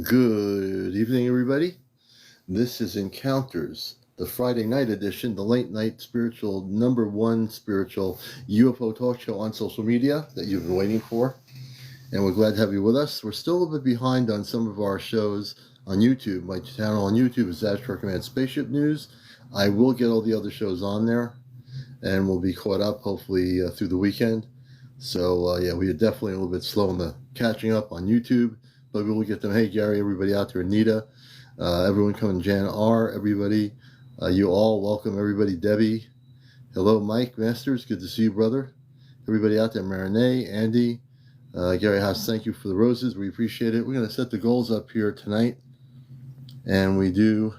Good evening, everybody. This is Encounters, the Friday night edition, the late night spiritual, number one spiritual UFO talk show on social media that you've been waiting for. And we're glad to have you with us. We're still a little bit behind on some of our shows on YouTube. My channel on YouTube is Astro Command Spaceship News. I will get all the other shows on there, and we'll be caught up hopefully through the weekend. So, we are definitely a little bit slow in the catching up on YouTube. But we will get them. Hey, Gary, everybody out there, Anita, everyone coming, Jan R., everybody, you all, welcome, everybody, Debbie, hello, Mike Masters, good to see you, brother, everybody out there, Marinee, Andy, Gary House, thank you for the roses, we appreciate it. We're going to set the goals up here tonight, and we do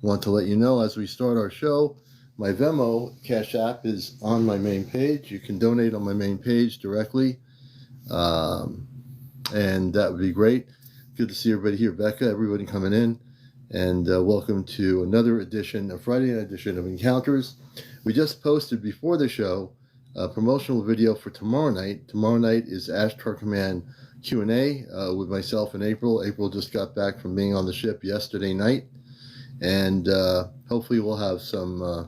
want to let you know as we start our show, my Venmo Cash App is on my main page. You can donate on my main page directly. And that would be great. Good to see everybody here. Becca, everybody coming in. And welcome to another edition, a Friday night edition of Encounters. We just posted before the show a promotional video for tomorrow night. Tomorrow night is Ashtar Command Q&A with myself and April. April just got back from being on the ship yesterday night. And hopefully we'll have some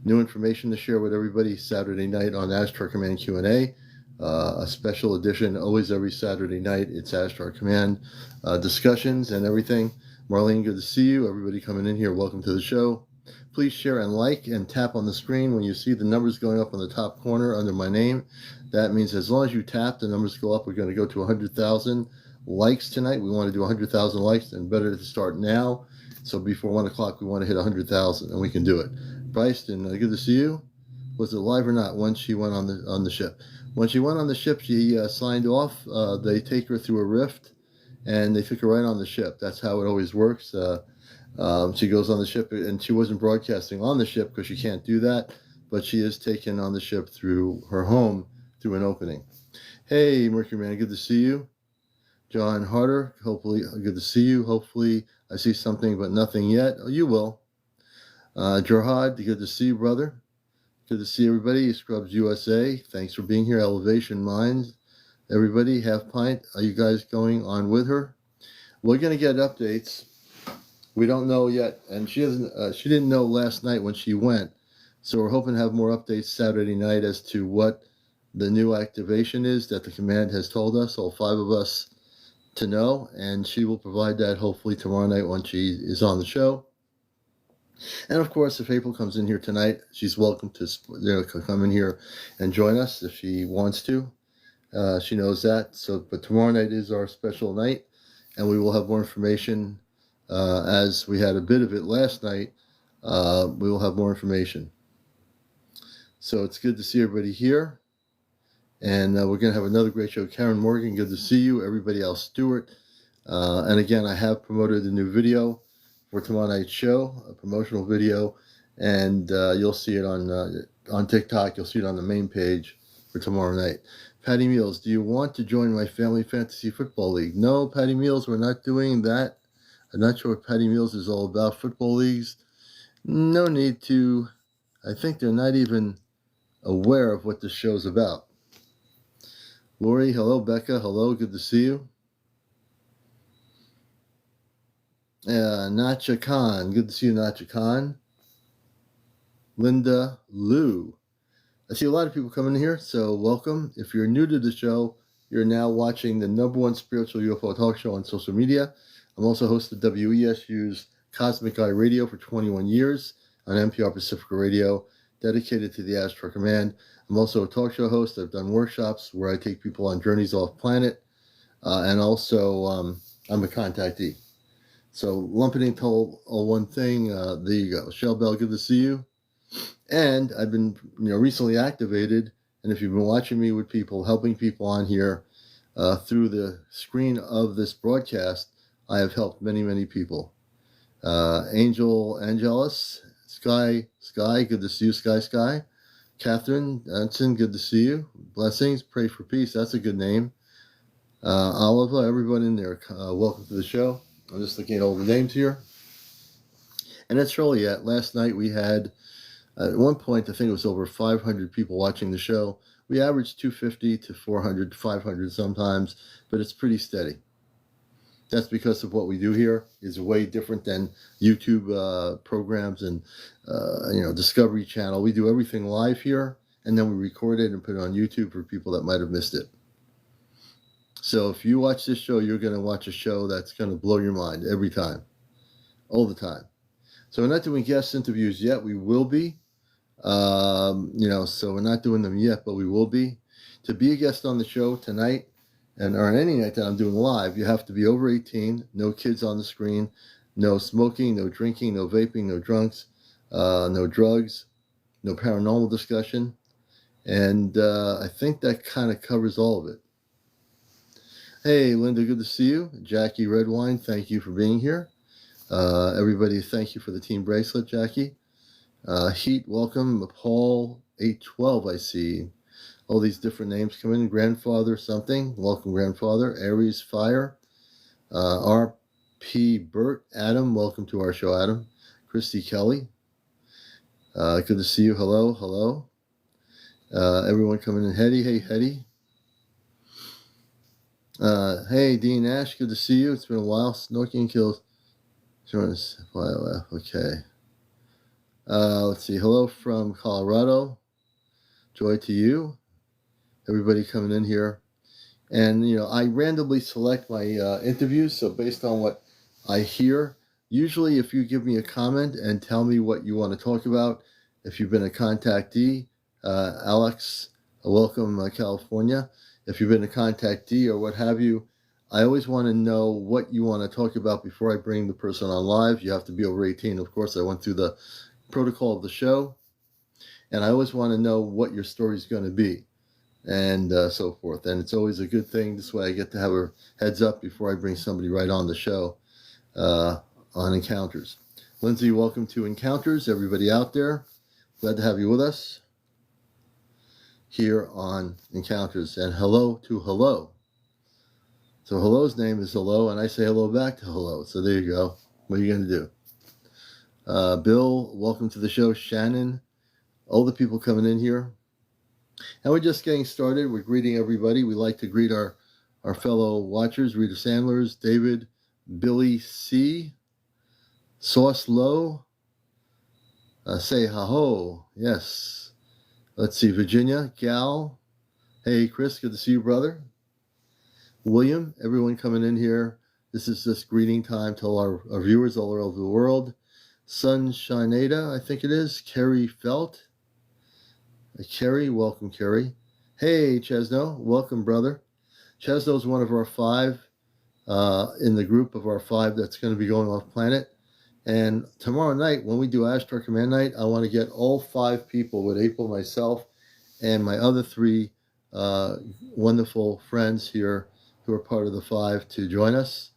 new information to share with everybody Saturday night on Ashtar Command Q&A. A special edition, always every Saturday night. It's Ashtar Command discussions and everything. Marlene, good to see you. Everybody coming in here, welcome to the show. Please share and like and tap on the screen when you see the numbers going up on the top corner under my name. That means as long as you tap, the numbers go up. We're going to go to 100,000 likes tonight. We want to do 100,000 likes, and better to start now. So before 1 o'clock, we want to hit 100,000, and we can do it. Bryson, good to see you. Was it live or not once she went on the ship? When she went on the ship, she signed off. They take her through a rift, and they took her right on the ship. That's how it always works. She goes on the ship, and she wasn't broadcasting on the ship because she can't do that, but she is taken on the ship through her home, through an opening. Hey, Mercury Man, good to see you. John Harder, hopefully, good to see you. Hopefully, I see something, but nothing yet. Oh, you will. Gerhard, good to see you, brother. Good to see everybody. Scrubs USA, thanks for being here. Elevation Minds, everybody. Half Pint, are you guys going on with her? We're going to get updates. We don't know yet, and she doesn't. She didn't know last night when she went, so we're hoping to have more updates Saturday night as to what the new activation is that the command has told us, all 5 of us, to know, and she will provide that hopefully tomorrow night when she is on the show. And of course, if April comes in here tonight, she's welcome to come in here and join us if she wants to. She knows that. But tomorrow night is our special night, and we will have more information as we had a bit of it last night. We will have more information. So it's good to see everybody here, and we're going to have another great show. Karen Morgan, good to see you. Everybody else, Stewart, and again, I have promoted a new video for tomorrow night's show, a promotional video, and you'll see it on TikTok. You'll see it on the main page for tomorrow night. Patty Meals, do you want to join my family fantasy football league? No, Patty Meals, we're not doing that. I'm not sure what Patty Meals is all about. Football leagues, no need to. I think they're not even aware of what this show's about. Lori, hello. Becca, hello. Good to see you. Nacha Khan, good to see you, Nacha Khan. Linda Lou, I see a lot of people coming in here, so welcome. If you're new to the show, you're now watching the number one spiritual UFO talk show on social media. I'm also host of WESU's Cosmic Eye Radio for 21 years on NPR Pacifica Radio, dedicated to the Astro Command. I'm also a talk show host. I've done workshops where I take people on journeys off planet, and also I'm a contactee. So lumping into all one thing, there you go. Shell Bell, good to see you. And I've been recently activated, and if you've been watching me with people, helping people on here through the screen of this broadcast, I have helped many, many people. Angel Angelus, Sky, good to see you, Sky. Catherine Anson, good to see you. Blessings, pray for peace, that's a good name. Oliva, everyone in there, welcome to the show. I'm just looking at all the names here. And that's really it. Last night we had, at one point, I think it was over 500 people watching the show. We average 250 to 400, 500 sometimes, but it's pretty steady. That's because of what we do here is way different than YouTube programs and Discovery Channel. We do everything live here, and then we record it and put it on YouTube for people that might have missed it. So if you watch this show, you're going to watch a show that's going to blow your mind every time, all the time. So we're not doing guest interviews yet. We will be. So we're not doing them yet, but we will be. To be a guest on the show tonight, or on any night that I'm doing live, you have to be over 18, no kids on the screen, no smoking, no drinking, no vaping, no drunks, no drugs, no paranormal discussion. And I think that kind of covers all of it. Hey, Linda, good to see you. Jackie Redwine, thank you for being here. Everybody, thank you for the team bracelet, Jackie. Heat, welcome. Paul 812, I see. All these different names come in. Grandfather something. Welcome, Grandfather. Aries Fire. R.P. Burt. Adam, welcome to our show, Adam. Christy Kelly. Good to see you. Hello, hello. Everyone coming in. Hetty, hey, Hetty. Hey, Dean Ash, good to see you. It's been a while. Snorking kills. Okay. Let's see. Hello from Colorado. Joy to you. Everybody coming in here. And, I randomly select my interviews. So based on what I hear, usually if you give me a comment and tell me what you want to talk about, if you've been a contactee, Alex, welcome, California. If you've been a contactee or what have you, I always want to know what you want to talk about before I bring the person on live. You have to be over 18. Of course, I went through the protocol of the show. And I always want to know what your story is going to be and so forth. And it's always a good thing. This way I get to have a heads up before I bring somebody right on the show on Encounters. Lindsay, welcome to Encounters. Everybody out there, glad to have you with us here on Encounters. And hello to hello. So hello's name is hello, and I say hello back to hello. So there you go. What are you going to do? Bill, welcome to the show. Shannon, all the people coming in here. And we're just getting started. We're greeting everybody. We like to greet our fellow watchers, Rita Sandlers, David, Billy C, Sauce Low, say ha-ho, yes. Let's see, Virginia, Gal, hey Chris, good to see you, brother. William, everyone coming in here. This is just greeting time to all our viewers all over the world. Sunshineada, I think it is. Kerry Felt. Kerry, welcome, Kerry. Hey, Chesno, welcome, brother. Chesno is one of our 5 in the group of our 5 that's going to be going off planet. And tomorrow night, when we do Ashtar Command Night, I want to get all 5 people with April, myself, and my other 3 wonderful friends here who are part of the 5 to join us.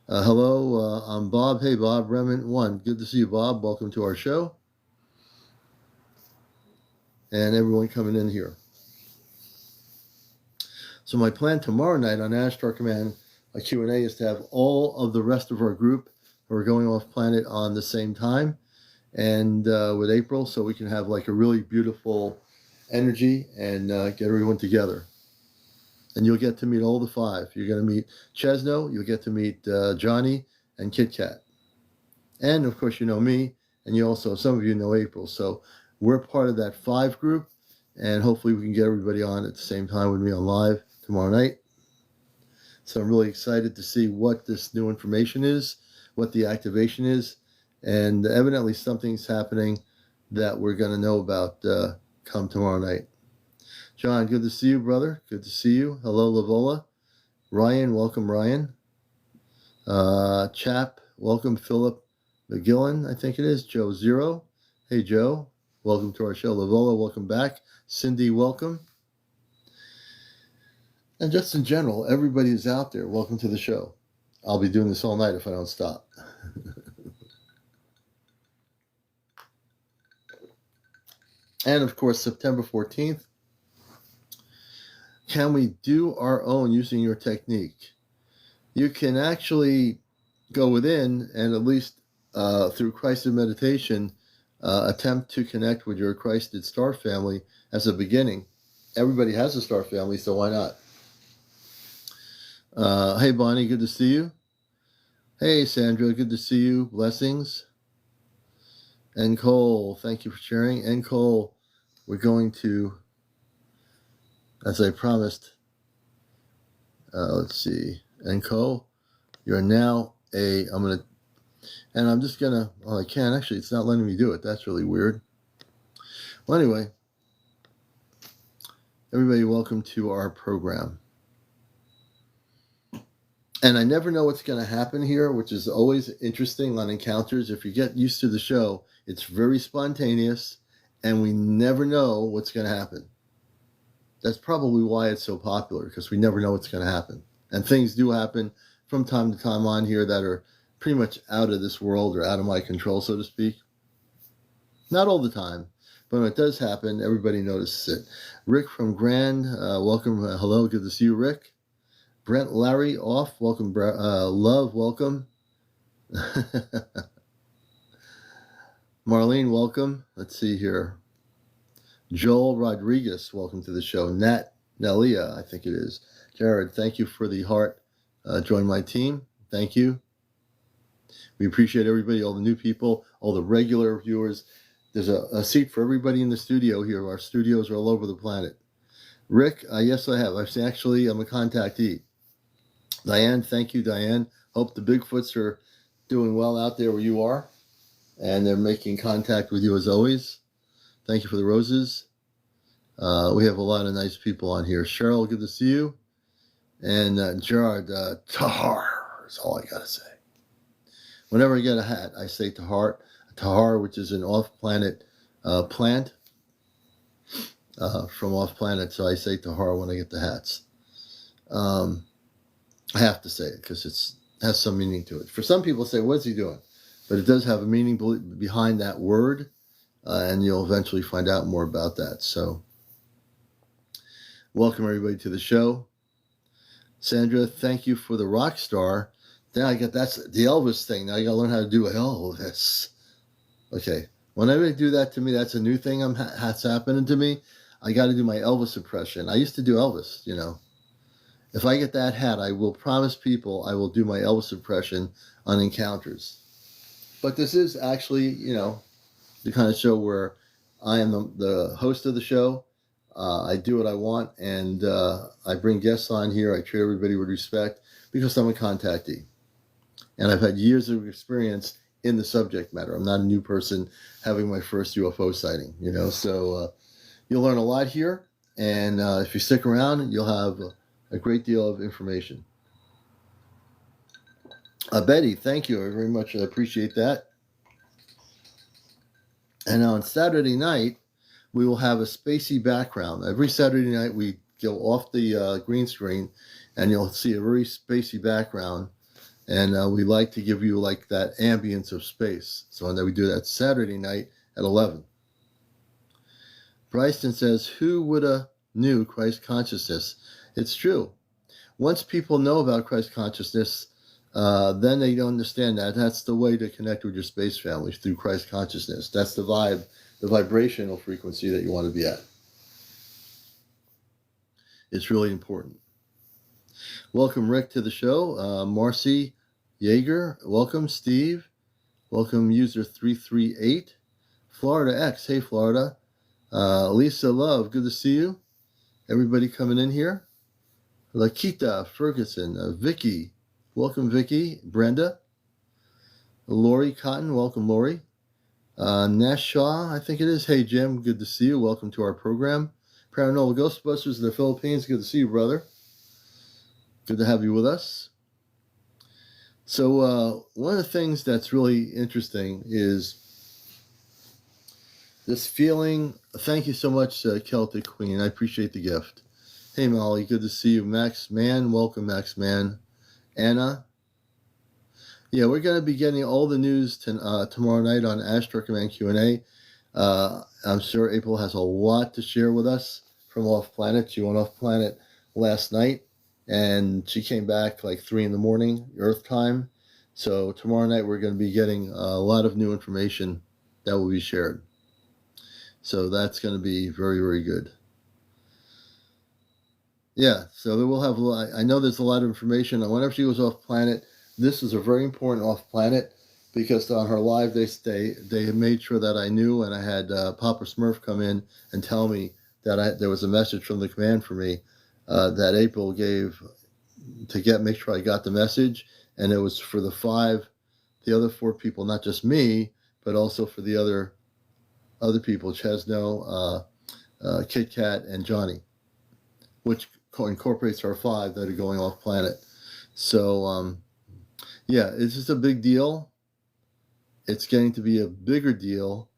Hello, I'm Bob. Hey, Bob, Remnant 1. Good to see you, Bob. Welcome to our show. And everyone coming in here. So my plan tomorrow night on Ashtar Command, a Q&A, is to have all of the rest of our group who are going off planet on the same time, and with April, so we can have like a really beautiful energy and get everyone together. And you'll get to meet all the 5. You're going to meet Chesno, you'll get to meet Johnny and Kit Kat. And of course, you know me, and you also, some of you know April. So we're part of that 5 group, and hopefully we can get everybody on at the same time with me on live tomorrow night. So I'm really excited to see what this new information is, what the activation is, and evidently something's happening that we're going to know about come tomorrow night. John, good to see you, brother. Good to see you. Hello, Lavola. Ryan, welcome, Ryan. Chap, welcome, Philip McGillen, I think it is. Joe Zero. Hey, Joe. Welcome to our show. Lavola, welcome back. Cindy, welcome. And just in general, everybody who's out there, welcome to the show. I'll be doing this all night if I don't stop. And of course, September 14th, can we do our own using your technique? You can actually go within and at least through Christed meditation, attempt to connect with your Christed star family as a beginning. Everybody has a star family, so why not? Hey, Bonnie, good to see you. Hey, Sandra, good to see you. Blessings. And Cole, thank you for sharing. And Cole, we're going to, as I promised, let's see. And Cole, you're now I'm just going to, well, I can't actually, it's not letting me do it. That's really weird. Well, anyway, everybody, welcome to our program. And I never know what's going to happen here, which is always interesting on encounters. If you get used to the show, it's very spontaneous, and we never know what's going to happen. That's probably why it's so popular, because we never know what's going to happen. And things do happen from time to time on here that are pretty much out of this world or out of my control, so to speak. Not all the time, but when it does happen, everybody notices it. Rick from Grand, welcome. Hello, good to see you, Rick. Brent Larry off, welcome. Love, welcome. Marlene, welcome. Let's see here. Joel Rodriguez, welcome to the show. Nelia, I think it is. Jared, thank you for the heart. Join my team. Thank you. We appreciate everybody, all the new people, all the regular viewers. There's a seat for everybody in the studio here. Our studios are all over the planet. Rick, yes, I have. I'm a contactee. Diane, thank you, Diane. Hope the Bigfoots are doing well out there where you are, and they're making contact with you as always. Thank you for the roses. We have a lot of nice people on here. Cheryl, good to see you. And Gerard, Tahar is all I got to say. Whenever I get a hat, I say Tahar. Tahar, which is an off-planet plant from off-planet, so I say Tahar when I get the hats. I have to say it because it has some meaning to it. For some people say, what's he doing? But it does have a meaning behind that word, and you'll eventually find out more about that. So, welcome everybody to the show. Sandra, thank you for the rock star. Then that's the Elvis thing. Now I got to learn how to do Elvis. Okay, whenever they do that to me, that's a new thing that's happening to me. I got to do my Elvis impression. I used to do Elvis, you know. If I get that hat, I will promise people I will do my Elvis impression on encounters. But this is actually, you know, the kind of show where I am the host of the show. I do what I want, and I bring guests on here. I treat everybody with respect because I'm a contactee. And I've had years of experience in the subject matter. I'm not a new person having my first UFO sighting, you know. So you'll learn a lot here. And if you stick around, you'll have a great deal of information. Betty, thank you very much. I appreciate that. And on Saturday night, we will have a spacey background. Every Saturday night, we go off the green screen, and you'll see a very spacey background. And we like to give you like that ambience of space. So then we do that Saturday night at 11. Bryson says, who would have knew Christ consciousness? It's true. Once people know about Christ consciousness, then they don't understand that. That's the way to connect with your space family, through Christ consciousness. That's the vibe, the vibrational frequency that you want to be at. It's really important. Welcome, Rick, to the show. Marcy Yeager, welcome. Steve, welcome. User 338. Florida X, hey, Florida. Lisa Love, good to see you. Everybody coming in here. Lakita Ferguson, Vicky, welcome, Vicky. Brenda, Lori Cotton, welcome, Lori. Nash Shaw, I think it is. Hey, Jim, good to see you. Welcome to our program. Paranormal Ghostbusters of the Philippines, good to see you, brother. Good to have you with us. So one of the things that's really interesting is this feeling. Thank you so much, Celtic Queen. I appreciate the gift. Hey, Molly, good to see you. Max Mann, welcome, Max Mann. Anna. Yeah, we're going to be getting all the news tomorrow night on Astronaut Command Q&A. I'm sure April has a lot to share with us from off planet. She went off planet last night, and she came back like 3 in the morning, Earth time. So tomorrow night we're going to be getting a lot of new information that will be shared. So that's going to be very, very good. Yeah, so we'll have. I know there's a lot of information. Whenever she goes off planet, this is a very important off-planet, because on her live they made sure that I knew, and I had Papa Smurf come in and tell me that there was a message from the command for me that April gave to make sure I got the message, and it was for the other 4 people, not just me, but also for the other people, Chesno, Kit Kat, and Johnny, which incorporates our 5 that are going off planet. So yeah, it's just a big deal. It's getting to be a bigger deal,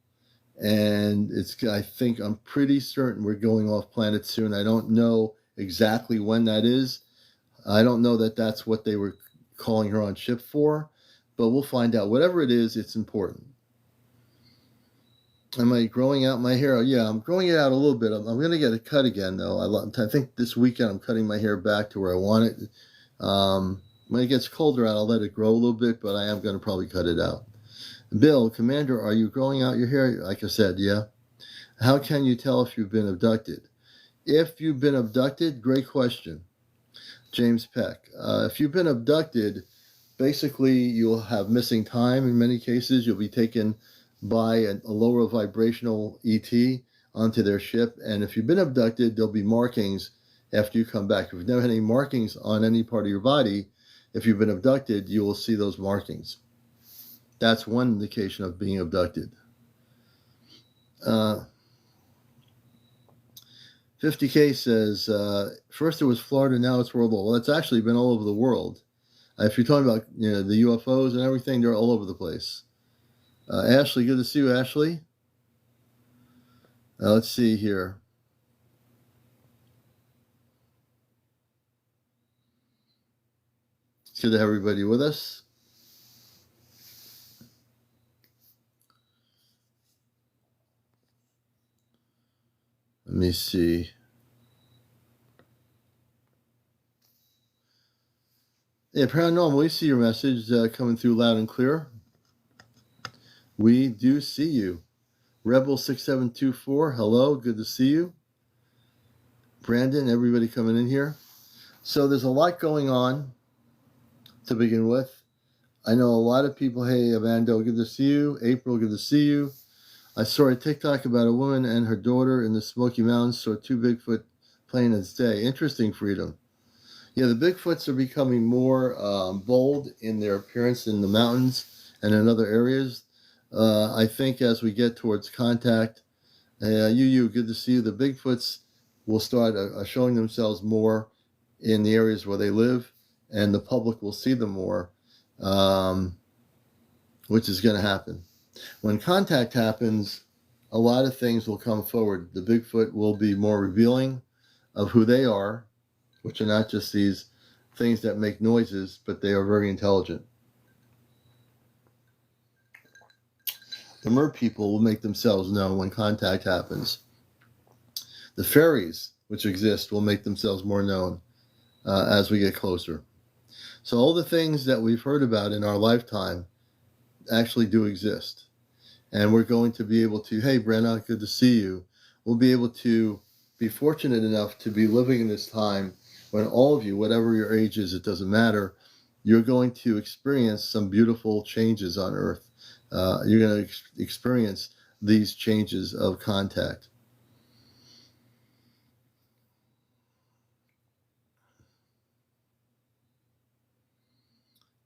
and I'm pretty certain we're going off planet soon. I don't know exactly when that is. I don't know that that's what they were calling her on ship for, but we'll find out. Whatever it is, it's important. Am I growing out my hair? Yeah, I'm growing it out a little bit. I'm going to get it cut again, though. I think this weekend I'm cutting my hair back to where I want it. When it gets colder out, I'll let it grow a little bit, but I am going to probably cut it out. Bill, Commander, are you growing out your hair? Like I said, yeah. How can you tell if you've been abducted? If you've been abducted, great question. James Peck. If you've been abducted, basically you'll have missing time in many cases. You'll be taken by a lower vibrational ET onto their ship. And if you've been abducted, there'll be markings after you come back. If you've never had any markings on any part of your body, if you've been abducted, you will see those markings. That's one indication of being abducted. 50K says, first it was Florida, now it's worldwide. Well, it's actually been all over the world. If you're talking about the UFOs and everything, they're all over the place. Ashley, good to see you, Ashley. Let's see here. It's good to have everybody with us. Let me see. Yeah, Paranormal, we see your message coming through loud and clear. We do see you. Rebel6724, hello, good to see you. Brandon, everybody coming in here. So there's a lot going on to begin with. I know a lot of people, hey, Amando, good to see you. April, good to see you. I saw a TikTok about a woman and her daughter in the Smoky Mountains saw 2 Bigfoot playing its day. Interesting, Freedom. Yeah, the Bigfoots are becoming more bold in their appearance in the mountains and in other areas. I think as we get towards contact, good to see you. The Bigfoots will start showing themselves more in the areas where they live, and the public will see them more, which is going to happen. When contact happens, a lot of things will come forward. The Bigfoot will be more revealing of who they are, which are not just these things that make noises, but they are very intelligent. The mer people will make themselves known when contact happens. The fairies, which exist, will make themselves more known as we get closer. So all the things that we've heard about in our lifetime actually do exist. And we're going to be able to, hey, Brenna, good to see you. We'll be able to be fortunate enough to be living in this time when all of you, whatever your age is, it doesn't matter, you're going to experience some beautiful changes on Earth. You're going to experience these changes of contact.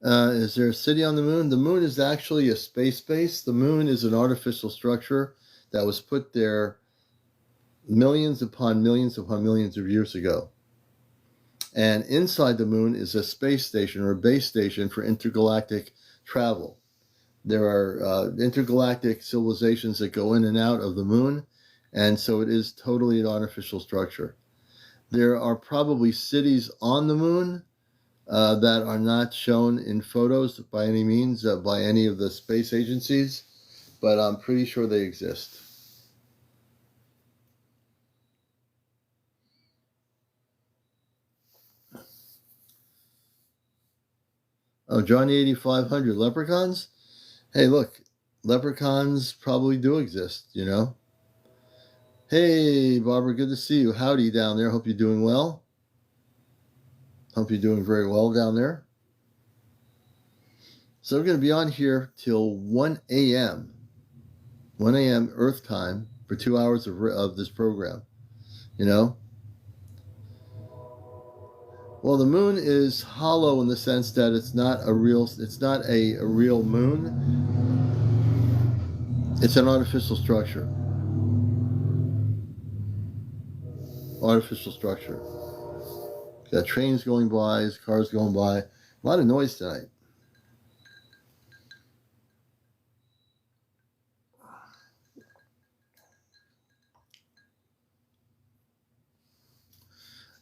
Is there a city on the moon? The moon is actually a space base. The moon is an artificial structure that was put there millions upon millions upon millions of years ago. And inside the moon is a space station or a base station for intergalactic travel. There are intergalactic civilizations that go in and out of the moon, and so it is totally an artificial structure. There are probably cities on the moon that are not shown in photos by any means, by any of the space agencies, but I'm pretty sure they exist. Oh, Johnny 8500, leprechauns? Hey, look, leprechauns probably do exist, you know? Hey, Barbara, good to see you. Howdy down there. Hope you're doing well. Hope you're doing very well down there. So we're going to be on here till 1 a.m. 1 a.m. Earth time for 2 hours of this program. You know? Well, the moon is hollow in the sense that it's not a real moon. It's an artificial structure. Artificial structure. Got trains going by, cars going by. A lot of noise tonight.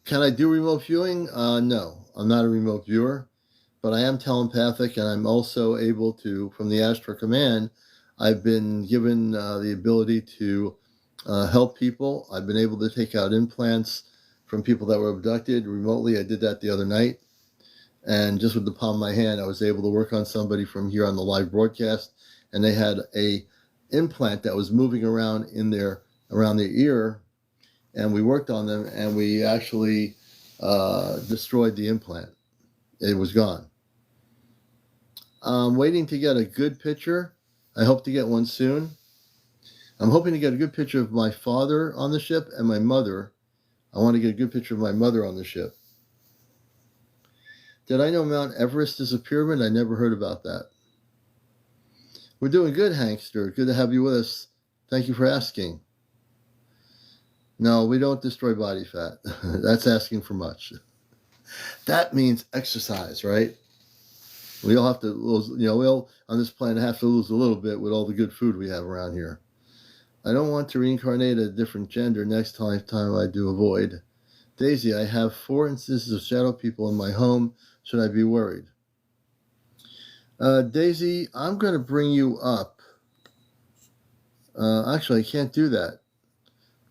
Can I do remote viewing? No, I'm not a remote viewer, but I am telepathic, and I'm also able to, from the Astral Command, I've been given the ability to help people. I've been able to take out implants from people that were abducted remotely. I did that the other night, and just with the palm of my hand, I was able to work on somebody from here on the live broadcast, and they had a implant that was moving around around their ear, and we worked on them, and we actually destroyed the implant. It was gone. I'm waiting to get a good picture. I hope to get one soon. I'm hoping to get a good picture of my father on the ship and my mother. I want to get a good picture of my mother on the ship. Did I know Mount Everest is a pyramid? I never heard about that. We're doing good, Hankster. Good to have you with us. Thank you for asking. No, we don't destroy body fat. That's asking for much. That means exercise, right? We all have to lose, we all on this planet have to lose a little bit with all the good food we have around here. I don't want to reincarnate a different gender next time I do avoid. Daisy, I have 4 instances of shadow people in my home. Should I be worried? Daisy, I'm going to bring you up. Actually, I can't do that.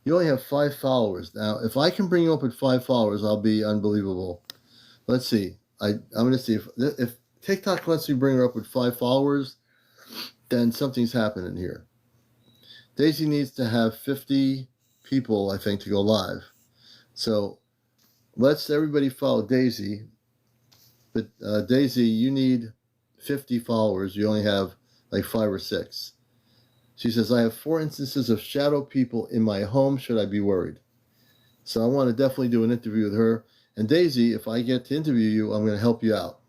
You only have 5 followers. Now, if I can bring you up with 5 followers, I'll be unbelievable. Let's see. I'm going to see if TikTok lets me bring her up with 5 followers, then something's happening here. Daisy needs to have 50 people, I think, to go live. So let's everybody follow Daisy. But Daisy, you need 50 followers. You only have like 5 or 6. She says, I have 4 instances of shadow people in my home. Should I be worried? So I want to definitely do an interview with her. And Daisy, if I get to interview you, I'm going to help you out.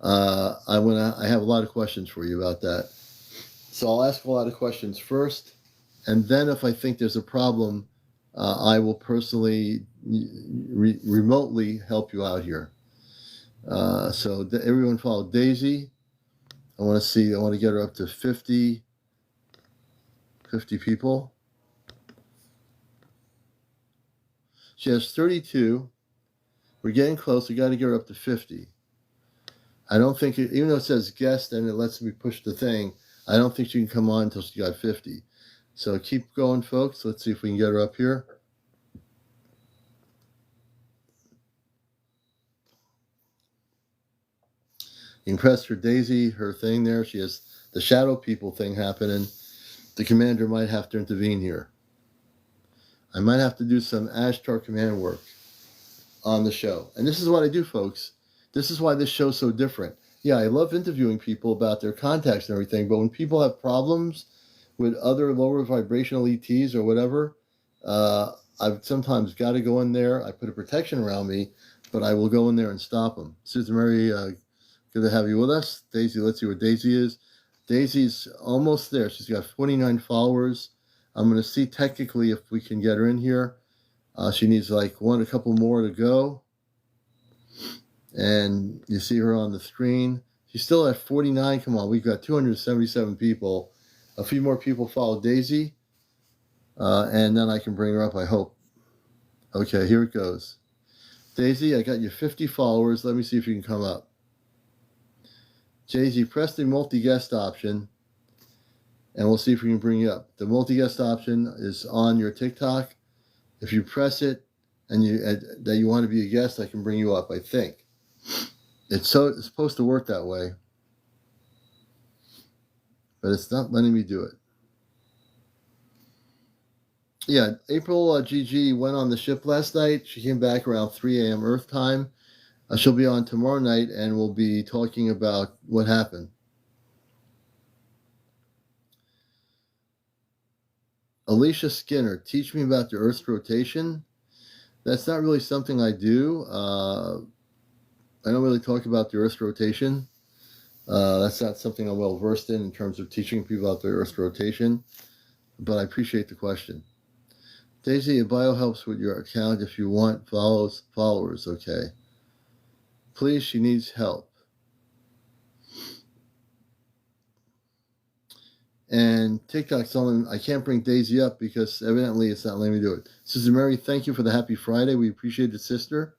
I have a lot of questions for you about that. So I'll ask a lot of questions first. And then if I think there's a problem, I will personally, remotely help you out here. So everyone follow Daisy. I want to get her up to 50 people. She has 32. We're getting close. We got to get her up to 50. I don't think, even though it says guest and it lets me push the thing, I don't think she can come on until she got 50. So keep going, folks. Let's see if we can get her up here. You can press for Daisy, her thing there. She has the shadow people thing happening. The commander might have to intervene here. I might have to do some Ashtar command work on the show. And this is what I do, folks. This is why this show's so different. Yeah, I love interviewing people about their contacts and everything, but when people have problems with other lower vibrational ETs or whatever, I've sometimes got to go in there. I put a protection around me, but I will go in there and stop them. Susan Mary, good to have you with us. Daisy, let's see what Daisy is. Daisy's almost there. She's got 49 followers. I'm going to see technically if we can get her in here. She needs like a couple more to go. And you see her on the screen. She's still at 49. Come on, we've got 277 people. A few more people follow Daisy. And then I can bring her up, I hope. Okay, here it goes. Daisy, I got you 50 followers. Let me see if you can come up. Daisy, press the multi-guest option, and we'll see if we can bring you up. The multi-guest option is on your TikTok. If you press it and that you want to be a guest, I can bring you up, I think. It's supposed to work that way, but it's not letting me do it. Yeah, April GG went on the ship last night. She came back around 3 a.m. Earth time. She'll be on tomorrow night, and we'll be talking about what happened. Alicia Skinner, teach me about the Earth's rotation. That's not really something I do. I don't really talk about the Earth's rotation. That's not something I'm well versed in terms of teaching people about the Earth's rotation, but I appreciate the question. Daisy, a bio helps with your account if you want followers, okay. Please, she needs help. And TikTok's telling I can't bring Daisy up because evidently it's not letting me do it. Sister Mary, thank you for the happy Friday. We appreciate it, sister.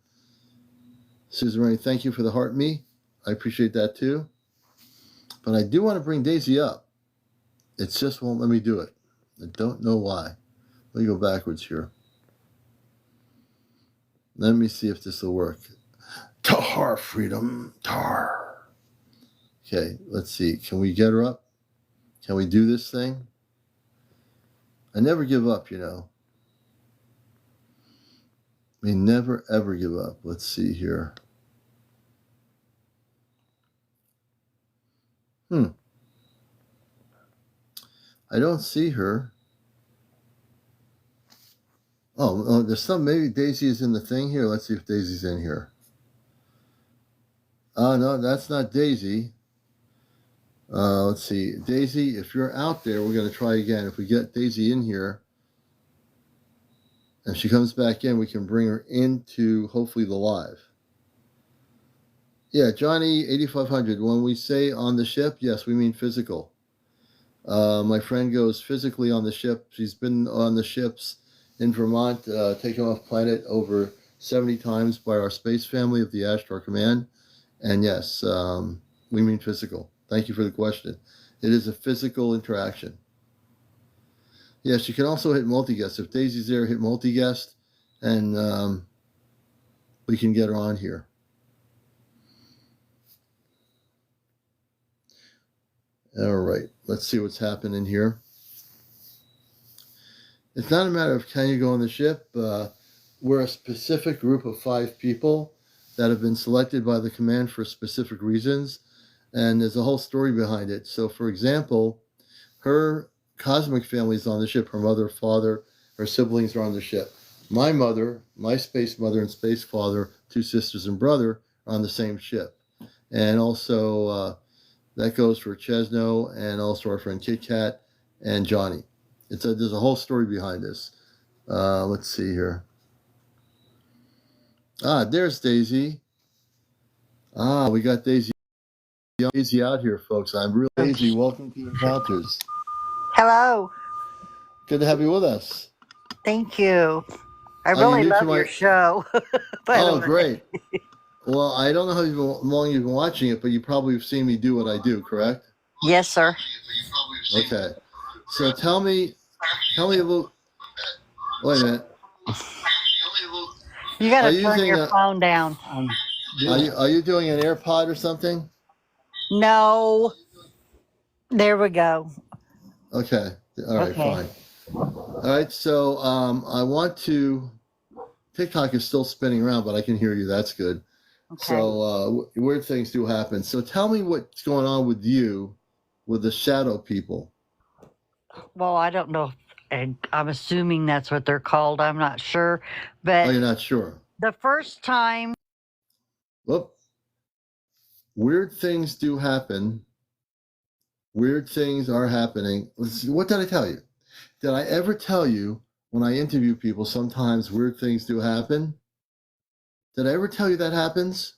Sister Mary, thank you for the heart me. I appreciate that too. But I do want to bring Daisy up. It just won't let me do it. I don't know why. Let me go backwards here. Let me see if this will work. Tar, freedom, tar. Okay, let's see. Can we get her up? Can we do this thing? I never give up, you know. We never, ever give up. Let's see here. I don't see her. Oh, there's some, maybe Daisy is in the thing here. Let's see if Daisy's in here. Oh, no, that's not Daisy. Let's see. Daisy, if you're out there, we're going to try again. If we get Daisy in here, and she comes back in, we can bring her into, hopefully, the live. Yeah, Johnny, 8500. When we say on the ship, yes, we mean physical. My friend goes physically on the ship. She's been on the ships in Vermont, taken off planet over 70 times by our space family of the Ashtar Command. And yes, we mean physical. Thank you for the question. It is a physical interaction. Yes, you can also hit multi-guest. If Daisy's there, hit multi-guest, and we can get her on here. All right, let's see what's happening here. It's not a matter of can you go on the ship. We're a specific group of 5 people that have been selected by the command for specific reasons, and there's a whole story behind it. So, for example, her cosmic family is on the ship. Her mother, father, her siblings are on the ship. My mother, my space mother and space father, 2 sisters and brother are on the same ship. And also, that goes for Chesno and also our friend Kit Kat and Johnny. There's a whole story behind this. Let's see here. There's Daisy. We got Daisy out here, folks. I'm really Daisy. Welcome to Encounters. Hello. Good to have you with us. Thank you. I really love your show. Oh, great. Well, I don't know how long you've been watching it, but you probably have seen me do what I do, correct? Yes, sir. Okay. So tell me a little. Wait a minute. You got to turn your phone down. Are you doing an AirPod or something? No. There we go. Okay. All right. Okay. Fine. All right. So I want to. TikTok is still spinning around, but I can hear you. That's good. Okay. So weird things do happen. So tell me what's going on with you, with the shadow people. Well, I don't know. I'm assuming that's what they're called. I'm not sure. But you're not sure? The first time. Whoop. Weird things do happen. Weird things are happening. Let's see, what did I tell you? Did I ever tell you when I interview people, sometimes weird things do happen? Did I ever tell you that happens?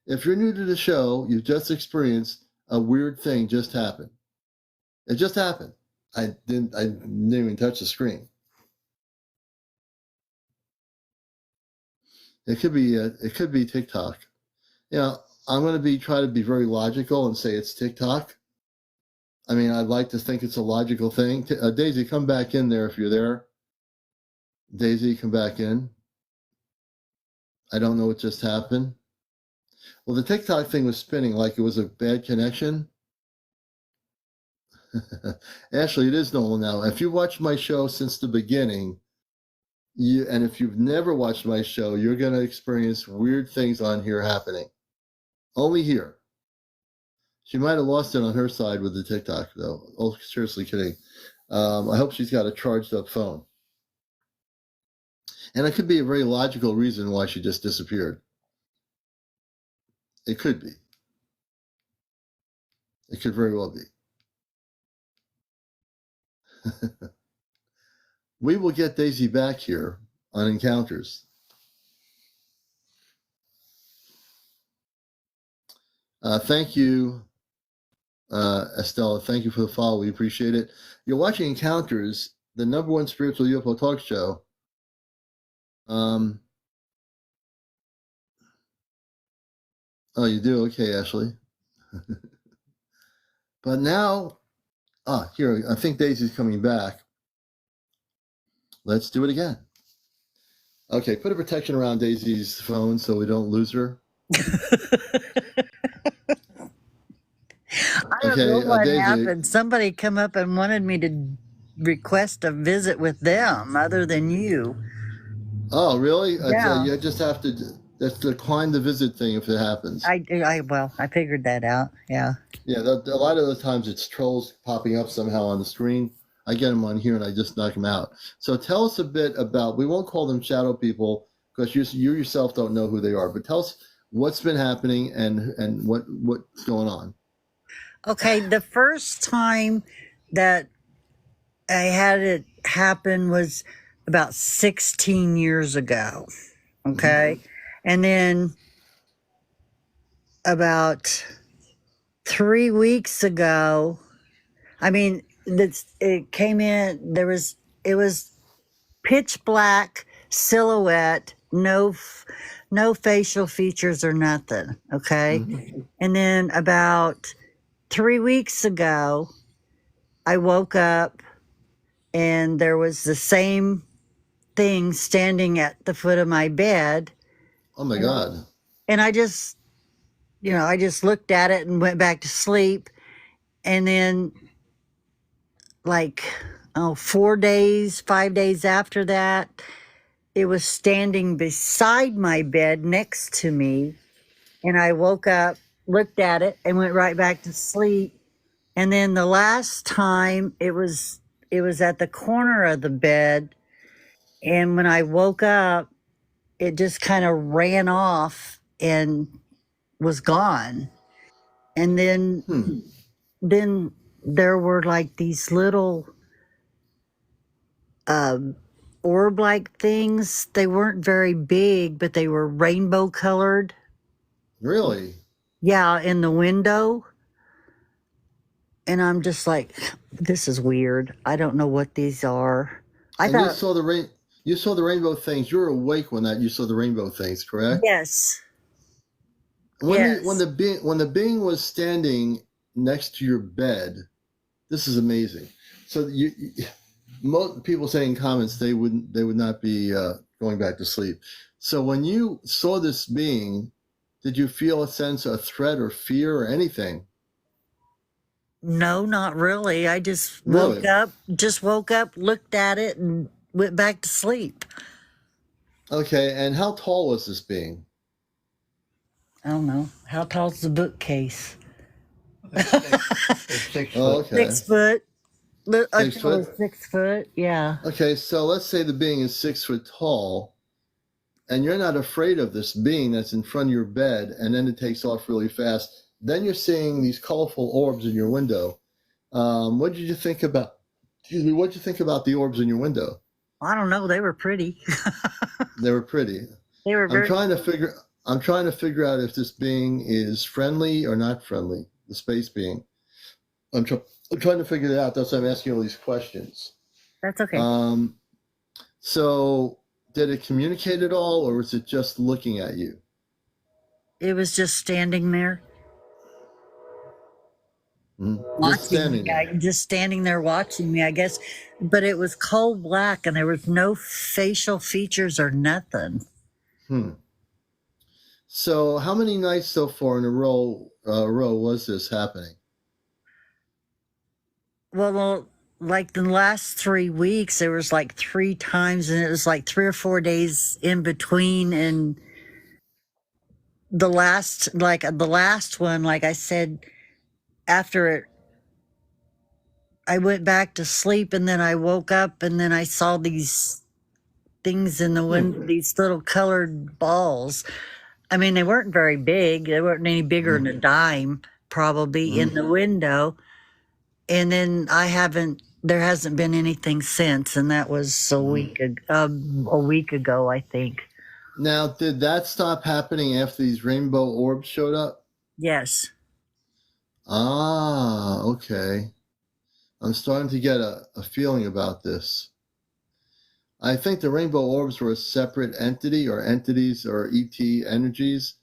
If you're new to the show, you've just experienced a weird thing just happened. It just happened. I didn't even touch the screen. It could be TikTok. You know, I'm going to try to be very logical and say it's TikTok. I mean, I'd like to think it's a logical thing. Daisy, come back in there if you're there. Daisy, come back in. I don't know what just happened. Well, the TikTok thing was spinning like it was a bad connection. Ashley, it is normal now. If you watch my show since the beginning, And if you've never watched my show, you're going to experience weird things on here happening. Only here. She might have lost it on her side with the TikTok, though. Oh, seriously kidding. I hope she's got a charged up phone. And it could be a very logical reason why she just disappeared. It could be. It could very well be. We will get Daisy back here on Encounters. Thank you, Estella. Thank you for the follow. We appreciate it. You're watching Encounters, the #1 spiritual UFO talk show. Oh, you do? Okay, Ashley. But now, here, I think Daisy's coming back. Let's do it again. Okay, put a protection around Daisy's phone so we don't lose her. I don't know what Daisy happened. Somebody come up and wanted me to request a visit with them other than you. Oh, really? Yeah. You just have to decline the visit thing if it happens. I figured that out. Yeah. Yeah, a lot of the times it's trolls popping up somehow on the screen. I get them on here and I just knock them out. So tell us a bit about, we won't call them shadow people because you yourself don't know who they are, but tell us what's been happening and what's going on. Okay, the first time that I had it happen was about 16 years ago. Okay. Mm-hmm. And then about 3 weeks ago, it came in, it was pitch black silhouette, no facial features or nothing. Okay. Mm-hmm. And then about 3 weeks ago, I woke up and there was the same thing standing at the foot of my bed. Oh my God. And I just looked at it and went back to sleep. And then 5 days after that, it was standing beside my bed next to me. And I woke up, looked at it, and went right back to sleep. And then the last time it was at the corner of the bed. And when I woke up, it just kind of ran off and was gone. And then there were like these little orb-like things. They weren't very big, but they were rainbow colored. Really? Yeah, in the window. And I'm just like, this is weird. I don't know what these are. You saw the rainbow things. You were awake when you saw the rainbow things, correct? Yes. When the being was standing next to your bed, this is amazing. So most people say in comments they would not be going back to sleep. So when you saw this being, did you feel a sense of threat or fear or anything? No, not really. I just woke up, looked at it, and went back to sleep. Okay, and how tall was this being? I don't know. How tall is the bookcase? It's 6 foot. Oh, okay. 6 foot. 6 foot? 6 foot, yeah. Okay, so let's say the being is 6 foot tall, and you're not afraid of this being that's in front of your bed, and then it takes off really fast. Then you're seeing these colorful orbs in your window. What did you think about? What did you think about the orbs in your window? I don't know. They were pretty. They were pretty. They were very. I'm trying to figure out if this being is friendly or not friendly. The space being. I'm trying to figure it out. That's why I'm asking all these questions. That's okay. So did it communicate at all, or was it just looking at you? It was just standing there. Just standing there watching me, I guess. But it was coal black and there was no facial features or nothing. So how many nights so far in a row was this happening? Well, like the last 3 weeks, there was like 3 times, and it was like 3 or 4 days in between. And the last one, like I said, after it, I went back to sleep, and then I woke up, and then I saw these things in the window, these little colored balls. I mean, they weren't very big. They weren't any bigger than a dime, probably, in the window. And then there hasn't been anything since, and that was a week ago, I think. Now, did that stop happening after these rainbow orbs showed up? Yes. Ah, okay. I'm starting to get a feeling about this. I think the rainbow orbs were a separate entity or entities or ET energies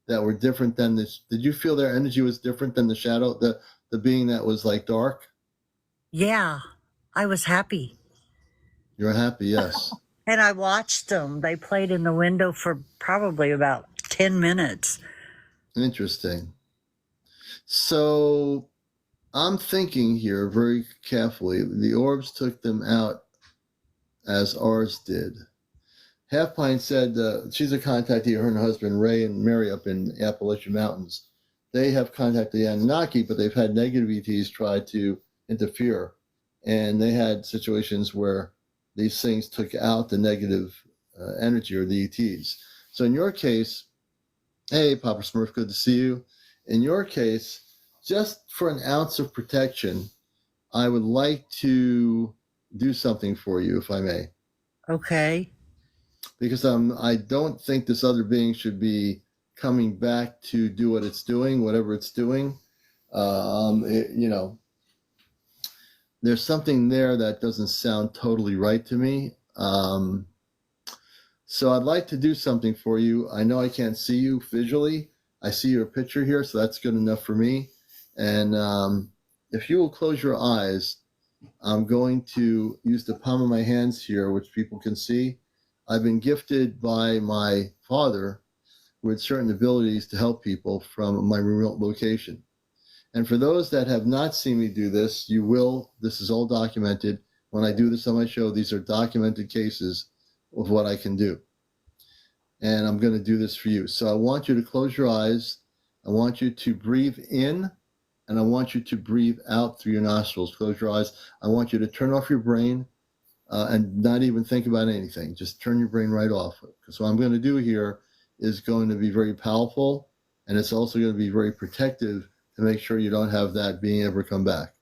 that were different than this. Did you feel their energy was different than the shadow, the being that was like dark? Yeah. I was happy. You're happy, yes. And I watched them. They played in the window for probably about 10 minutes. Interesting. So I'm thinking here very carefully. The orbs took them out as ours did. Half Pint said she's a contactee, her and her husband Ray and Mary up in the Appalachian Mountains. They have contacted the Anunnaki, but they've had negative ETs try to interfere. And they had situations where these things took out the negative energy or the ETs. So in your case, hey, Papa Smurf, good to see you. In your case, just for an ounce of protection, I would like to do something for you, if I may. Okay. Because I don't think this other being should be coming back to do what it's doing, whatever it's doing. You know, there's something there that doesn't sound totally right to me. So I'd like to do something for you. I know I can't see you visually. I see your picture here, so that's good enough for me. And if you will close your eyes, I'm going to use the palm of my hands here, which people can see. I've been gifted by my father with certain abilities to help people from my remote location. And for those that have not seen me do this, you will. This is all documented. When I do this on my show, these are documented cases of what I can do. And I'm going to do this for you. So I want you to close your eyes. I want you to breathe in, and I want you to breathe out through your nostrils. Close your eyes. I want you to turn off your brain and not even think about anything. Just turn your brain right off. Because what I'm going to do here is going to be very powerful, and it's also going to be very protective to make sure you don't have that being ever come back.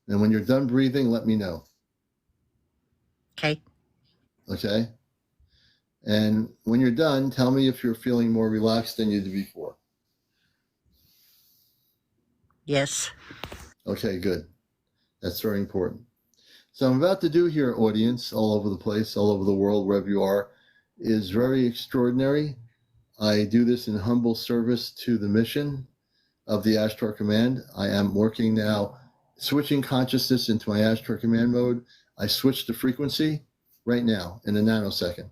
And when you're done breathing, let me know. Okay. Okay? And when you're done, tell me if you're feeling more relaxed than you did before. Yes. Okay, good. That's very important. So I'm about to do here, audience, all over the place, all over the world, wherever you are, is very extraordinary. I do this in humble service to the mission of the Ashtar Command. I am working now, switching consciousness into my Ashtar Command mode. I switch the frequency right now in a nanosecond.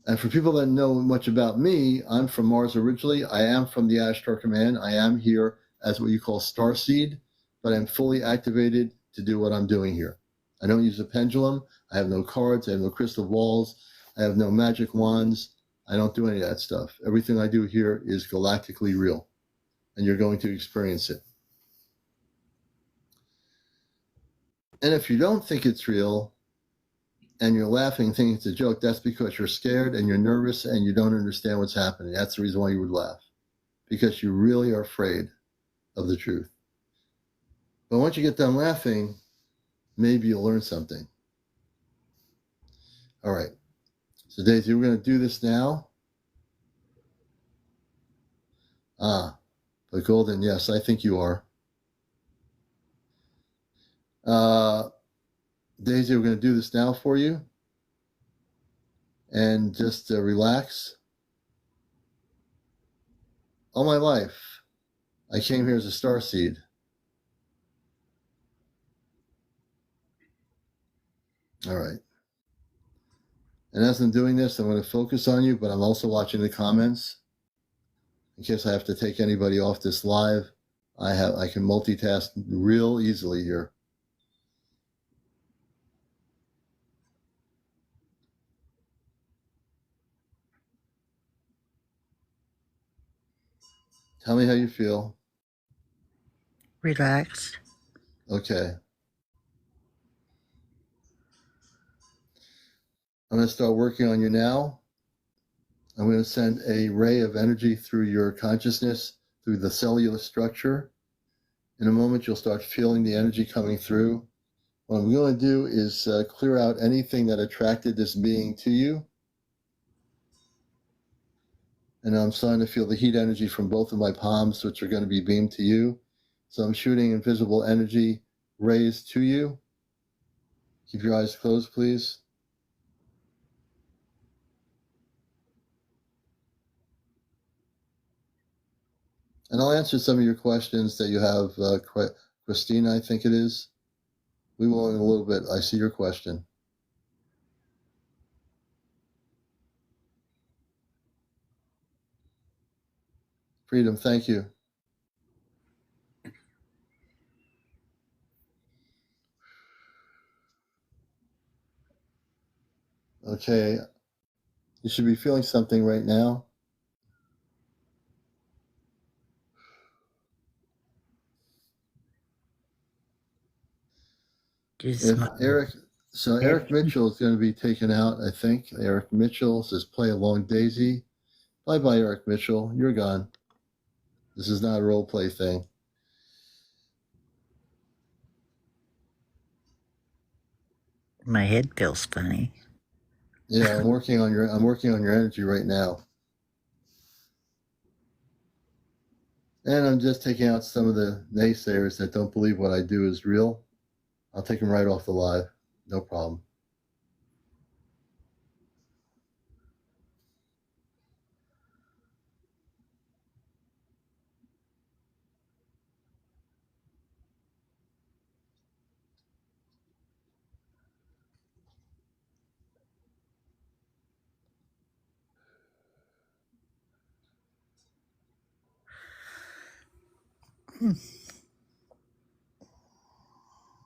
And for people that know much about me, I'm from Mars originally. I am from the Ashtar Command. I am here as what you call starseed, but I'm fully activated to do what I'm doing here. I don't use a pendulum. I have no cards. I have no crystal balls. I have no magic wands. I don't do any of that stuff. Everything I do here is galactically real, and you're going to experience it. And if you don't think it's real, and you're laughing thinking it's a joke, that's because you're scared and you're nervous and you don't understand what's happening. That's the reason why you would laugh, because you really are afraid of the truth. But once you get done laughing, maybe you'll learn something. All right. So Daisy, we're going to do this now. But Golden, yes, I think you are. Daisy, we're going to do this now for you. And just relax. All my life, I came here as a starseed. All right. And as I'm doing this, I'm going to focus on you, but I'm also watching the comments in case I have to take anybody off this live. I can multitask real easily here. Tell me how you feel. Relaxed. Okay. I'm going to start working on you now. I'm going to send a ray of energy through your consciousness, through the cellular structure. In a moment, you'll start feeling the energy coming through. What I'm going to do is clear out anything that attracted this being to you. And I'm starting to feel the heat energy from both of my palms, which are going to be beamed to you. So I'm shooting invisible energy rays to you. Keep your eyes closed, please. And I'll answer some of your questions that you have, Christina, I think it is. We will in a little bit. I see your question. Freedom, thank you. Okay, you should be feeling something right now. Just If my Eric head. Mitchell is going to be taken out, I think. Eric Mitchell says play along Daisy. Bye-bye, Eric Mitchell. You're gone. This is not a role play thing. My head feels funny. Yeah, I'm working on your energy right now. And I'm just taking out some of the naysayers that don't believe what I do is real. I'll take them right off the live. No problem.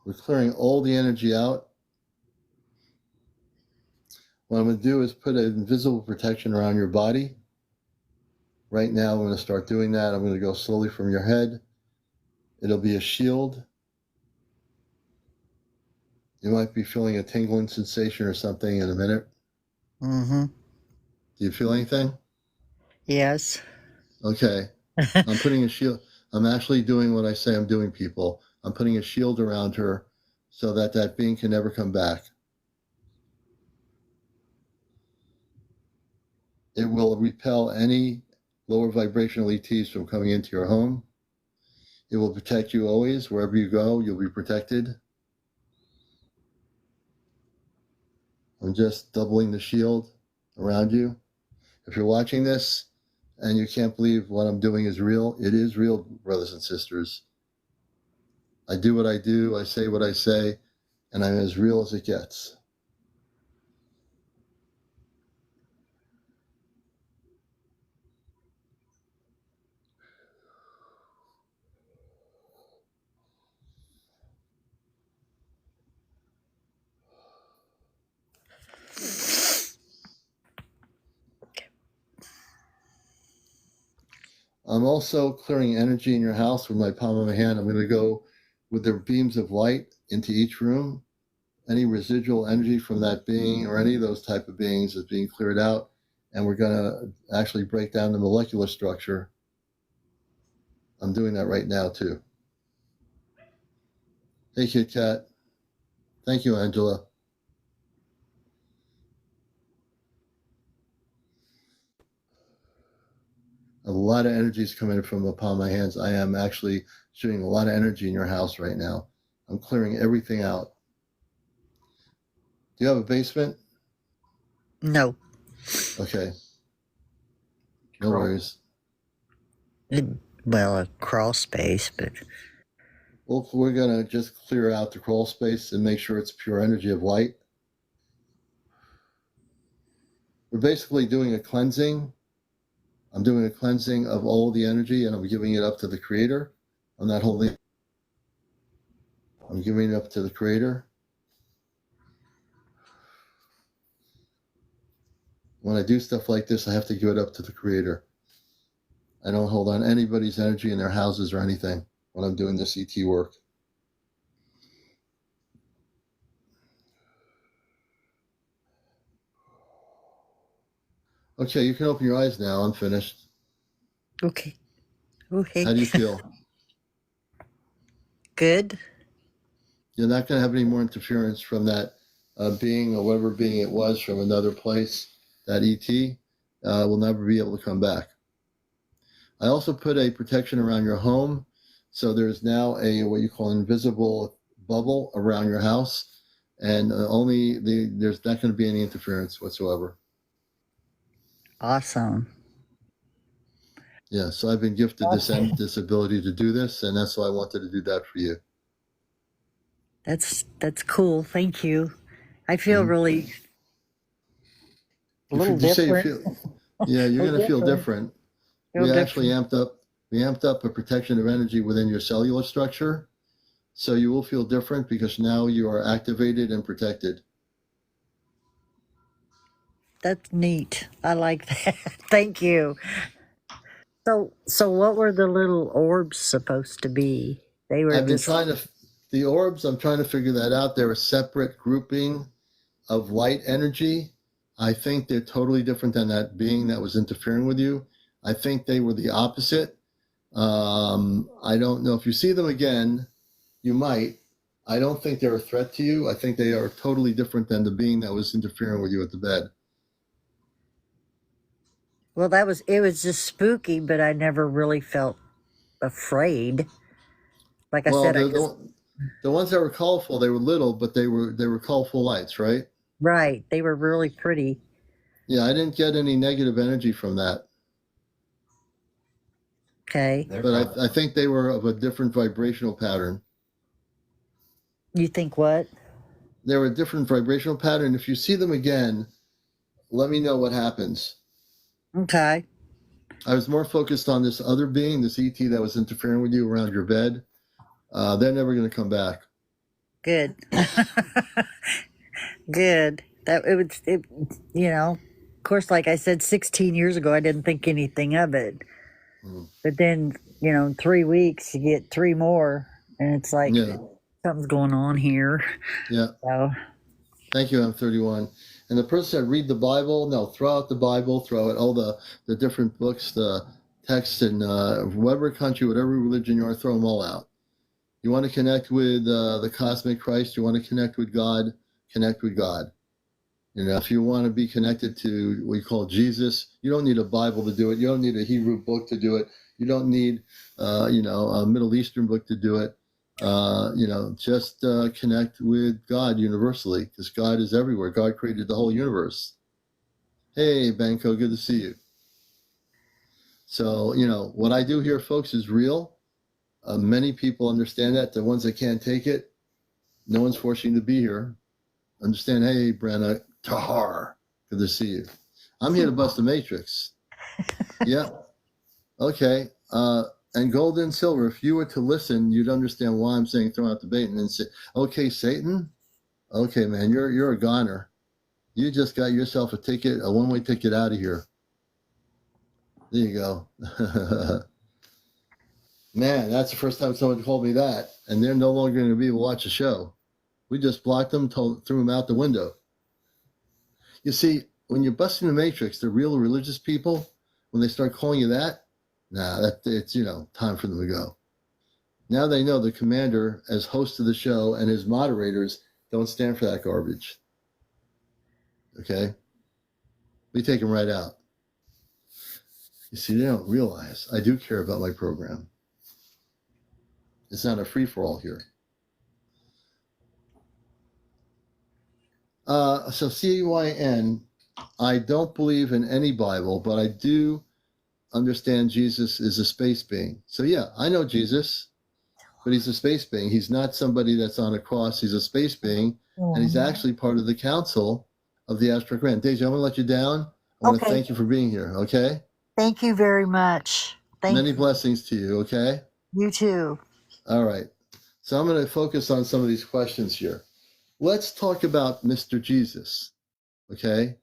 We're clearing all the energy out. What I'm going to do is put an invisible protection around your body. Right now, I'm going to start doing that. I'm going to go slowly from your head. It'll be a shield. You might be feeling a tingling sensation or something in a minute. Mm-hmm. Do you feel anything? Yes. Okay. I'm putting a shield. I'm actually doing what I say I'm doing, people. I'm putting a shield around her so that that being can never come back. It will repel any lower vibrational ETs from coming into your home. It will protect you always. Wherever you go, you'll be protected. I'm just doubling the shield around you. If you're watching this and you can't believe what I'm doing is real, it is real, brothers and sisters. I do what I do, I say what I say, and I'm as real as it gets. I'm also clearing energy in your house with my palm of my hand. I'm going to go with the beams of light into each room. Any residual energy from that being or any of those type of beings is being cleared out. And we're going to actually break down the molecular structure. I'm doing that right now, too. Hey, Kit Kat. Thank you, Angela. A lot of energy is coming from the palm of my hands. I am actually shooting a lot of energy in your house right now. I'm clearing everything out. Do you have a basement? No. Okay. No worries. Well, a crawl space, but Well, we're going to just clear out the crawl space and make sure it's pure energy of light. We're basically doing a cleansing. I'm doing a cleansing of all the energy and I'm giving it up to the creator. I'm not holding. I'm giving it up to the Creator. When I do stuff like this, I have to give it up to the Creator. I don't hold on anybody's energy in their houses or anything when I'm doing this ET work. Okay, you can open your eyes now. I'm finished. Okay. Okay. How do you feel? Good. You're not going to have any more interference from that being or whatever being it was from another place. That ET will never be able to come back. I also put a protection around your home. So there's now a what you call invisible bubble around your house. And there's not going to be any interference whatsoever. Awesome. Yeah, so I've been gifted this ability to do this, and that's why I wanted to do that for you. That's cool. Thank you. I feel really a little different. Yeah, you're going to feel different. We actually amped up a protection of energy within your cellular structure. So you will feel different because now you are activated and protected. That's neat. I like that. Thank you. So what were the little orbs supposed to be? They were the orbs, I'm trying to figure that out. They're a separate grouping of light energy. I think they're totally different than that being that was interfering with you. I think they were the opposite. I don't know if you see them again, you might. I don't think they're a threat to you. I think they are totally different than the being that was interfering with you at the bed. Well, it was just spooky, but I never really felt afraid. Like I said, the ones that were colorful, they were little, but they were colorful lights, right? Right. They were really pretty. Yeah, I didn't get any negative energy from that. Okay. But I think they were of a different vibrational pattern. You think what? They were a different vibrational pattern. If you see them again, let me know what happens. Okay. I was more focused on this other being, this ET that was interfering with you around your bed. They're never going to come back. Good. Good. Of course, like I said, 16 years ago, I didn't think anything of it. But then, in 3 weeks, you get 3 more, and it's like something's going on here. Yeah. So. Thank you, M31. And the person said, read the Bible. No, throw out the Bible, throw out all the different books, the texts, and whatever country, whatever religion you are, throw them all out. You want to connect with the cosmic Christ, you want to connect with God, connect with God. If you want to be connected to what you call Jesus, you don't need a Bible to do it. You don't need a Hebrew book to do it. You don't need, a Middle Eastern book to do it. Just connect with God universally, because God is everywhere. God created the whole universe. Hey, Banco, good to see you. So, what I do here, folks, is real. Many people understand that. The ones that can't take it, no one's forcing you to be here. Understand, hey, Brenna, Tahar, good to see you. I'm here to bust the matrix. Yeah. Okay. And gold and silver, if you were to listen, you'd understand why I'm saying throw out the bait and then say, okay, Satan, okay, man, you're a goner. You just got yourself a ticket, a one-way ticket out of here. There you go. Man, that's the first time someone called me that, and they're no longer going to be able to watch the show. We just blocked them, threw them out the window. You see, when you're busting the matrix, the real religious people, when they start calling you that, it's time for them to go. Now they know the commander, as host of the show, and his moderators don't stand for that garbage. Okay? We take them right out. You see, they don't realize I do care about my program. It's not a free-for-all here. So CYN, I don't believe in any Bible, but I do understand Jesus is a space being. So yeah, I know Jesus, but he's a space being. He's not somebody that's on a cross. He's a space being, and he's actually part of the council of the Astral Grand. Deja, I'm going to let you down. I want to thank you for being here, okay? Thank you very much. Many blessings to you, okay? You too. All right. So I'm going to focus on some of these questions here. Let's talk about Mr. Jesus, okay?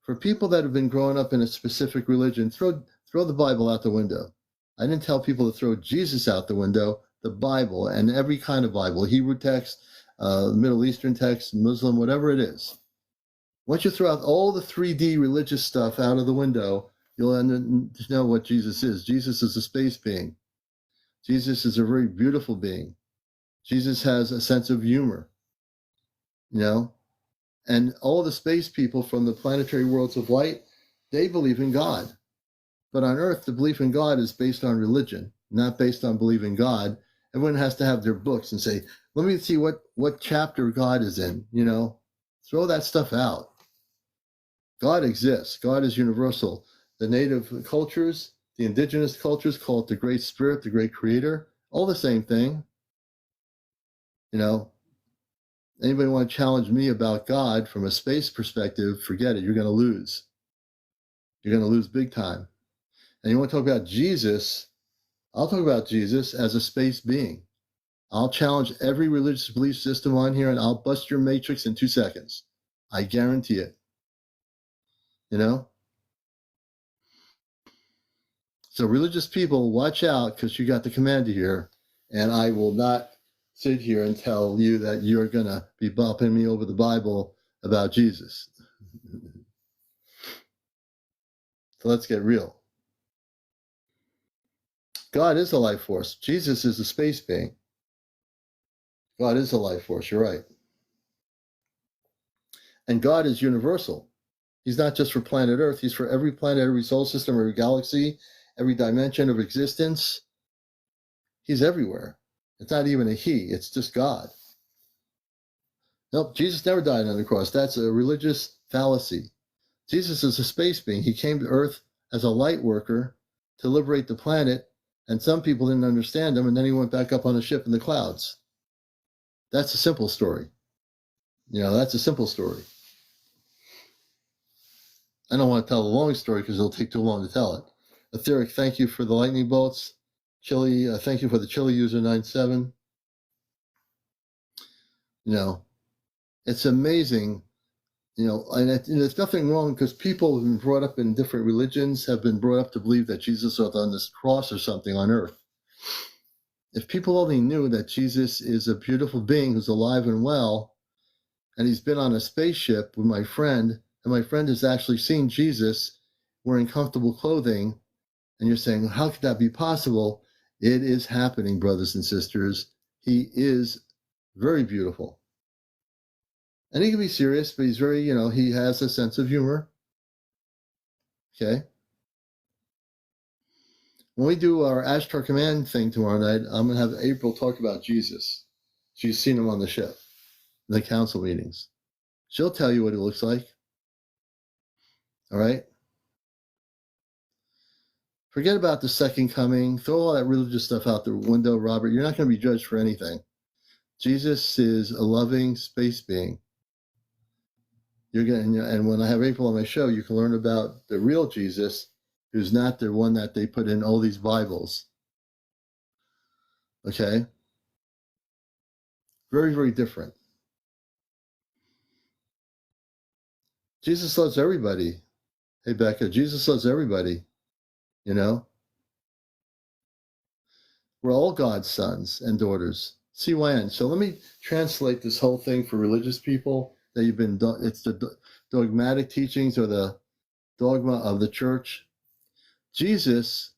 For people that have been growing up in a specific religion, throw the Bible out the window. I didn't tell people to throw Jesus out the window, the Bible, and every kind of Bible, Hebrew text, Middle Eastern text, Muslim, whatever it is. Once you throw out all the 3D religious stuff out of the window, you'll know what Jesus is. Jesus is a space being. Jesus is a very beautiful being. Jesus has a sense of humor, you know? And all the space people from the planetary worlds of light, they believe in God. But on Earth, the belief in God is based on religion, not based on believing God. Everyone has to have their books and say, let me see what chapter God is in, you know? Throw that stuff out. God exists. God is universal. The native cultures, the indigenous cultures call it the Great Spirit, the Great Creator, all the same thing. You know, anybody want to challenge me about God from a space perspective, forget it. You're going to lose. You're going to lose big time. And you want to talk about Jesus, I'll talk about Jesus as a space being. I'll challenge every religious belief system on here and I'll bust your matrix in 2 seconds. I guarantee it. You know? So religious people, watch out because you got the commander here. And I will not sit here and tell you that you're going to be bumping me over the Bible about Jesus. So let's get real. God is a life force. Jesus is a space being. God is a life force, you're right. And God is universal. He's not just for planet Earth, he's for every planet, every solar system, every galaxy, every dimension of existence. He's everywhere. It's not even a he, it's just God. Nope, Jesus never died on the cross. That's a religious fallacy. Jesus is a space being. He came to Earth as a light worker to liberate the planet, and some people didn't understand him, and then he went back up on a ship in the clouds. That's a simple story. You know, that's a simple story. I don't want to tell a long story because it'll take too long to tell it. Etheric, thank you for the lightning bolts. Chili, thank you for the Chili user 97. You know, it's amazing, you know, and there's nothing wrong because people have been brought up in different religions, have been brought up to believe that Jesus was on this cross or something on earth. If people only knew that Jesus is a beautiful being who's alive and well, and he's been on a spaceship with my friend, and my friend has actually seen Jesus wearing comfortable clothing, and you're saying, how could that be possible? It is happening, brothers and sisters. He is very beautiful. And he can be serious, but he's very, you know, he has a sense of humor. Okay. When we do our Ashtar Command thing tomorrow night, I'm going to have April talk about Jesus. She's seen him on the ship, in the council meetings. She'll tell you what it looks like. All right? Forget about the second coming. Throw all that religious stuff out the window, Robert. You're not going to be judged for anything. Jesus is a loving space being. You're going to, and when I have April on my show, you can learn about the real Jesus, who's not the one that they put in all these Bibles. Okay? Very, very different. Jesus loves everybody. Hey, Becca, Jesus loves everybody. You know? We're all God's sons and daughters. CYN. So let me translate this whole thing for religious people that you've been, it's the dogmatic teachings or the dogma of the church. Jesus,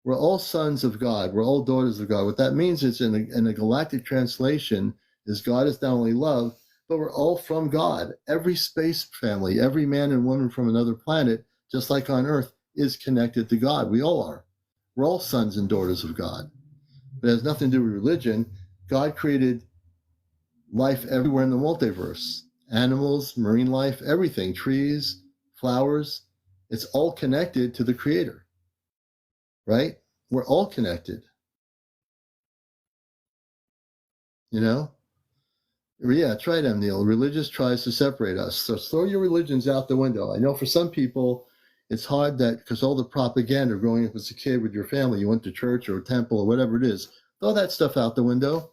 we're all sons of God. We're all daughters of God. What that means is in a galactic translation is God is not only love, but we're all from God. Every space family, every man and woman from another planet, just like on Earth, is connected to God. We all are. We're all sons and daughters of God. But it has nothing to do with religion. God created life everywhere in the multiverse. Animals, marine life, everything, trees, flowers. It's all connected to the Creator, right? We're all connected. You know? Yeah, try it, Neil. Religious tries to separate us. So throw your religions out the window. I know for some people, It's hard that because all the propaganda growing up as a kid with your family, you went to church or a temple or whatever it is, throw that stuff out the window.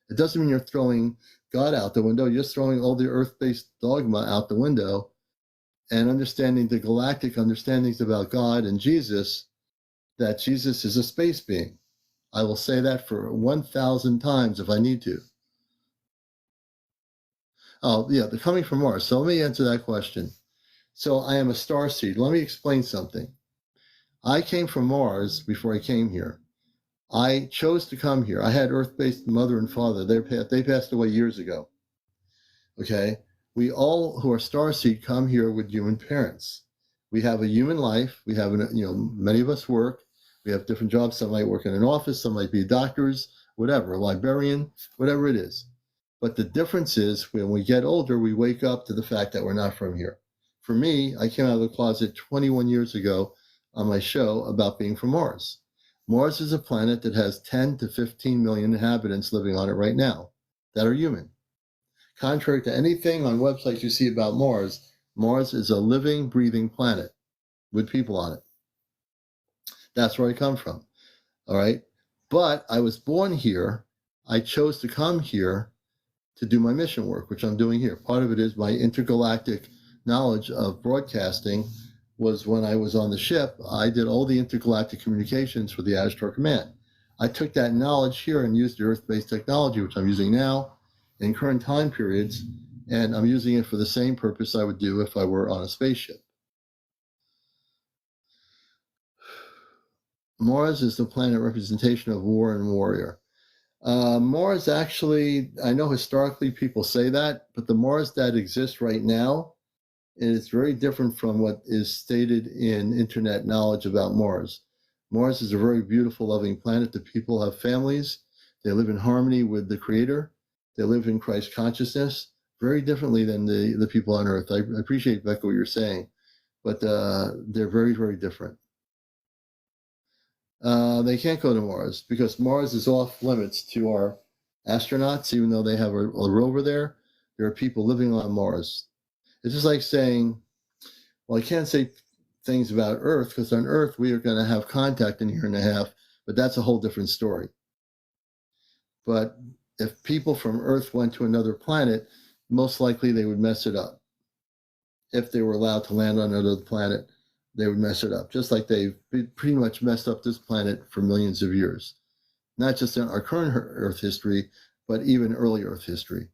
It doesn't mean you're throwing God out the window. You're just throwing all the earth-based dogma out the window and understanding the galactic understandings about God and Jesus, that Jesus is a space being. I will say that for 1,000 times if I need to. Oh, yeah, they're coming from Mars. So let me answer that question. So I am a starseed. Let me explain something. I came from Mars before I came here. I chose to come here. I had Earth-based mother and father. They passed away years ago. Okay? We all who are starseed come here with human parents. We have a human life. We have, many of us work. We have different jobs. Some might work in an office. Some might be doctors, whatever, a librarian, whatever it is. But the difference is when we get older, we wake up to the fact that we're not from here. For me, I came out of the closet 21 years ago on my show about being from Mars. Mars is a planet that has 10 to 15 million inhabitants living on it right now that are human. Contrary to anything on websites you see about Mars, Mars is a living, breathing planet with people on it. That's where I come from. All right. But I was born here. I chose to come here to do my mission work, which I'm doing here. Part of it is my intergalactic knowledge of broadcasting was when I was on the ship, I did all the intergalactic communications for the Ashtar Command. I took that knowledge here and used the Earth-based technology, which I'm using now in current time periods, and I'm using it for the same purpose I would do if I were on a spaceship. Mars is the planet representation of war and warrior. Mars actually, I know historically people say that, but the Mars that exists right now is very different from what is stated in internet knowledge about Mars. Mars is a very beautiful, loving planet. The people have families. They live in harmony with the Creator. They live in Christ consciousness very differently than the people on Earth. I appreciate, Becca, what you're saying, but they're very, very different. They can't go to Mars because Mars is off limits to our astronauts, even though they have a rover there. There are people living on Mars. It's just like saying, well, I can't say things about Earth because on Earth we are going to have contact in a year and a half, but that's a whole different story. But if people from Earth went to another planet, most likely they would mess it up. If they were allowed to land on another planet, they would mess it up, just like they've pretty much messed up this planet for millions of years. Not just in our current Earth history, but even early Earth history.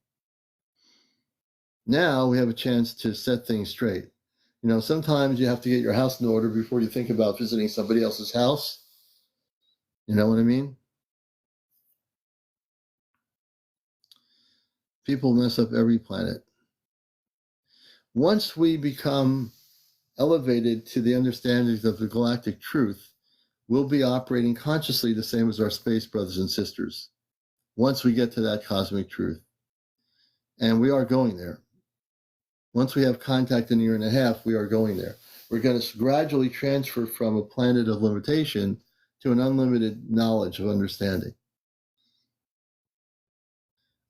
Now we have a chance to set things straight. You know, sometimes you have to get your house in order before you think about visiting somebody else's house. You know what I mean? People mess up every planet. Once we become elevated to the understandings of the galactic truth, we'll be operating consciously the same as our space brothers and sisters. Once we get to that cosmic truth. And we are going there. Once we have contact in a year and a half, we are going there. We're going to gradually transfer from a planet of limitation to an unlimited knowledge of understanding.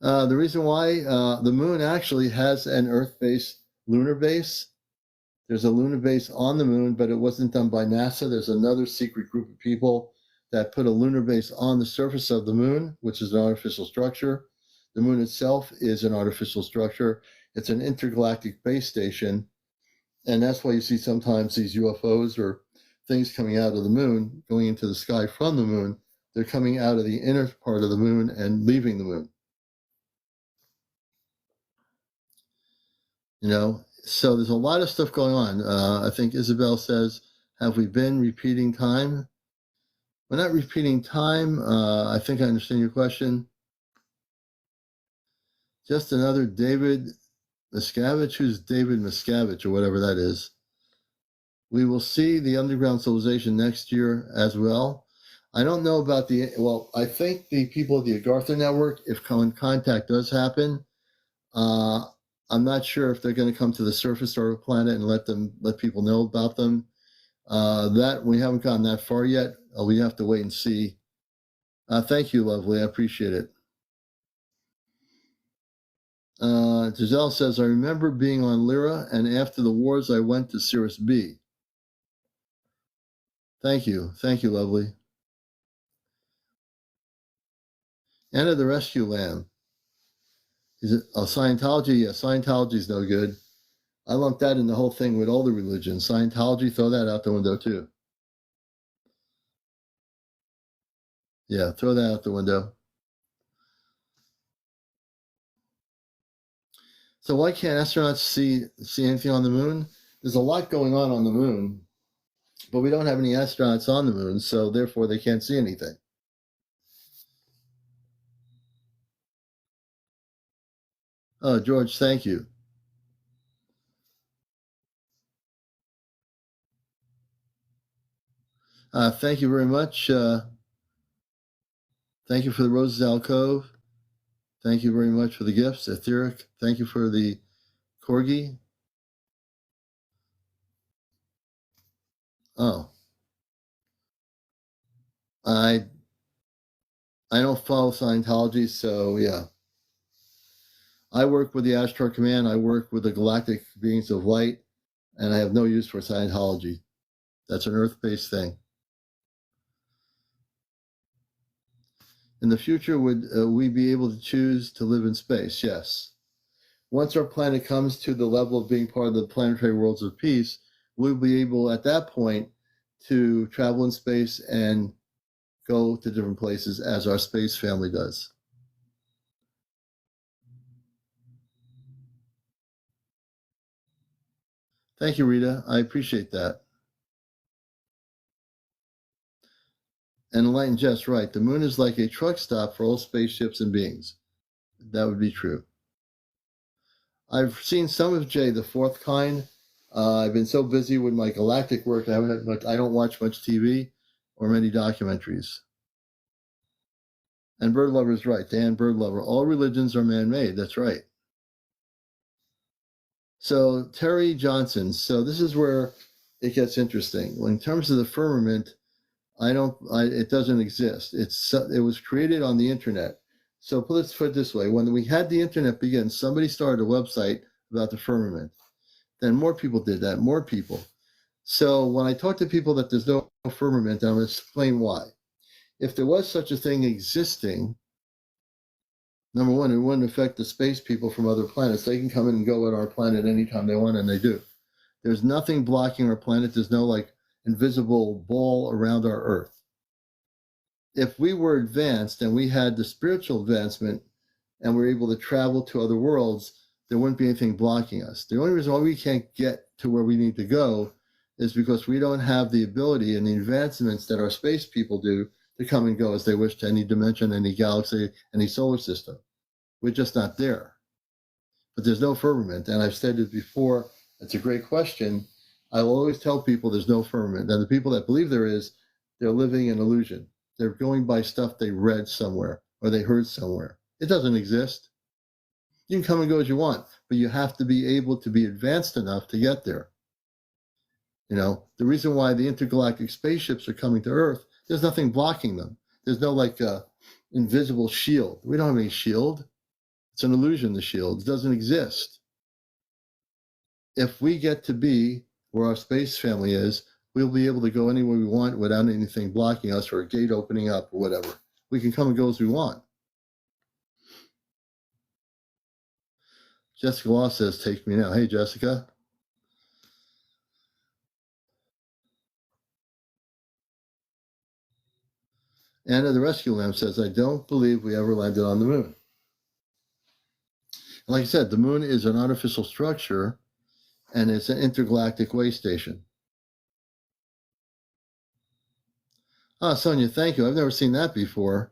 The reason why the moon actually has an Earth-based lunar base. There's a lunar base on the moon, but it wasn't done by NASA. There's another secret group of people that put a lunar base on the surface of the moon, which is an artificial structure. The moon itself is an artificial structure. It's an intergalactic base station. And that's why you see sometimes these UFOs or things coming out of the moon, going into the sky from the moon. They're coming out of the inner part of the moon and leaving the moon. You know, so there's a lot of stuff going on. I think Isabel says, have we been repeating time? We're not repeating time. I think I understand your question. Just another David Miscavige. Who's David Miscavige or whatever that is? We will see the underground civilization next year as well. I don't know about I think the people of the Agartha network, if contact does happen, I'm not sure if they're going to come to the surface of our planet and let people know about them. That we haven't gotten that far yet. We have to wait and see. Thank you, lovely. I appreciate it. Giselle says, I remember being on Lyra, and after the wars, I went to Sirius B. Thank you. Thank you, lovely. Anna the Rescue Lamb. Is it Scientology? Yeah, Scientology is no good. I lump that in the whole thing with all the religions. Scientology, throw that out the window too. Yeah, throw that out the window. So why can't astronauts see anything on the moon? There's a lot going on the moon, but we don't have any astronauts on the moon, so therefore they can't see anything. Oh, George, thank you. Thank you very much. Thank you for the Roses Alcove. Thank you very much for the gifts, Etheric. Thank you for the corgi. Oh, I I don't follow Scientology, so yeah. I work with the Ashtar Command. I work with the galactic beings of light, and I have no use for Scientology. That's an Earth-based thing. In the future, would we be able to choose to live in space? Yes. Once our planet comes to the level of being part of the planetary worlds of peace, we'll be able at that point to travel in space and go to different places as our space family does. Thank you, Rita. I appreciate that. And Enlightened Jess, right. The moon is like a truck stop for all spaceships and beings. That would be true. I've seen some of Jay, the fourth kind. I've been so busy with my galactic work, I don't watch much TV or many documentaries. And Bird Lover is right. Dan Bird Lover. All religions are man-made. That's right. So Terry Johnson. So this is where it gets interesting. Well, in terms of the firmament, it doesn't exist. It was created on the internet. So let's put it this way: when we had the internet begin, somebody started a website about the firmament. Then more people did that. More people. So when I talk to people that there's no firmament, I'm going to explain why. If there was such a thing existing, number one, it wouldn't affect the space people from other planets. They can come in and go at our planet anytime they want, and they do. There's nothing blocking our planet. There's no like invisible ball around our Earth. If we were advanced and we had the spiritual advancement and we're able to travel to other worlds, there wouldn't be anything blocking us. The only reason why we can't get to where we need to go is because we don't have the ability and the advancements that our space people do to come and go as they wish to any dimension, any galaxy, any solar system. We're just not there. But there's no firmament. And I've said it before, it's a great question. I will always tell people there's no firmament. And the people that believe there is, they're living an illusion. They're going by stuff they read somewhere or they heard somewhere. It doesn't exist. You can come and go as you want, but you have to be able to be advanced enough to get there. You know, the reason why the intergalactic spaceships are coming to Earth, there's nothing blocking them. There's no like invisible shield. We don't have any shield. It's an illusion, the shield. It doesn't exist. If we get to be where our space family is, we'll be able to go anywhere we want without anything blocking us or a gate opening up or whatever. We can come and go as we want. Jessica Law says, take me now. Hey, Jessica. Anna the Rescue Lamb says, I don't believe we ever landed on the moon. And like I said, the moon is an artificial structure and it's an intergalactic way station. Ah, Sonia, thank you. I've never seen that before.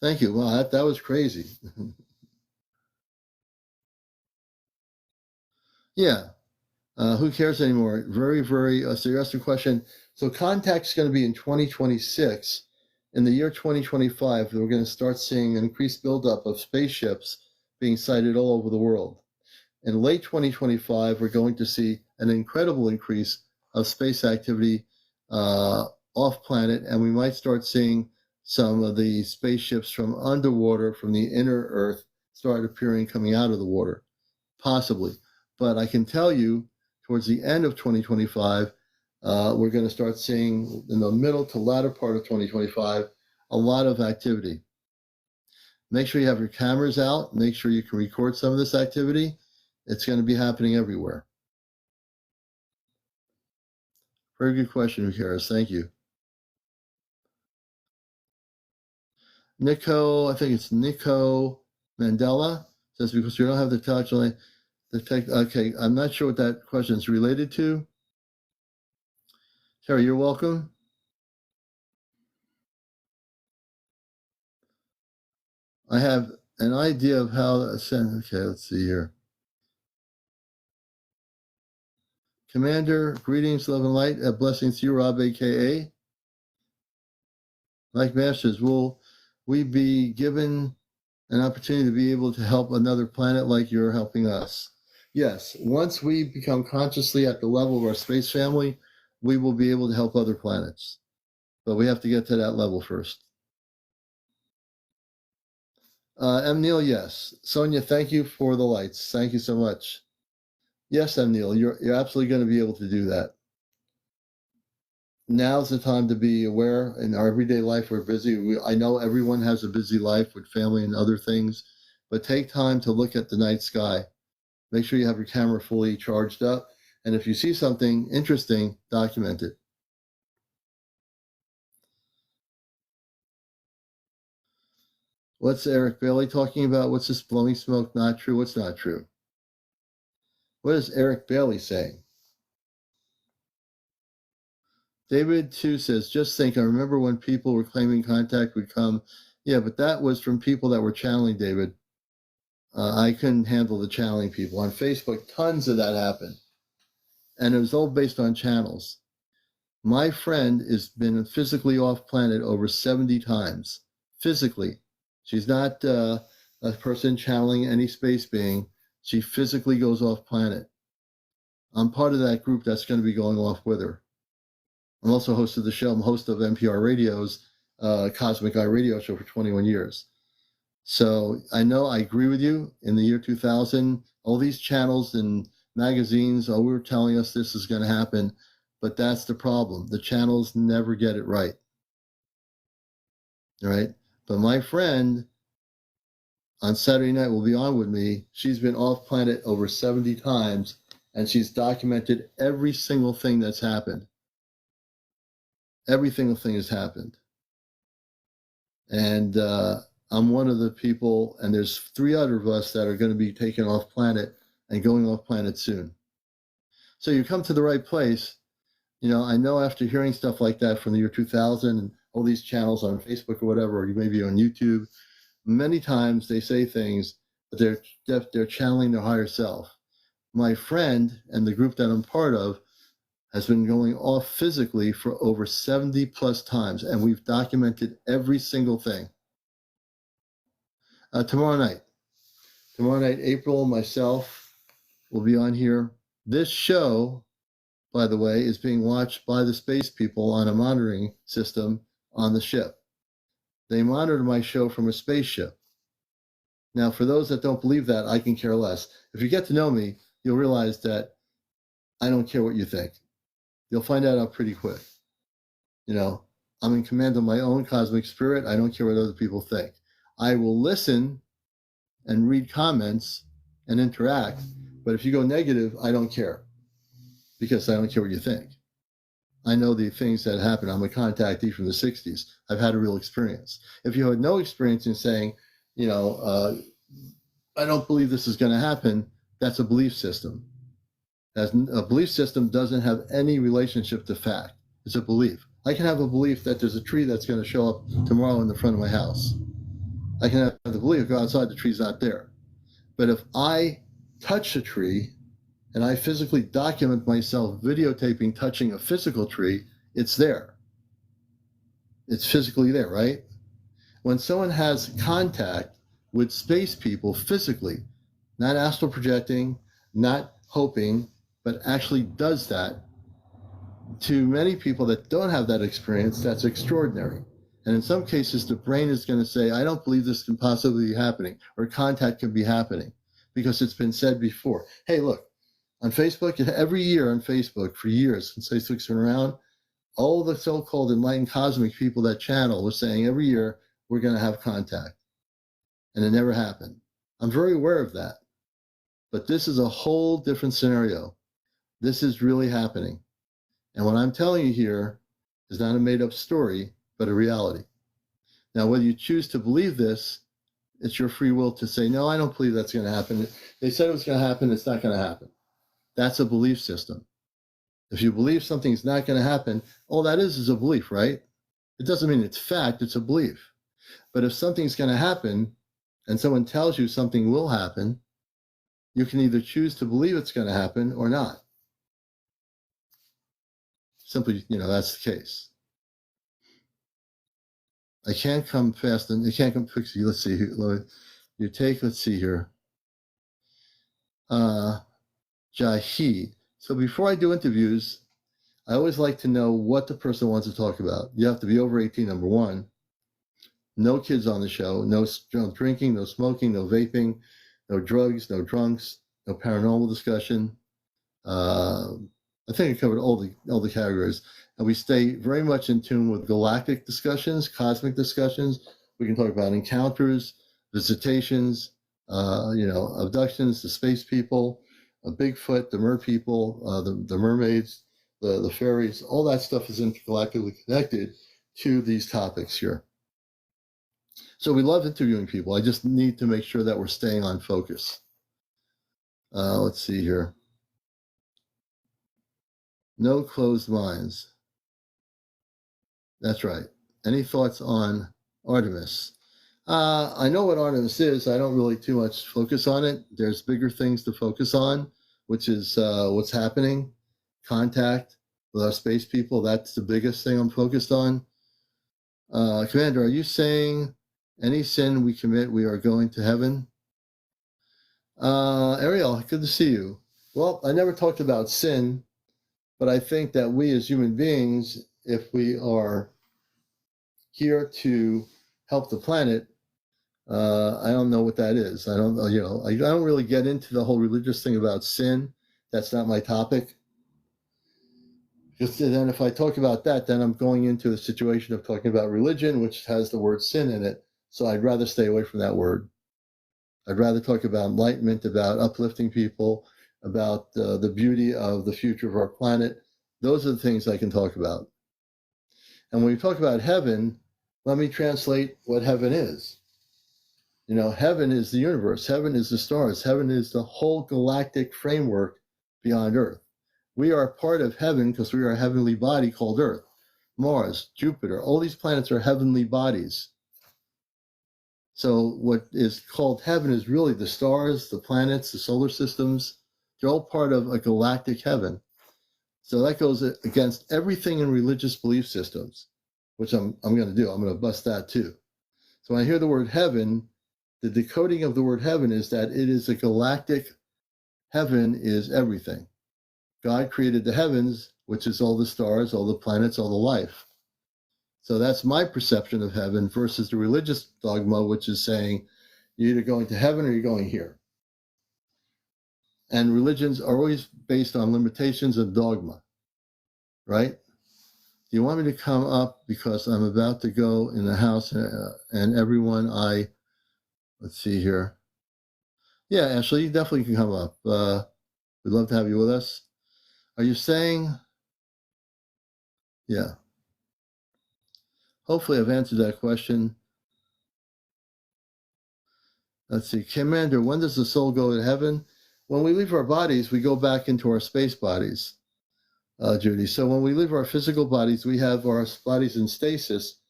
Thank you. Wow, that was crazy. Yeah. Who cares anymore? Very, very. So you're asking a question. So contact's going to be in 2026. In the year 2025, we're going to start seeing an increased buildup of spaceships being sighted all over the world. In late 2025, we're going to see an incredible increase of space activity off planet, and we might start seeing some of the spaceships from underwater, from the inner Earth, start appearing coming out of the water, possibly. But I can tell you, towards the end of 2025, we're going to start seeing in the middle to latter part of 2025 a lot of activity. Make sure you have your cameras out. Make sure you can record some of this activity. It's going to be happening everywhere. Very good question, Harris. Thank you. Nico, I think it's Nico Mandela, says because you don't have the touch line. Okay, I'm not sure what that question is related to. Terry, you're welcome. I have an idea of how to send. Okay, let's see here. Commander, greetings, love and light. Blessings to you, Rob, aka. Like Masters, will we be given an opportunity to be able to help another planet like you're helping us? Yes, once we become consciously at the level of our space family, we will be able to help other planets. But we have to get to that level first. M. Neil, yes. Sonia, thank you for the lights. Thank you so much. Yes, M. Neil, you're absolutely going to be able to do that. Now's the time to be aware. In our everyday life, we're busy. I know everyone has a busy life with family and other things, but take time to look at the night sky. Make sure you have your camera fully charged up. And if you see something interesting, document it. What's Eric Bailey talking about? What's this blowing smoke? Not true. What's not true? What is Eric Bailey saying? David 2 says, just think, I remember when people were claiming contact would come. Yeah, but that was from people that were channeling, David. I couldn't handle the channeling people. On Facebook, tons of that happened. And it was all based on channels. My friend has been physically off planet over 70 times. Physically. She's not a person channeling any space being. She physically goes off planet. I'm part of that group that's going to be going off with her. I'm also host of the show. I'm host of NPR Radio's Cosmic Eye radio show for 21 years. So I know I agree with you. In the year 2000, all these channels and magazines, we were telling us this is going to happen. But that's the problem. The channels never get it right. All right. But my friend on Saturday night will be on with me. She's been off planet over 70 times, and she's documented every single thing that's happened. Every single thing has happened. And I'm one of the people, and there's 3 other of us that are going to be taken off planet and going off planet soon. So you come to the right place. You know, I know after hearing stuff like that from the year 2000 and all these channels on Facebook or whatever, or maybe on YouTube, many times they say things, but they're channeling their higher self. My friend and the group that I'm part of has been going off physically for over 70 plus times, and we've documented every single thing. Tomorrow night, April, myself will be on here. This show, by the way, is being watched by the space people on a monitoring system on the ship. They monitor my show from a spaceship. Now, for those that don't believe that, I can care less. If you get to know me, you'll realize that I don't care what you think. You'll find that out pretty quick. You know, I'm in command of my own cosmic spirit. I don't care what other people think. I will listen and read comments and interact, but if you go negative, I don't care, because I don't care what you think. I know the things that happen. I'm a contactee from the 60s. I've had a real experience. If you had no experience in saying, you know, I don't believe this is going to happen, that's a belief system. As a belief system doesn't have any relationship to fact. It's a belief. I can have a belief that there's a tree that's going to show up tomorrow in the front of my house. I can have the belief, go outside, the tree's not there. But if I touch a tree and I physically document myself videotaping touching a physical tree, it's there. It's physically there, right? When someone has contact with space people physically, not astral projecting, not hoping, but actually does that, to many people that don't have that experience, that's extraordinary. And in some cases, the brain is going to say, I don't believe this can possibly be happening, or contact can be happening, because it's been said before. Hey, look, On Facebook, every year on Facebook, for years, since Facebook's been around, all the so-called enlightened cosmic people that channel were saying every year, we're going to have contact. And it never happened. I'm very aware of that. But this is a whole different scenario. This is really happening. And what I'm telling you here is not a made-up story, but a reality. Now, whether you choose to believe this, it's your free will to say, no, I don't believe that's going to happen. They said it was going to happen. It's not going to happen. That's a belief system. If you believe something's not going to happen, all that is a belief, right? It doesn't mean it's fact, it's a belief. But if something's going to happen and someone tells you something will happen, you can either choose to believe it's going to happen or not. Simply, that's the case. I can't come fast and I can't come quickly. Let's see here. Let's see here. Jahi. So before I do interviews, I always like to know what the person wants to talk about. You have to be over 18, number one. No kids on the show. No drinking, no smoking, no vaping, no drugs, no drunks, no paranormal discussion. I think I covered all the categories. And we stay very much in tune with galactic discussions, cosmic discussions. We can talk about encounters, visitations, abductions, the space people, Bigfoot, the mer people, the mermaids, the fairies. All that stuff is intergalactically connected to these topics here. So we love interviewing people. I just need to make sure that we're staying on focus. Let's see here. No closed minds. That's right. Any thoughts on Artemis? I know what Artemis is. I don't really too much focus on it. There's bigger things to focus on, which is what's happening, contact with our space people. That's the biggest thing I'm focused on. Commander, are you saying any sin we commit, we are going to heaven? Ariel, good to see you. Well, I never talked about sin, but I think that we as human beings, if we are here to help the planet, I don't know what that is. I don't know, I don't really get into the whole religious thing about sin. That's not my topic. Because then if I talk about that, then I'm going into the situation of talking about religion, which has the word sin in it. So I'd rather stay away from that word. I'd rather talk about enlightenment, about uplifting people, about the beauty of the future of our planet. Those are the things I can talk about. And when we talk about heaven, let me translate what heaven is. Heaven is the universe. Heaven is the stars. Heaven is the whole galactic framework beyond Earth. We are part of heaven because we are a heavenly body called Earth. Mars, Jupiter, all these planets are heavenly bodies. So what is called heaven is really the stars, the planets, the solar systems. They're all part of a galactic heaven. So that goes against everything in religious belief systems, which I'm going to do. I'm going to bust that too. So when I hear the word heaven, the decoding of the word heaven is that it is a galactic. Heaven is everything. God created the heavens, which is all the stars, all the planets, all the life. So that's my perception of heaven versus the religious dogma, which is saying you're either going to heaven or you're going here. And religions are always based on limitations of dogma, right? Do you want me to come up because I'm about to go in the house and everyone let's see here. Yeah, Ashley, you definitely can come up. We'd love to have you with us. Are you saying, yeah. Hopefully I've answered that question. Let's see, Commander, when does the soul go to heaven? When we leave our bodies, we go back into our space bodies, Judy. So when we leave our physical bodies, we have our bodies in stasis.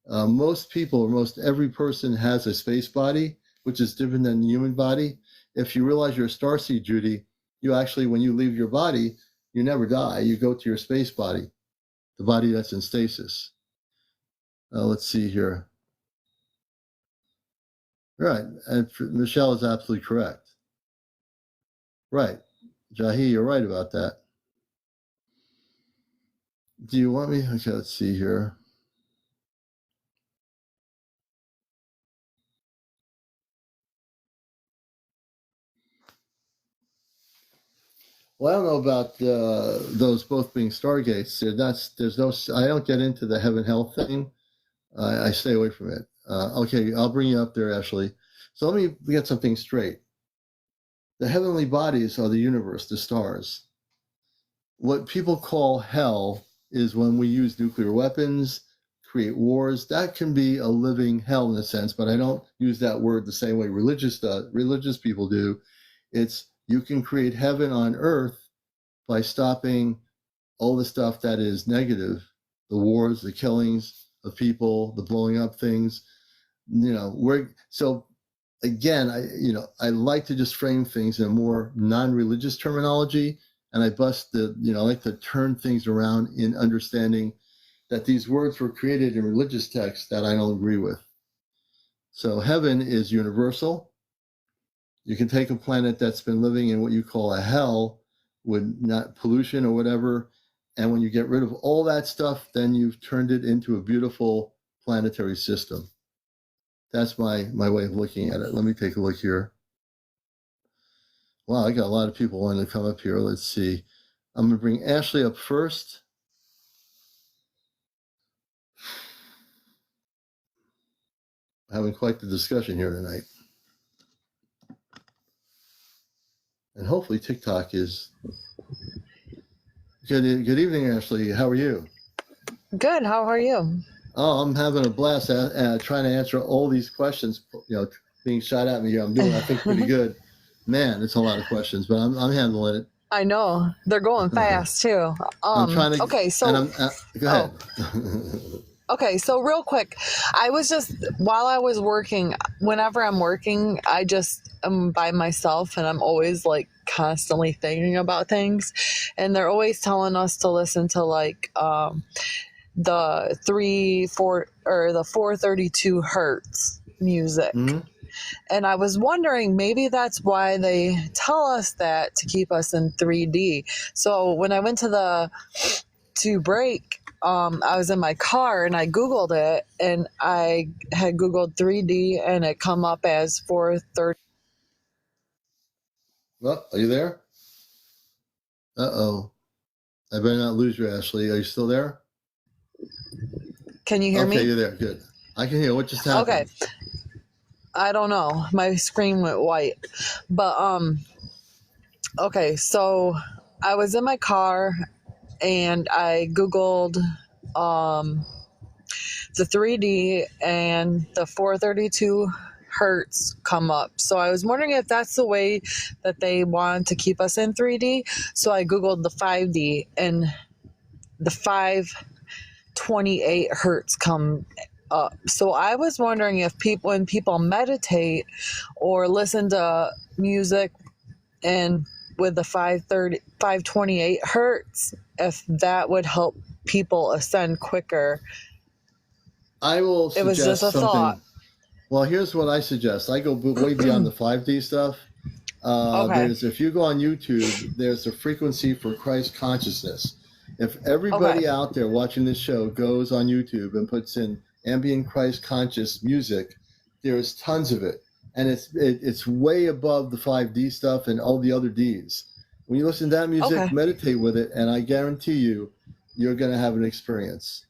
Most people, or most every person has a space body, which is different than the human body. If you realize you're a starseed, Judy, you actually, when you leave your body, you never die. You go to your space body, the body that's in stasis. Let's see here. Right, and Michelle is absolutely correct. Right, Jahi, you're right about that. Do you want me? Okay, let's see here. Well, I don't know about those both being stargates. There's no. I don't get into the heaven hell thing. I stay away from it. Okay, I'll bring you up there, Ashley. So let me get something straight. The heavenly bodies are the universe, the stars. What people call hell is when we use nuclear weapons, create wars. That can be a living hell in a sense, but I don't use that word the same way religious people do. It's you can create heaven on earth by stopping all the stuff that is negative, the wars, the killings of people, the blowing up things. So again, I like to just frame things in a more non-religious terminology, and I like to turn things around in understanding that these words were created in religious texts that I don't agree with. So heaven is universal. You can take a planet that's been living in what you call a hell with not pollution or whatever, and when you get rid of all that stuff, then you've turned it into a beautiful planetary system. That's my way of looking at it. Let me take a look here. Wow, I got a lot of people wanting to come up here. Let's see. I'm going to bring Ashley up first. Having quite the discussion here tonight. And hopefully TikTok is... Good evening, Ashley. How are you? Good. How are you? Oh, I'm having a blast trying to answer all these questions, being shot at me here. I'm doing, I think, pretty good. Man, it's a lot of questions, but I'm handling it. I know. They're going fast, too. I'm trying to... Okay, so... go ahead. Okay, so real quick, while I was working, whenever I'm working, I just am by myself, and I'm always, constantly thinking about things, and they're always telling us to listen to, the 432 hertz music. Mm-hmm. And I was wondering, maybe that's why they tell us that, to keep us in 3D. So when I went to break, I was in my car and I Googled it, and I had Googled 3D and it come up as 430. Well, are you there? Uh-oh. I better not lose you, Ashley. Are you still there? Can you hear me? Okay, you're there. Good. I can hear. What just happened? Okay. I don't know. My screen went white. But, okay, so I was in my car and I Googled the 3D, and the 432 hertz come up. So I was wondering if that's the way that they want to keep us in 3D. So I Googled the 5D, and the 528 hertz come up. So I was wondering if when people meditate or listen to music and with the 528 hertz, if that would help people ascend quicker. I will suggest it was just a something. Thought. Well, here's what I suggest. I go way beyond the 5D stuff. Okay. If you go on YouTube, there's a frequency for Christ consciousness. If everybody out there watching this show goes on YouTube and puts in ambient Christ conscious music, there's tons of it. And it's way above the 5D stuff and all the other Ds. When you listen to that music, meditate with it, and I guarantee you're going to have an experience.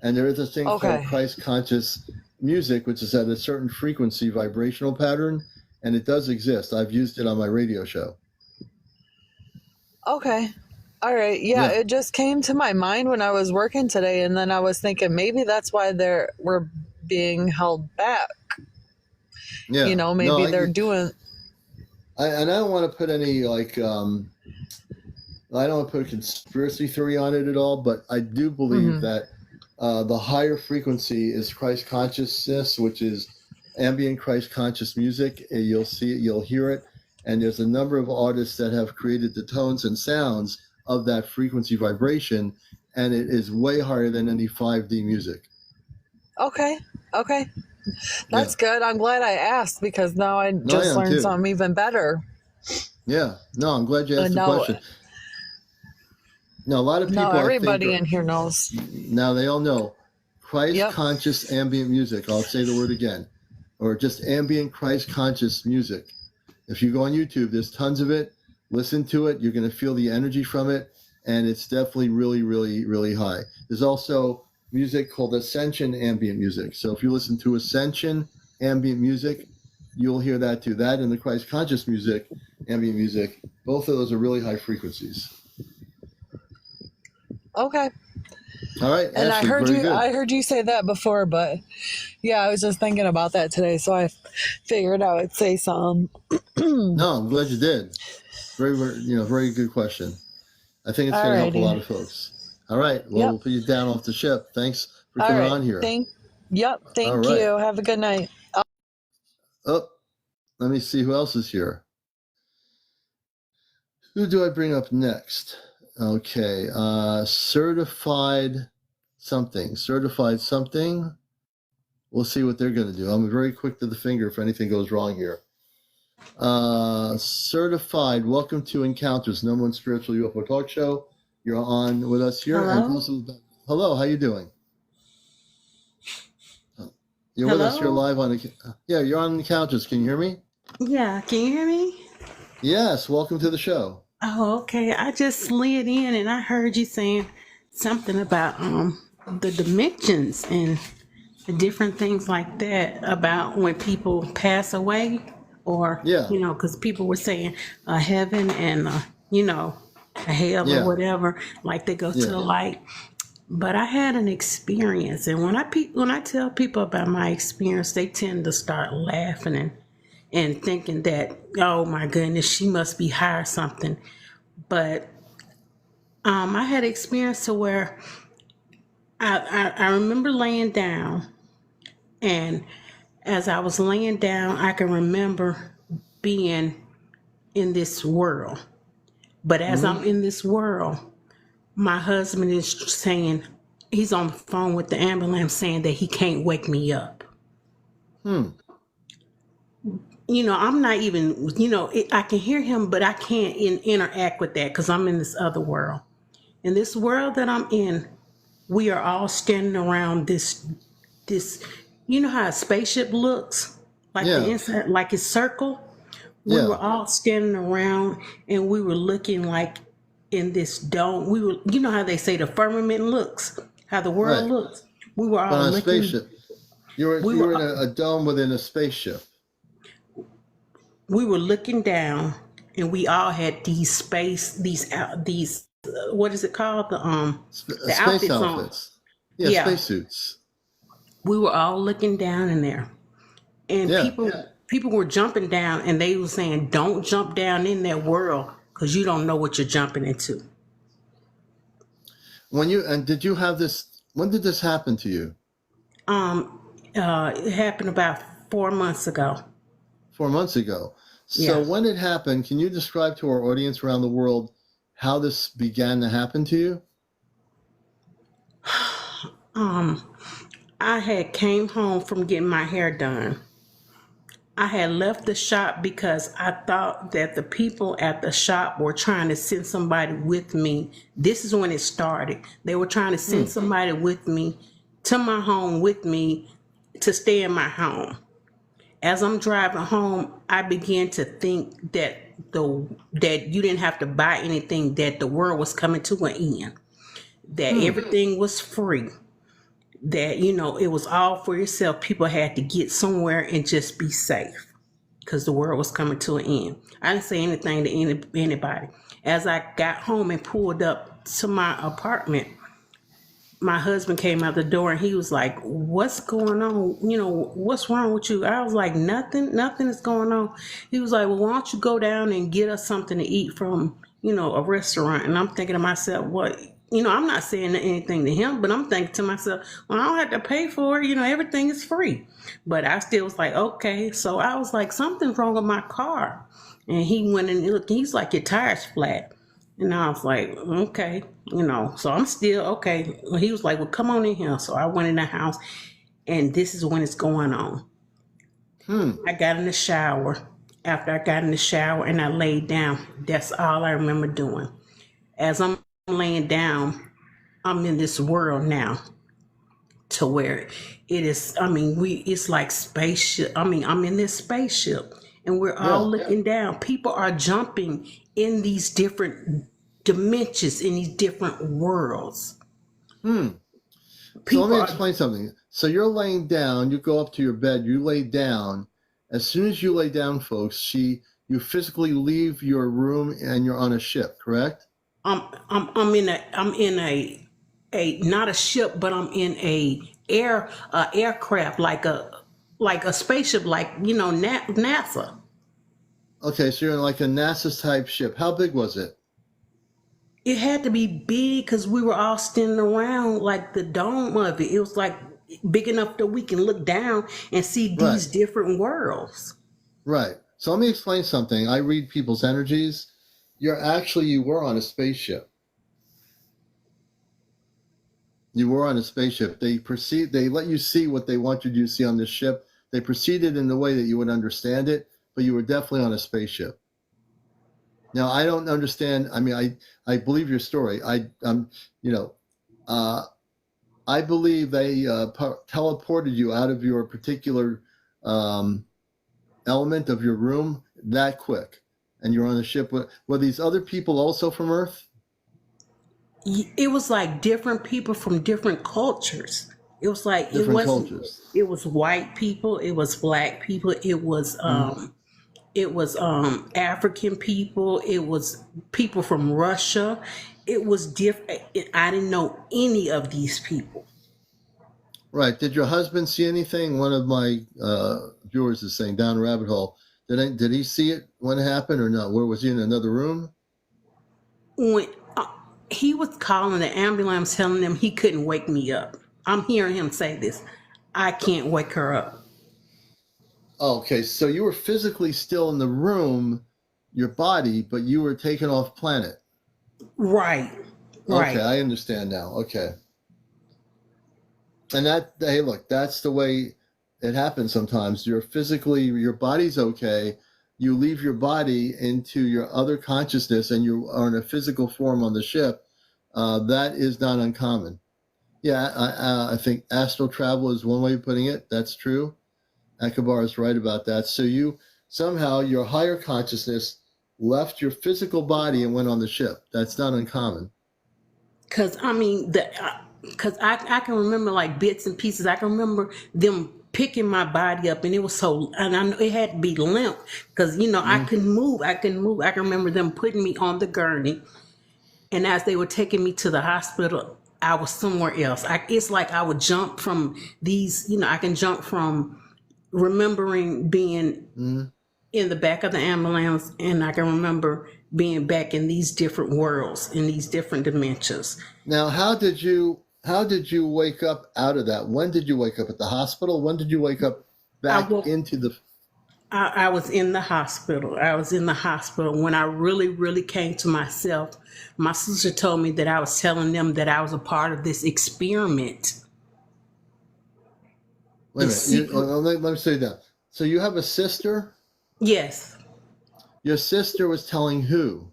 And there is a thing called Christ conscious music, which is at a certain frequency vibrational pattern, and it does exist. I've used it on my radio show. Okay. All right. Yeah, it just came to my mind when I was working today, and then I was thinking maybe that's why we're being held back. Yeah. Maybe they're doing... And I don't want to put any, I don't want to put a conspiracy theory on it at all, but I do believe that the higher frequency is Christ consciousness, which is ambient Christ conscious music. You'll see it, you'll hear it, and there's a number of artists that have created the tones and sounds of that frequency vibration, and it is way higher than any 5D music. Okay. That's good. I'm glad I asked, because now I just learned something even better. Yeah. No, I'm glad you asked the question. Now, a lot of people... everybody in here knows. Now, they all know. Christ-conscious ambient music. I'll say the word again. Or just ambient Christ-conscious music. If you go on YouTube, there's tons of it. Listen to it. You're going to feel the energy from it. And it's definitely really, really, really high. There's also music called Ascension ambient music. So if you listen to Ascension ambient music, you'll hear that too. That and the Christ conscious music, ambient music, both of those are really high frequencies. Okay. All right. And Ashley, I heard you say that before, but yeah, I was just thinking about that today, so I figured I would say something. No, I'm glad you did. Very, very good question. I think it's going to help a lot of folks. All right. Well, We'll put you down off the ship. Thanks for coming on here. Thank you. Have a good night. Oh, let me see who else is here. Who do I bring up next? Okay. Certified something. We'll see what they're going to do. I'm very quick to the finger if anything goes wrong here. Certified, welcome to Encounters, #1 spiritual UFO talk show. You're on with us here. Hello. Hello, how you doing? You're with us. You're live on. You're on Encounters. Can you hear me? Yeah, can you hear me? Yes. Welcome to the show. Oh, okay. I just slid in and I heard you saying something about the dimensions and the different things like that about when people pass away, or because people were saying heaven and a hell or whatever, like they go to the light. But I had an experience, and when I tell people about my experience, they tend to start laughing and thinking that, oh my goodness, she must be high or something. But I had an experience to where I remember laying down, and as I was laying down, I can remember being in this world. But as I'm in this world, my husband is saying, he's on the phone with the ambulance saying that he can't wake me up. I'm not even, I can hear him, but I can't interact with that because I'm in this other world. In this world that I'm in, we are all standing around this, you know how a spaceship looks? Like the inside, like it's circle? We were all standing around and we were looking like in this dome. We were, you know how they say the firmament looks, how the world looks. We were all looking. A spaceship. You were in a dome within a spaceship. We were looking down, and we all had these what is it called? The space outfits outfits. On. Yeah, spacesuits. We were all looking down in there, and people were jumping down, and they were saying, "Don't jump down in that world because you don't know what you're jumping into." Did you have this? When did this happen to you? It happened about 4 months ago. 4 months ago. So when it happened, can you describe to our audience around the world how this began to happen to you? I had came home from getting my hair done. I had left the shop because I thought that the people at the shop were trying to send somebody with me. This is when it started. They were trying to send somebody with me to my home with me to stay in my home. As I'm driving home, I began to think that that you didn't have to buy anything, that the world was coming to an end, that everything was free, that, it was all for yourself. People had to get somewhere and just be safe because the world was coming to an end. I didn't say anything to anybody. As I got home and pulled up to my apartment, my husband came out the door and he was like, "What's going on? What's wrong with you?" I was like, nothing is going on. He was like, "Well, why don't you go down and get us something to eat from, a restaurant?" And I'm thinking to myself, what? I'm not saying anything to him, but I'm thinking to myself, well, I don't have to pay for it. Everything is free. But I still was like, okay. So I was like, something's wrong with my car. And he went and looked, he's like, "Your tire's flat." And I was like, okay, so I'm still okay. He was like, "Well, come on in here." So I went in the house, and this is when it's going on. I got in the shower. After I got in the shower and I laid down, that's all I remember doing. As I'm laying down, I'm in this world now to where it is, it's like spaceship. I'm in this spaceship. And we're all looking down. People are jumping in these different dimensions, in these different worlds. So People let me are, explain something. So you're laying down, you go up to your bed, you lay down. As soon as you lay down, folks, you physically leave your room and you're on a ship, correct? I'm in a not a ship, but I'm in a aircraft, like a spaceship, like NASA. Okay, so you're in like a NASA type ship. How big was it? It had to be big because we were all standing around like the dome of it. It was like big enough that we can look down and see Right, these different worlds. right. So let me explain something. I read people's energies. You were on a spaceship. You were on a spaceship. They let you see what they want you to see on this ship. They proceeded in the way that you would understand it, but you were definitely on a spaceship. Now, I don't understand. I mean, I believe your story. I believe they teleported you out of your particular element of your room that quick, and you're on the ship. Were these other people also from Earth? It was like different people from different cultures. It was like Different cultures. it was white people, it was black people, it was African people, it was people from Russia. It was different. I didn't know any of these people. Right. Did your husband see anything? One of my viewers is saying down rabbit hole. Did he see it when it happened or not? Where was he in another room? When he was calling the ambulance, telling them he couldn't wake me up. I'm hearing him say this. I can't wake her up. Okay, so you were physically still in the room, your body, but you were taken off planet. Right. Right. Okay, I understand now. Okay. And hey, look, that's the way it happens sometimes. Your body's okay. You leave your body into your other consciousness and you are in a physical form on the ship. That is not uncommon. Yeah, I think astral travel is one way of putting it. That's true. Akabar is right about that. So your higher consciousness left your physical body and went on the ship. That's not uncommon. Because I can remember like bits and pieces. I can remember them picking my body up, and it was so, and I know it had to be limp because I couldn't move. I can remember them putting me on the gurney, and as they were taking me to the hospital, I was somewhere else. It's like I would jump from these. I can jump from remembering being in the back of the ambulance, and I can remember being back in these different worlds, in these different dimensions. Now, how did you wake up out of that? When did you wake up at the hospital? When did you wake up back into the... I was in the hospital. I was in the hospital when I really, really came to myself. My sister told me that I was telling them that I was a part of this experiment. Wait a minute. Let me say that. So you have a sister? Yes. Your sister was telling who?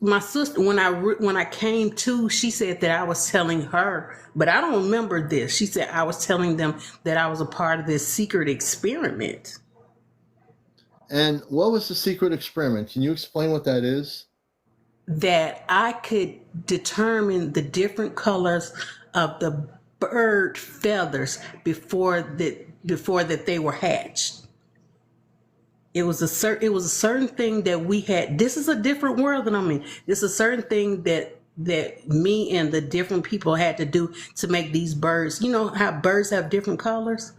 My sister, when I came to, she said that I was telling her, but I don't remember this. She said I was telling them that I was a part of this secret experiment. And what was the secret experiment? Can you explain what that is? That I could determine the different colors of the bird feathers before that they were hatched. It was a certain thing that we had. This is a different world that I'm in. This is a certain thing that me and the different people had to do to make these birds. You know how birds have different colors?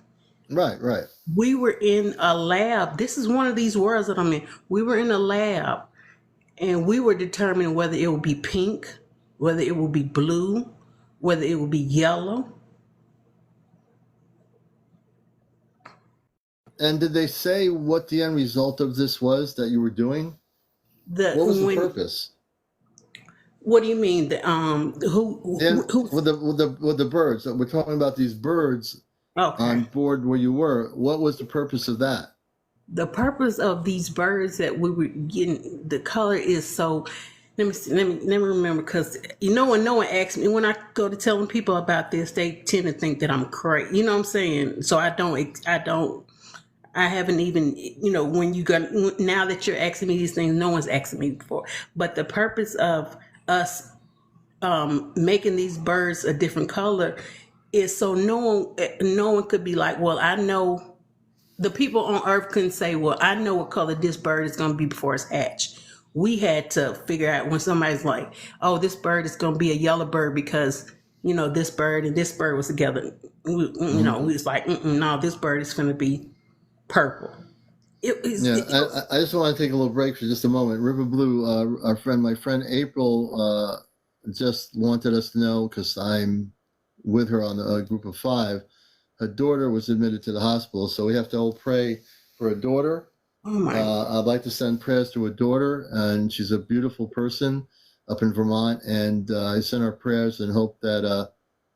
Right, right. We were in a lab. This is one of these worlds that I'm in. We were in a lab, and we were determining whether it would be pink, whether it would be blue, whether it would be yellow. And did they say what the end result of this was that you were doing? What was the purpose? What do you mean? With the birds? We're talking about these birds on board where you were. What was the purpose of that? The purpose of these birds that we were getting, the color is so. Let me remember, because when no one asks me, when I go to telling people about this, they tend to think that I'm crazy. You know what I'm saying? So I don't I haven't even, when you got, now that you're asking me these things, no one's asking me before. But the purpose of us making these birds a different color is so no one could be like, well, I know, the people on Earth couldn't say, well, I know what color this bird is going to be before it's hatched. We had to figure out when somebody's like, oh, this bird is going to be a yellow bird because, this bird and this bird was together. We was like, no, this bird is going to be purple. I just want to take a little break for just a moment. River Blue, my friend April, just wanted us to know, because I'm with her on a group of 5. Her daughter was admitted to the hospital, so we have to all pray for her daughter. Oh my! I'd like to send prayers to her daughter, and she's a beautiful person up in Vermont, and I send our prayers and hope that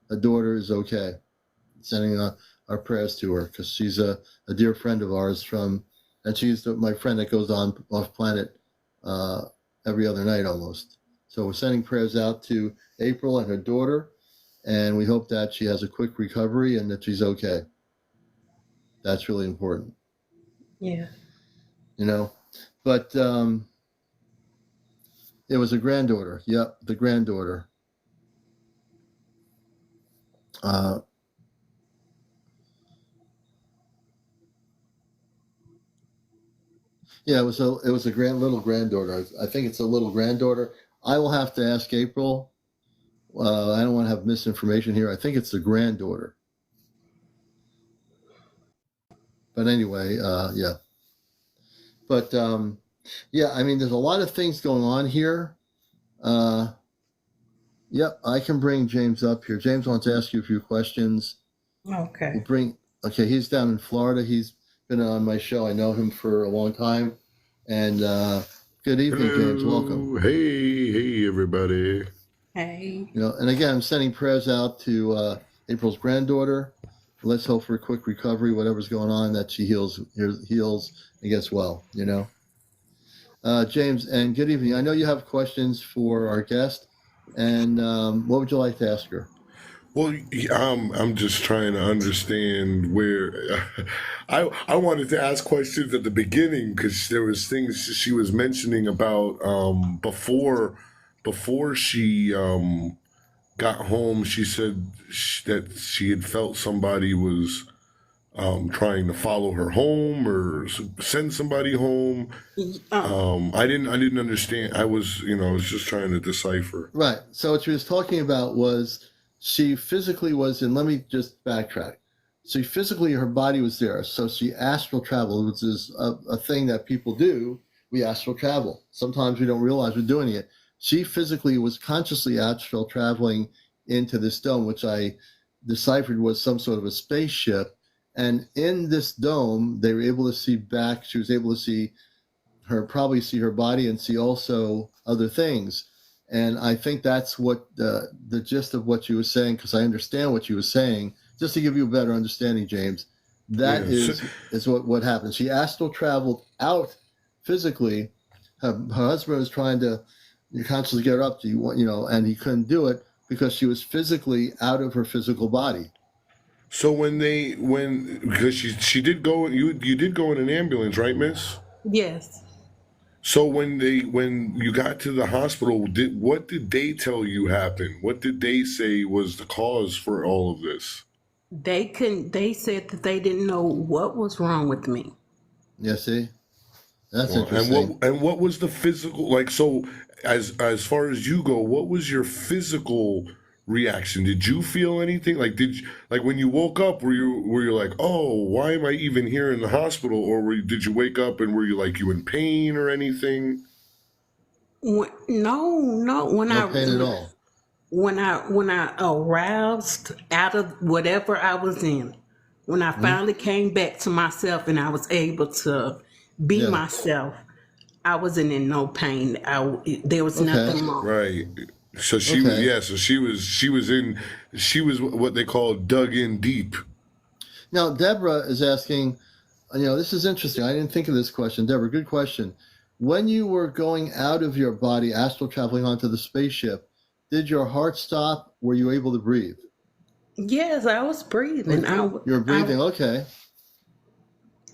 her daughter is okay. Sending our prayers to her, because she's a dear friend of ours and she's my friend that goes on off planet every other night almost. So we're sending prayers out to April and her daughter, and we hope that she has a quick recovery and that she's okay. That's really important. Yeah. But it was a granddaughter. Yep, the granddaughter. Yeah, it was a little granddaughter. I think it's a little granddaughter. I will have to ask April. I don't want to have misinformation here. I think it's the granddaughter. But anyway, yeah. But yeah, I mean, there's a lot of things going on here. Yep, I can bring James up here. James wants to ask you a few questions. Okay. Okay, he's down in Florida. He's been on my show. I know him for a long time. And good evening, Hello. James. Welcome. Hey, everybody. Hey. And again, I'm sending prayers out to April's granddaughter. Let's hope for a quick recovery, whatever's going on, that she heals and gets well, James, and good evening. I know you have questions for our guest, and what would you like to ask her? Well, I'm just trying to understand where I wanted to ask questions at the beginning, because there was things she was mentioning about before she got home. She said that she had felt somebody was trying to follow her home or send somebody home. I didn't understand. I was just trying to decipher. Right. So what she was talking about was she physically was in. Let me just backtrack. So physically, her body was there. So she astral traveled, which is a thing that people do. We astral travel. Sometimes we don't realize we're doing it. She physically was consciously astral traveling into this dome, which I deciphered was some sort of a spaceship. And in this dome, they were able to see back. She was able to probably see her body and see also other things. And I think that's what the gist of what she was saying, because I understand what she was saying. Just to give you a better understanding, James, that is what happened. She astral traveled out physically. Her husband was trying to consciously get her up to, and he couldn't do it because she was physically out of her physical body. So because she did go, you did go in an ambulance, right, Miss? Yes. So when you got to the hospital, what did they tell you happened? What did they say was the cause for all of this? They said that they didn't know what was wrong with me. Yeah, see? That's interesting. And what was the physical, like, so as far as you go, what was your physical reaction? Did you feel anything? Like, when you woke up, were you like, oh, why am I even here in the hospital? Or did you wake up and were you in pain or anything? No. No pain at all. When I aroused out of whatever I was in, when I finally came back to myself and I was able to be myself, I wasn't in no pain. There was nothing wrong. Right. So she was what they call dug in deep. Now, Deborah is asking, this is interesting. I didn't think of this question. Deborah, good question. When you were going out of your body, astral traveling onto the spaceship, did your heart stop? Were you able to breathe? Yes, I was breathing. You were breathing, okay.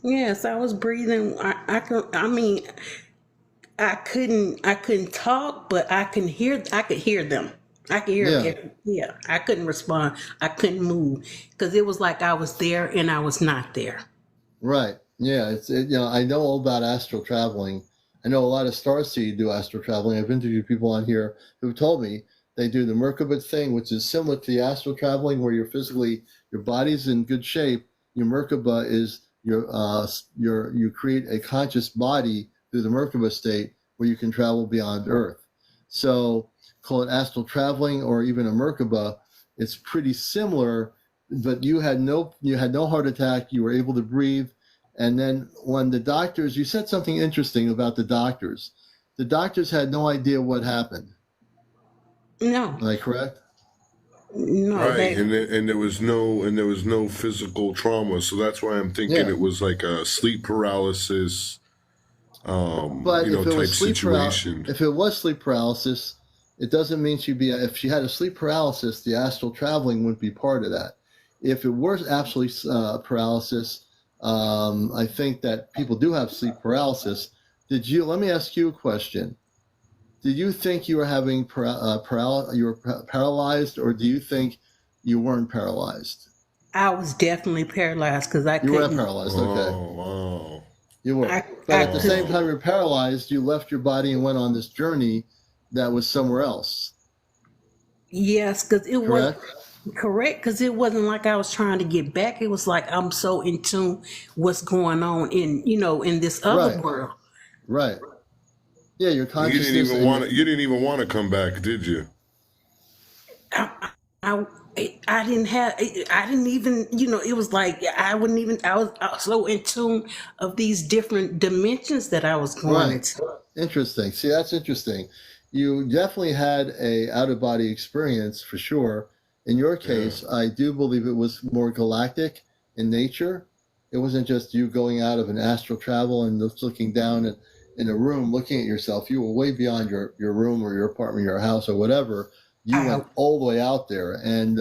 Yes, I was breathing. I mean, I couldn't talk, but I could hear them. I could hear Yeah, it. Yeah, I couldn't respond. I couldn't move because it was like I was there and I was not there. right. Yeah, I know all about astral traveling. I know a lot of starseed do astral traveling. I've interviewed people on here who've told me they do the Merkaba thing, which is similar to the astral traveling, where your body's in good shape. Your Merkaba is you create a conscious body through the Merkaba state where you can travel beyond Earth. So call it astral traveling or even a Merkaba. It's pretty similar, but you had no heart attack. You were able to breathe. And then when the doctors, you said something interesting about the doctors. The doctors had no idea what happened. No, Am I correct? no, Right, they. and there was no physical trauma, so that's why I'm thinking Yeah. it was like a sleep paralysis, But if it type was situation. if it was sleep paralysis, it doesn't mean if she had a sleep paralysis, the astral traveling wouldn't be part of that. If it were absolutely paralysis, I think that people do have sleep paralysis. Let me ask you a question. Did you think you were having you were paralyzed, or do you think you weren't paralyzed? I was definitely paralyzed because I You were couldn't. paralyzed, okay. Oh wow! You were. I But I at the same couldn't. time you're paralyzed, you left your body and went on this journey that was somewhere else. Yes, because it was Correct? correct. Because it wasn't like I was trying to get back. It was like I'm so in tune what's going on in this other Right. world. Right. Yeah, your You didn't consciousness even and want to. You didn't even want to come back, did you? I, I, I didn't have, I didn't even, it was like, I was so in tune of these different dimensions that I was going right. into. Interesting. See, that's interesting. You definitely had a out of body experience for sure. In your Yeah. case, I do believe it was more galactic in nature. It wasn't just you going out of an astral travel and just looking down in a room looking at yourself. You were way beyond your room or your apartment, your house or whatever. You I, went all the way out there. And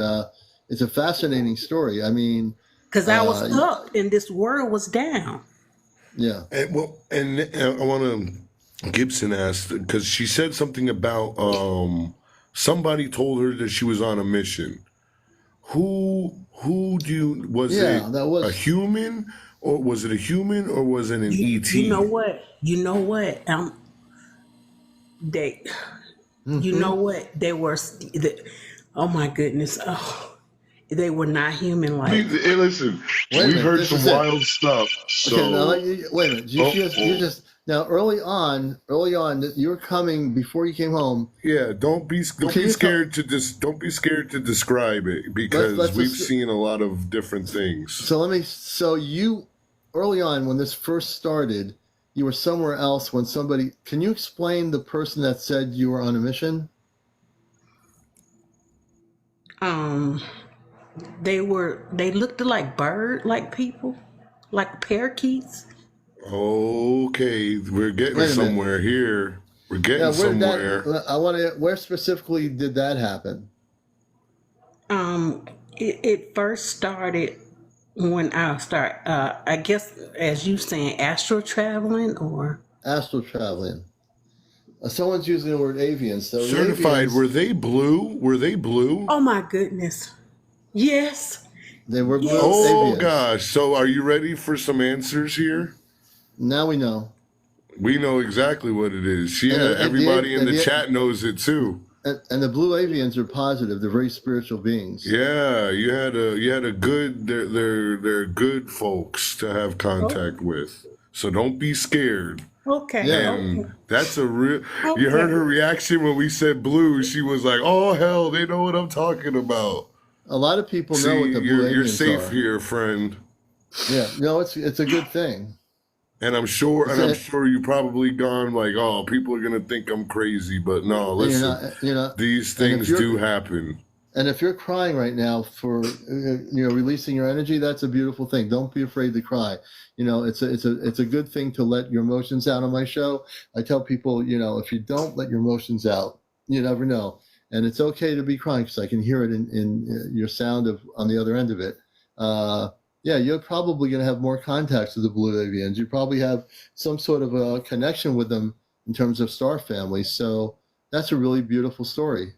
it's a fascinating story. I mean, Cause I was uh, up and this world was down. yeah. And I want to. Gibson asked because she said something about somebody told her that she was on a mission. Who do you was Yeah, it that a was. human or was it a human or was it an You know ET? what? You know what? They, you Hmm. know what? Oh my goodness. Oh, they were not human like. Hey, listen, Wait a we've minute. heard This some is it. wild stuff. Okay, now So, wait a minute. oh, You oh, just now early on, you were coming before you came home. yeah, don't be Can you tell? don't be scared to describe it because Let's we've just. seen a lot of different things. So you early on when this first started, you were somewhere else when somebody. Can you explain the person that said you were on a mission? Um, they looked like like people, like parakeets. Okay, we're getting Wait a minute. somewhere here. We're Now, getting where did somewhere. that? I want to. Where specifically did that happen? It first started when I guess as you saying astral traveling or Astral traveling. Someone's using the word avians. So the Certified. avians, Were they blue? Were they blue? oh my goodness, yes, they were blue yes. Oh avians. gosh. So are you ready for some answers here? Now we know. We know exactly what it is. And Yeah, the, everybody in and the the chat knows it too. and the blue avians are positive. They're very spiritual beings. Yeah, you had a good they're good folks to have Oh, contact with. So don't be scared. okay, Yeah. okay, And that's a real you heard okay. her reaction when we said blue. She was like, "Oh hell, they know what I'm talking about." A lot of people know See, what the blue you're avians safe are. here, friend. Yeah. No, it's a good thing. And It's I'm a, sure you probably gone like, "Oh, people are gonna think I'm crazy," but no, and listen, you're not. these And if things do happen. you're crying right now for releasing your energy, that's a beautiful thing. Don't be afraid to cry. It's a good thing to let your emotions out on my show. I tell people, if you don't let your emotions out, you never know. And it's okay to be crying because I can hear it in your sound on the other end of it. yeah, you're probably going to have more contacts with the Blue Avians. You probably have some sort of a connection with them in terms of star families. So that's a really beautiful story.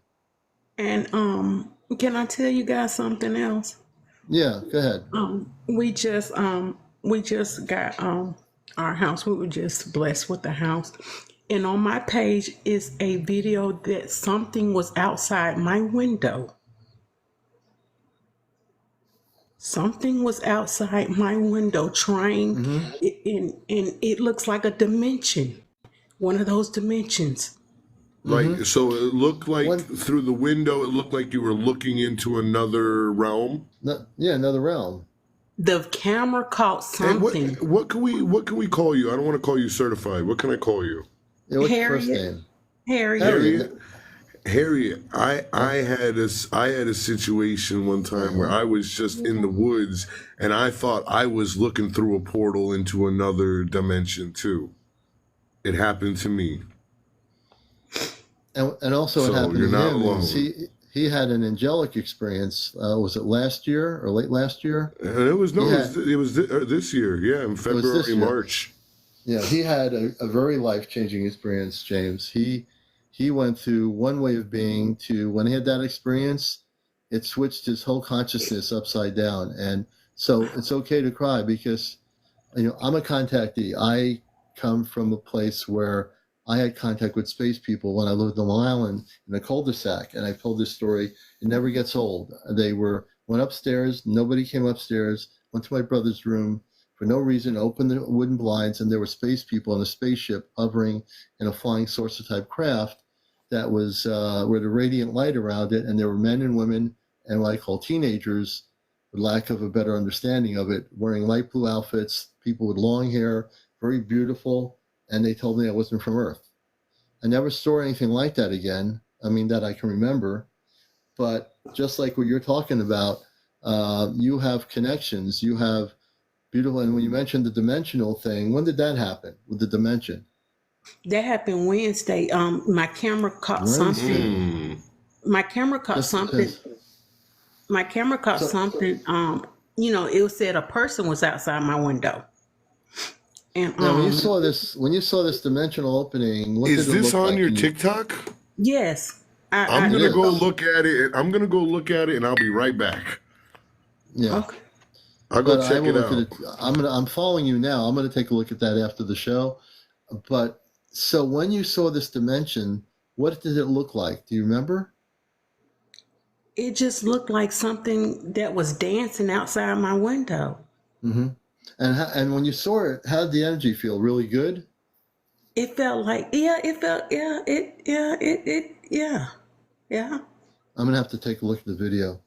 And can I tell you guys something else? Yeah, go ahead. We just got our house. We were just blessed with the house. And on my page is a video that something was outside my window. Something was outside my window trying, and it looks like a dimension, one of those dimensions. Like, so it looked like through the window, it looked like you were looking into another realm. Yeah, another realm. The camera caught something. And what can we call you? I don't want to call you certified. What can I call you? Yeah, what's your first name? Harriet. Harriet, I had a situation one time where I was just in the woods and I thought I was looking through a portal into another dimension too. It happened to me. And also So what happened you're to not him alone. is he had an angelic experience. Was it last year or late last year? And it was this year, yeah, in February, March. Yeah, he had a very life-changing experience, James. He went through one way of being to, when he had that experience, it switched his whole consciousness upside down. And so it's okay to cry because, I'm a contactee. I come from a place where I had contact with space people when I lived on Long Island in a cul-de-sac. And I've told this story. It never gets old. They went upstairs. Nobody came upstairs, went to my brother's room for no reason, opened the wooden blinds, and there were space people in a spaceship hovering in a flying saucer type craft that was with a radiant light around it, and there were men and women and what I call teenagers, with lack of a better understanding of it, wearing light blue outfits, people with long hair, very beautiful, and they told me I wasn't from Earth. I never saw anything like that again, that I can remember, but just like what you're talking about, you have connections, you have beautiful, and when you mentioned the dimensional thing, when did that happen with the dimension? That happened Wednesday. My camera caught something. My camera caught something. My camera caught something. It said a person was outside my window. And now, when you saw this dimensional opening, what is did it this look on like? your TikTok? Yes. I'm gonna go look at it. I'm gonna go look at it, and I'll be right back. Yeah. Okay. I'll go check it out. I'm following you now. I'm gonna take a look at that after the show. But so when you saw this dimension, what did it look like? Do you remember? It just looked like something that was dancing outside my window. Mm-hmm. And when you saw it, how did the energy feel? Really good? It felt like, yeah. I'm gonna have to take a look at the video.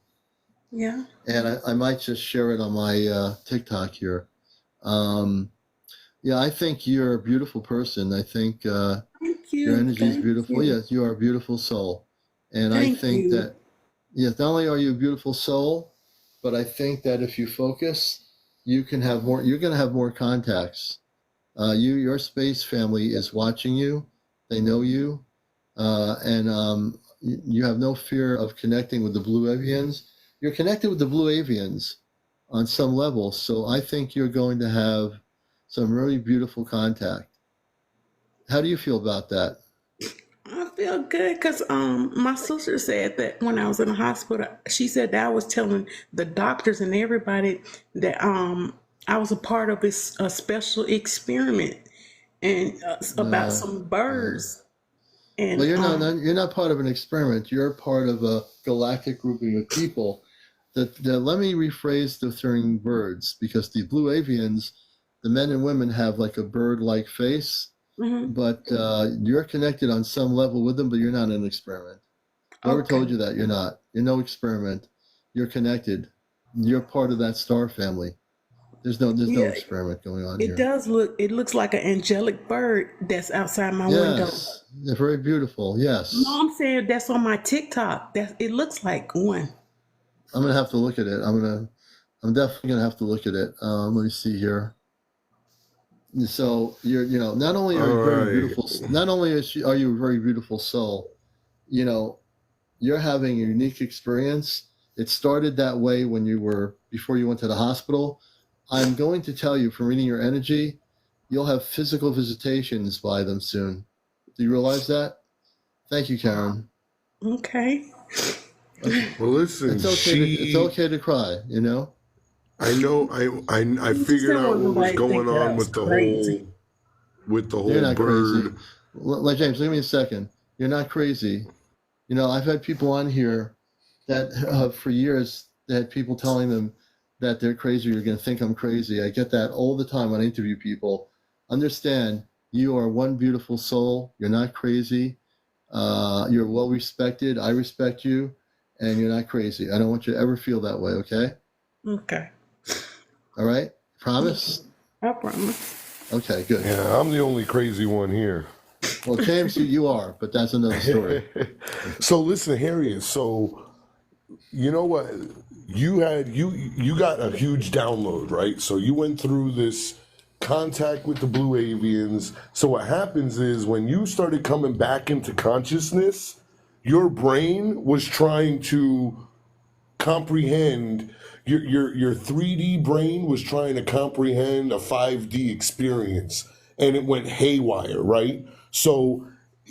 Yeah. And I might just share it on my TikTok here. Yeah, I think you're a beautiful person. I think Thank you. your energy is Thank beautiful. you. Yes, you are a beautiful soul. And Thank I think you. that, yes, not only are you a beautiful soul, but I think that if you focus, you can have more, you're going to have more contacts. Your space family is watching you. They know you. And you have no fear of connecting with the Blue Avians. You're connected with the Blue Avians on some level. So I think you're going to have some really beautiful contact. How do you feel about that? I feel good because my sister said that when I was in the hospital, she said that I was telling the doctors and everybody that I was a part of a special experiment and about some birds. And Well, you're not part of an experiment. You're part of a galactic grouping of people. Let me rephrase the term birds, because the Blue Avians, the men and women have like a bird-like face, but you're connected on some level with them, but you're not an experiment. Whoever told you that, you're not. You're no experiment. You're connected. You're part of that star family. There's no experiment going on here. It looks like an angelic bird that's outside my window. Yes, they're very beautiful. Yes. No, I'm saying that's on my TikTok. It looks like one. I'm gonna have to look at it. I'm definitely gonna have to look at it. Let me see here. So not only are you very beautiful, not only are you a very beautiful soul, you're having a unique experience. It started that way before you went to the hospital, I'm going to tell you from reading your energy, you'll have physical visitations by them soon. Do you realize that? Thank you, Karen. Okay. Okay. Well, listen, It's okay to cry, you know? I know. I Just figured don't out want what was nobody to think going that I on was with the crazy. You're not crazy. bird. Like James, give me a second. You're not crazy. You know, I've had people on here that for years, they had people telling them that they're crazy, you're going to think I'm crazy. I get that all the time when I interview people. Understand, you are one beautiful soul. You're not crazy. You're well respected. I respect you, and you're not crazy. I don't want you to ever feel that way, okay? Okay. All right? Promise? I promise. Okay, good. Yeah, I'm the only crazy one here. Well, James, you are, but that's another story. So listen, Harriet. So you know what? You got a huge download, right? So you went through this contact with the Blue Avians. So what happens is when you started coming back into consciousness, your brain was trying to comprehend your 3D brain was trying to comprehend a 5D experience, and it went haywire, right? So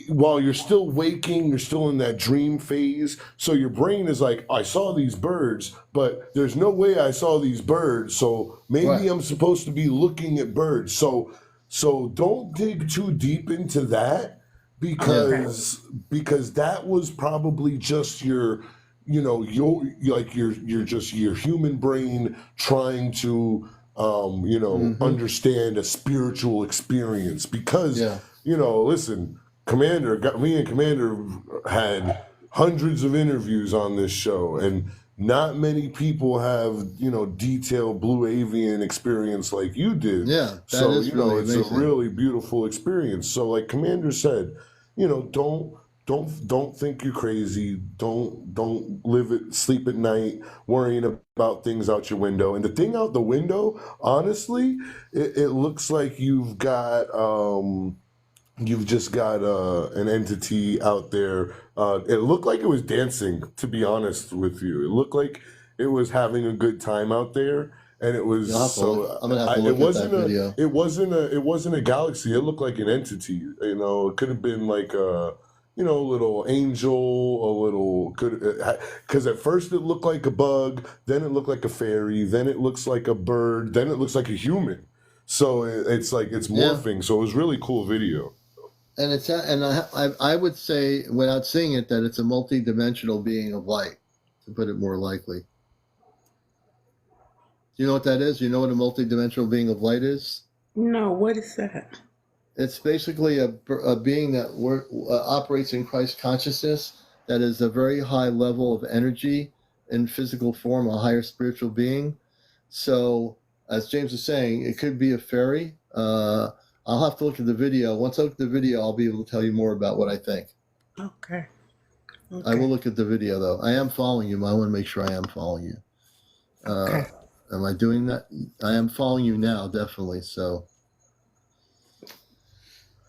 while you're still waking, you're still in that dream phase. So your brain is like, I saw these birds, but there's no way I saw these birds. So maybe Right. I'm supposed to be looking at birds. So don't dig too deep into that because that was probably just your you're just your human brain trying to understand a spiritual experience because Yeah. listen, me and Commander had hundreds of interviews on this show, and not many people have detailed Blue Avian experience like you did. Yeah, that So is really it's amazing. a really beautiful experience. So like Commander said, don't think you're crazy. Don't sleep at night worrying about things out your window. And the thing out the window, honestly, it looks like you've just got an entity out there. It looked like it was dancing, to be honest with you. It looked like it was having a good time out there. And it was I'm gonna have to look at that video. it wasn't a galaxy. It looked like an entity. It could have been like a little angel, because at first it looked like a bug, then it looked like a fairy, then it looks like a bird, then it looks like a human. So it's like it's morphing. So it was really cool video. And I would say, without seeing it, that it's a multi-dimensional being of light, to put it more likely. Do you know what that is? You know what a multi-dimensional being of light is? No, what is that? It's basically a being that operates in Christ consciousness, that is a very high level of energy in physical form, a higher spiritual being. So, as James was saying, it could be a fairy. I'll have to look at the video. Once I look at the video, I'll be able to tell you more about what I think. Okay. I will look at the video, though. I am following you. I want to make sure I am following you. Okay. Am I doing that? I am following you now, definitely. So,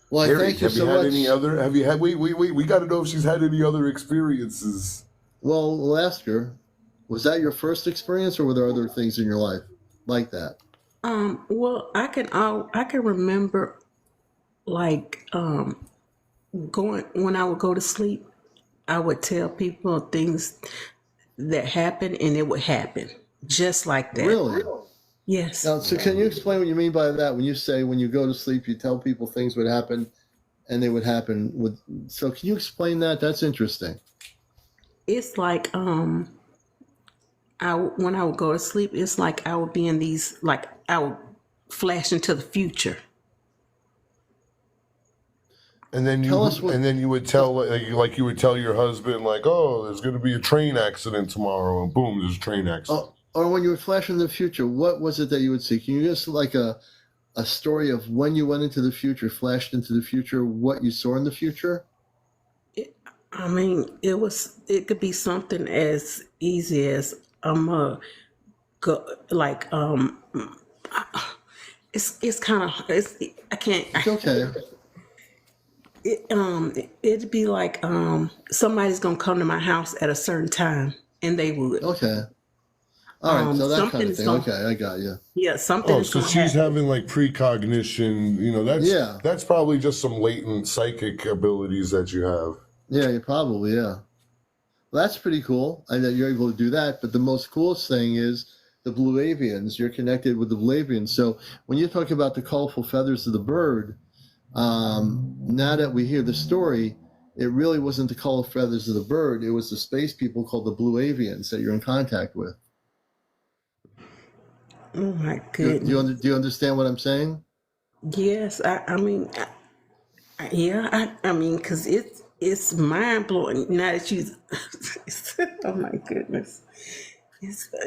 well, Harry, thank you so much. Have you had? Wait. We got to know if she's had any other experiences. Well, we'll ask her. Was that your first experience, or were there other things in your life like that? Well, I can remember like going when I would go to sleep, I would tell people things that happened and it would happen just like that. Really? Yes. Now, so can you explain what you mean by that? When you say when you go to sleep, you tell people things would happen, and they would happen with. So can you explain that? That's interesting. It's like when I would go to sleep, it's like I would be in these, like I would flash into the future. And then you would tell like you would tell your husband like, oh, there's going to be a train accident tomorrow, and boom, there's a train accident. Oh, or when you would flash in the future, what was it that you would see? Can you just like a story of when you went into the future, flashed into the future, what you saw in the future? It could be something as easy as it's kind of I can't. It's okay. It'd be like somebody's gonna come to my house at a certain time, and they would. Okay. All right, so that kind Something of is thing. going. Okay, I got you. Yeah, something Oh, is so going to she's happen. having like precognition. Yeah, That's probably just some latent psychic abilities that you have. yeah, you probably, yeah. Well, that's pretty cool, and that you're able to do that. But the most coolest thing is the Blue Avians. You're connected with the Blue Avians. So when you talk about the colorful feathers of the bird, now that we hear the story, it really wasn't the colorful feathers of the bird. It was the space people called the Blue Avians that you're in contact with. Oh my Do goodness. you understand what I'm saying? Yes, I mean, yeah, I mean, because it's mind blowing now that you. Oh my goodness.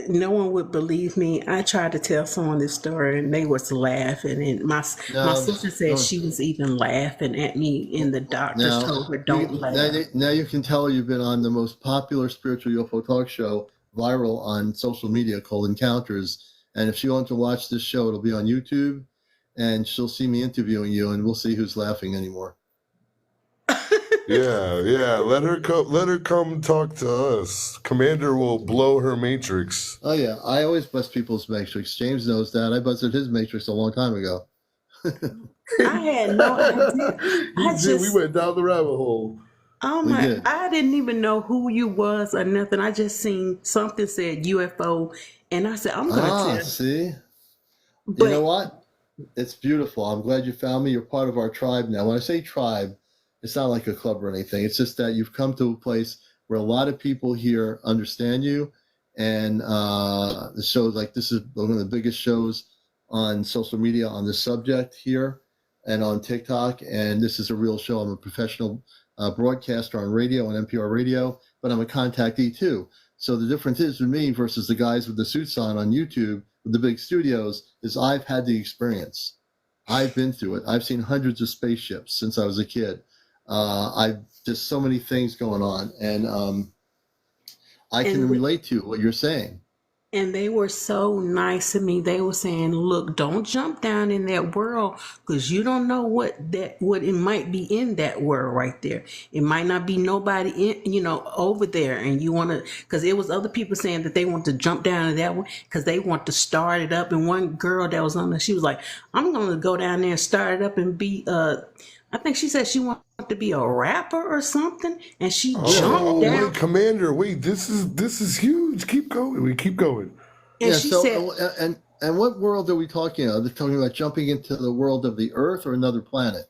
No one would believe me. I tried to tell someone this story and they was laughing. And my No, sister said no. she was even laughing at me, and the doctors Now, told her, "Don't laugh." now you can tell you've been on the most popular spiritual UFO talk show viral on social media called Encounters. And if she wants to watch this show, it'll be on YouTube, and she'll see me interviewing you, and we'll see who's laughing anymore. Yeah, yeah. Let her come. Let her come talk to us. Commander will blow her matrix. Oh yeah, I always bust people's matrix. James knows that. I busted his matrix a long time ago. I had no idea. You I did. We just, went down the rabbit hole. oh We my, did. I didn't even know who you was or nothing. I just seen something said UFO, and I said, I'm gonna Ah, tell. see? You know But what? It's beautiful. I'm glad you found me. You're part of our tribe now. When I say tribe, it's not like a club or anything. It's just that you've come to a place where a lot of people here understand you. And the show, like this is one of the biggest shows on social media on this subject here and on TikTok. And this is a real show. I'm a professional broadcaster on radio, on NPR radio, but I'm a contactee too. So the difference is with me versus the guys with the suits on YouTube with the big studios is I've had the experience. I've been through it. I've seen hundreds of spaceships since I was a kid. I've just so many things going on, and I can and relate to what you're saying. And they were so nice to me. They were saying, "Look, don't jump down in that world because you don't know what it might be in that world right there. It might not be nobody in, over there, and you want to." Because it was other people saying that they want to jump down in that one because they want to start it up. And one girl that was on there, she was like, "I'm going to go down there and start it up and be." I think she said she wanted to be a rapper or something, and she jumped Oh, down wait, Commander. Wait, this is huge. Keep going. We keep going. and Yeah. she said, So, and what world are we talking about? Are they talking about jumping into the world of the Earth or another planet?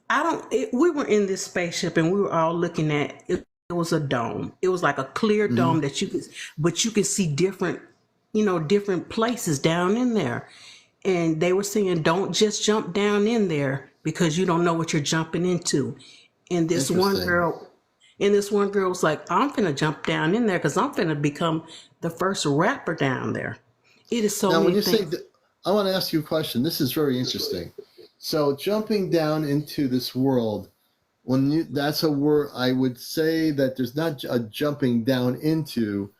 I don't. We were in this spaceship and we were all looking at it. It was a dome. It was like a clear Mm-hmm. dome that but you could see different, different places down in there. And they were saying, don't just jump down in there because you don't know what you're jumping into. And this one Interesting. girl, was like, I'm gonna jump down in there because I'm gonna become the first rapper down there. It is so Now, when many you say, things. I want to ask you a question. This is very interesting. So, jumping down into this world, that's a word, I would say that there's not a jumping down into.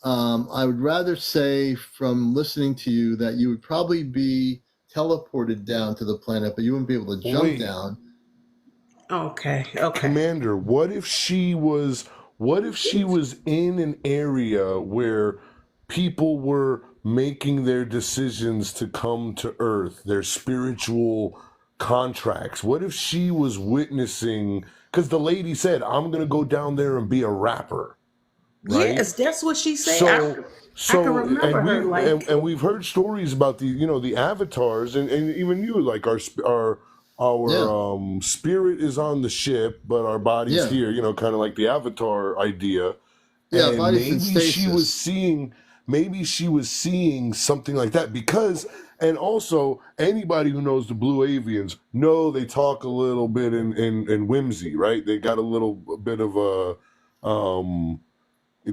I would rather say from listening to you that you would probably be teleported down to the planet, but you wouldn't be able to jump Wait, down. Okay, okay. Commander, what if she was in an area where people were making their decisions to come to Earth, their spiritual contracts? What if she was witnessing, because the lady said, I'm gonna go down there and be a rapper, right? Yes, that's what she said. So I can so remember and her we've heard stories about the avatars, and even you, like our Yeah, spirit is on the ship but our body's yeah, here, kind of like the avatar idea. yeah. And Body's in stasis. maybe she was seeing something like that, because, and also anybody who knows the Blue Avians know they talk a little bit in whimsy, right? They got a little bit of a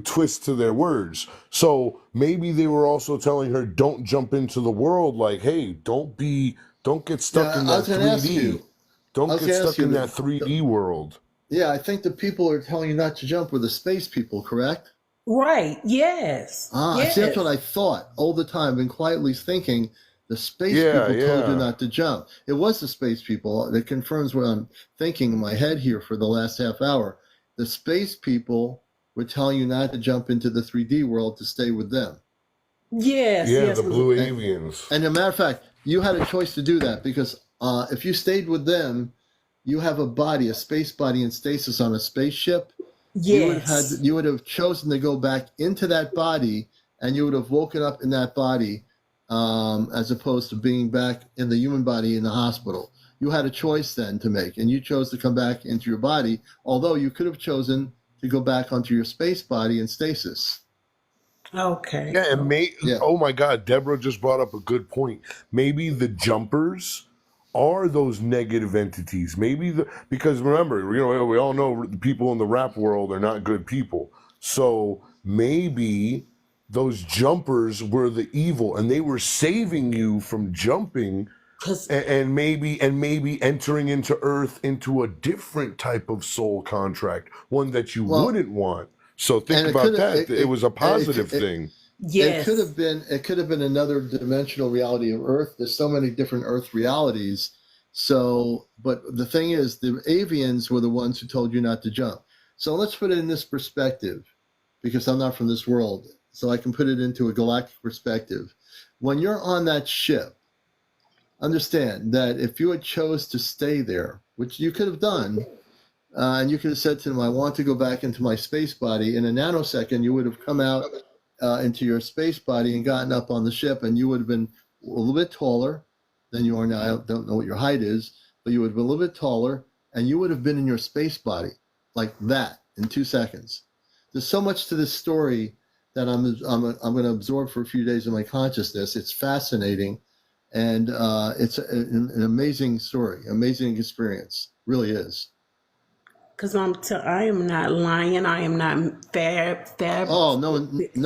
twist to their words. So maybe they were also telling her, don't jump into the world, like, hey, don't get stuck Yeah, in I that was going to ask 3D. you. I Don't was get going to ask stuck you in that. that 3D world. Yeah, I think the people are telling you not to jump were the space people, correct? right. Yes. Ah, see, that's what Yes. I thought all the time. Been quietly thinking the space Yeah, people told you yeah. not to jump. It was the space people. That confirms what I'm thinking in my head here for the last half hour. The space people were telling you not to jump into the 3D world, to stay with them. Yes, Yeah, yes. the Blue Avians. And as a matter of fact, you had a choice to do that, because if you stayed with them, you have a body, a space body in stasis on a spaceship. Yes. You would have chosen to go back into that body, and you would have woken up in that body, as opposed to being back in the human body in the hospital. You had a choice then to make, and you chose to come back into your body, although you could have chosen to go back onto your space body in stasis. Okay. Yeah, and Yeah. oh my God, Deborah just brought up a good point. Maybe the jumpers are those negative entities. Maybe because remember, we all know the people in the rap world are not good people. So maybe those jumpers were the evil, and they were saving you from jumping, and maybe entering into Earth into a different type of soul contract, one that you wouldn't want. So think about that. It was a positive thing. Yes. It could have been another dimensional reality of Earth. There's so many different Earth realities. So, but the thing is, the avians were the ones who told you not to jump. So let's put it in this perspective, because I'm not from this world, so I can put it into a galactic perspective. When you're on that ship, understand that if you had chose to stay there, which you could have done, and you could have said to them, I want to go back into my space body, in a nanosecond, you would have come out into your space body and gotten up on the ship, and you would have been a little bit taller than you are now. I don't know what your height is, but you would have been a little bit taller, and you would have been in your space body like that in 2 seconds. There's so much to this story that I'm going to absorb for a few days in my consciousness. It's fascinating, and it's an amazing story, amazing experience. Really is. Because I am not lying. I am not fab. Oh, no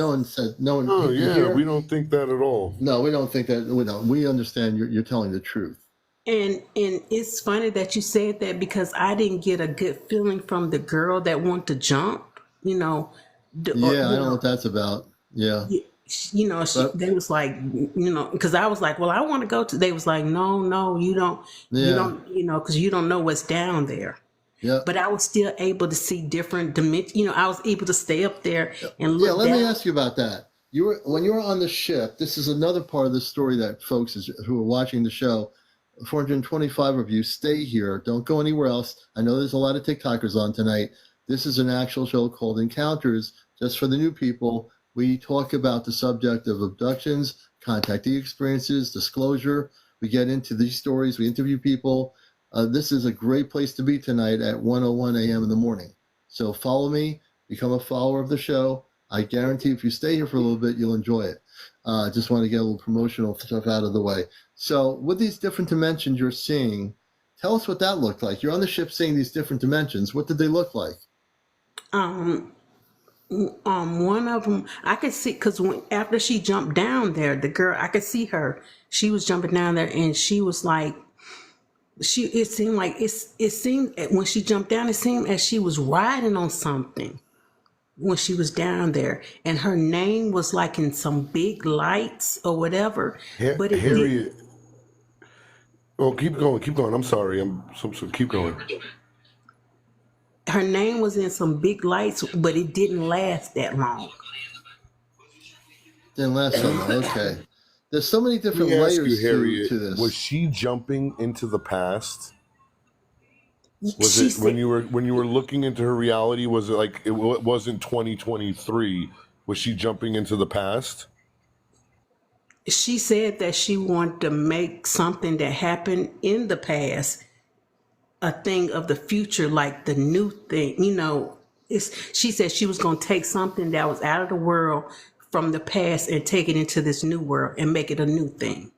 one said, no one. Oh yeah, we don't think that at all. No, we don't think that. We understand you're telling the truth. And it's funny that you said that, because I didn't get a good feeling from the girl that wanted to jump. I don't know what that's about. Yeah. They was like, because I was like, well, I want to go to. They was like, no, you don't. Yeah. You don't, because you don't know what's down there. Yeah. But I was still able to see different dimensions. I was able to stay up there and look. Yeah, let me ask you about that. When you were on the ship. This is another part of the story that folks who are watching the show, 425 of you, stay here. Don't go anywhere else. I know there's a lot of TikTokers on tonight. This is an actual show called Encounters. Just for the new people, we talk about the subject of abductions, contactee experiences, disclosure. We get into these stories. We interview people. This is a great place to be tonight at 1:01 a.m. in the morning. So follow me, become a follower of the show. I guarantee if you stay here for a little bit, you'll enjoy it. Just want to get a little promotional stuff out of the way. So with these different dimensions you're seeing, tell us what that looked like. You're on the ship seeing these different dimensions. What did they look like? One of them I could see, because after she jumped down there, the girl, I could see her. She was jumping down there, and she was like, it seemed when she jumped down, it seemed as she was riding on something when she was down there, and her name was like in some big lights or whatever. But Harriet. Oh, keep going. I'm sorry. Keep going. Her name was in some big lights, but it didn't last that long. Didn't last so long. Okay. There's so many different layers to this. Was she jumping into the past? When you were looking into her reality? Was it like it wasn't 2023? Was she jumping into the past? She said that she wanted to make something that happened in the past a thing of the future, like the new thing. She said she was going to take something that was out of the world from the past and take it into this new world and make it a new thing.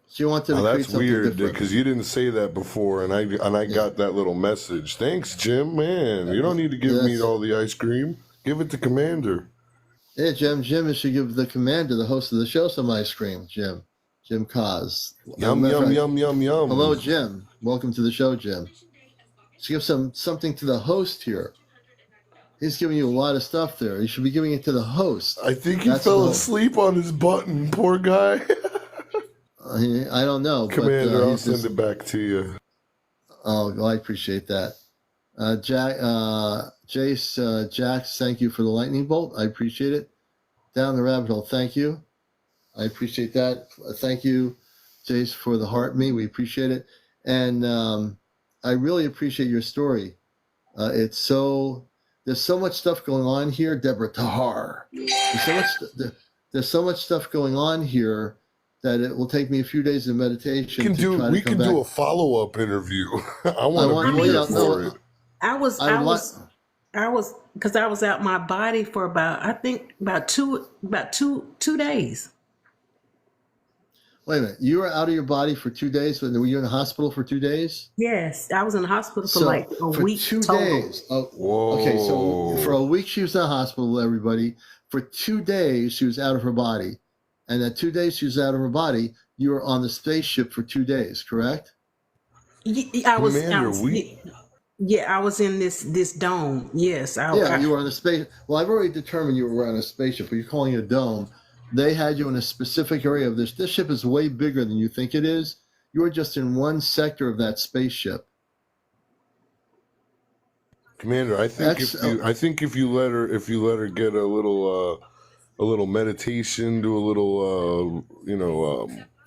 She wanted to create something weird, different. because you didn't say that before, and I got that little message. Thanks, Jim. Man, you don't need to give me all the ice cream. Give it to Commander. Yeah, Jim should give the Commander, the host of the show, some ice cream. Jim Cos. Yum. Hello, Jim. Welcome to the show, Jim. Should give something to the host here. He's giving you a lot of stuff there. You should be giving it to the host. I think he fell asleep on his button. Poor guy. I don't know. Commander, I'll send it back to you. Oh, well, I appreciate that. Jace Jax, thank you for the lightning bolt. I appreciate it. Down the rabbit hole, thank you. I appreciate that. Thank you, Jace, for the heart me. We appreciate it. And I really appreciate your story. There's so much stuff going on here, Deborah Tahar. There's so much stuff going on here that it will take me a few days of meditation We can do a follow-up interview. I want to be here for it. I was because I was out my body for about two days. Wait a minute. You were out of your body for 2 days? Were you in the hospital for 2 days? Yes, I was in the hospital for like a week. 2 total. days. Oh, whoa. Okay, so for a week she was in the hospital, everybody. For 2 days she was out of her body. And that 2 days she was out of her body, you were on the spaceship for 2 days, correct? I was in this dome. Yes. You were on the space. Well, I've already determined you were on a spaceship, but you're calling it a dome. They had you in a specific area of this. This ship is way bigger than you think it is. You were just in one sector of that spaceship. Commander, I think if you let her get a little meditation, do a little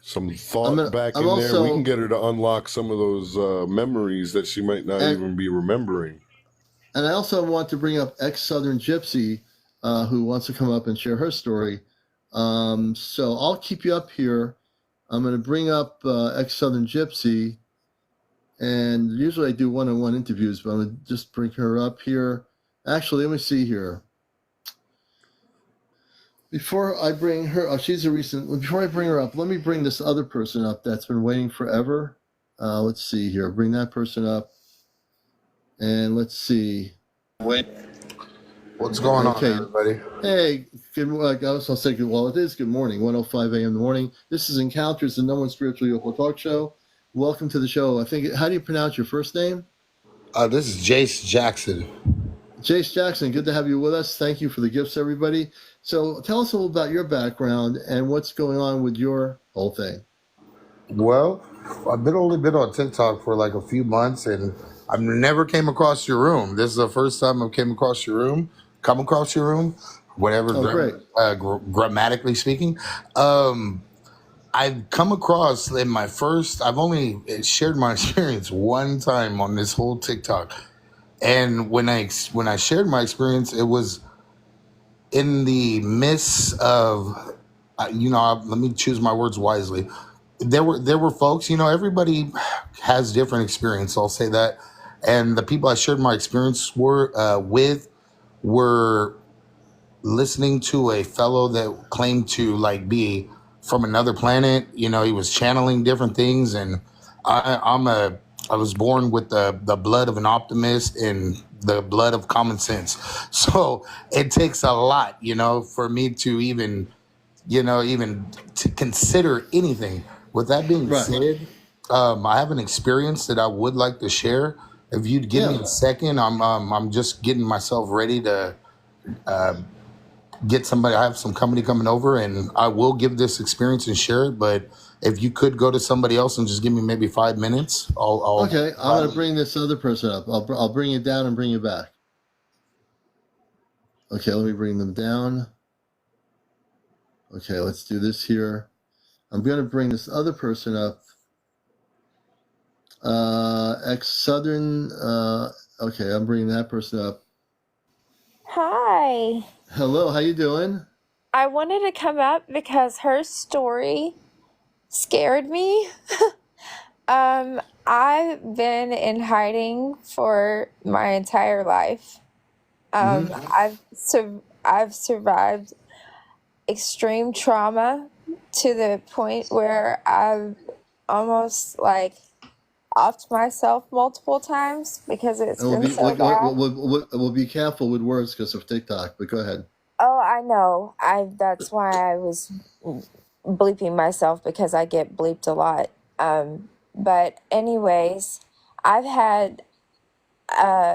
some thought back in there, we can get her to unlock some of those memories that she might not even be remembering. And I also want to bring up ex-Southern Gypsy, who wants to come up and share her story. So I'll keep you up here. I'm going to bring up ex-Southern Gypsy, and usually I do one-on-one interviews, but I'm going to just bring her up here. Actually, let me see here. Before I bring her, before I bring her up, let me bring this other person up that's been waiting forever. Let's see here. Bring that person up, and let's see. Wait. What's going on, everybody? Hey, good morning. I was going to say, it is good morning, 1:05 a.m. in the morning. This is Encounters, the #1 spiritual UFO talk show. Welcome to the show. How do you pronounce your first name? This is Jace Jackson. Jace Jackson, good to have you with us. Thank you for the gifts, everybody. So tell us a little about your background and what's going on with your whole thing. Well, I've only been on TikTok for like a few months, and I've never came across your room. This is the first time I've come across your room, whatever, grammatically speaking. I've come across I've only shared my experience one time on this whole TikTok. And when I shared my experience, it was in the midst of, let me choose my words wisely. There were folks, everybody has different experience. I'll say that. And the people I shared my experience with were listening to a fellow that claimed to be from another planet. He was channeling different things, and I was born with the blood of an optimist and the blood of common sense. So it takes a lot, for me to even to consider anything. With that being said, I have an experience that I would like to share. If you'd give me a second, I'm just getting myself ready to get somebody. I have some company coming over, and I will give this experience and share it. But if you could go to somebody else and just give me maybe 5 minutes, I'm going to bring this other person up. I'll bring you down and bring you back. Okay, let me bring them down. Okay, let's do this here. I'm going to bring this other person up. Ex-Southern. Okay, I'm bringing that person up. Hi. Hello, how you doing? I wanted to come up because her story scared me. I've been in hiding for my entire life. I've survived extreme trauma to the point where I've almost offed myself multiple times because it's been so bad. We'll be careful with words because of TikTok, but go ahead. Oh, I know. That's why I was bleeping myself, because I get bleeped a lot. But anyways, I've had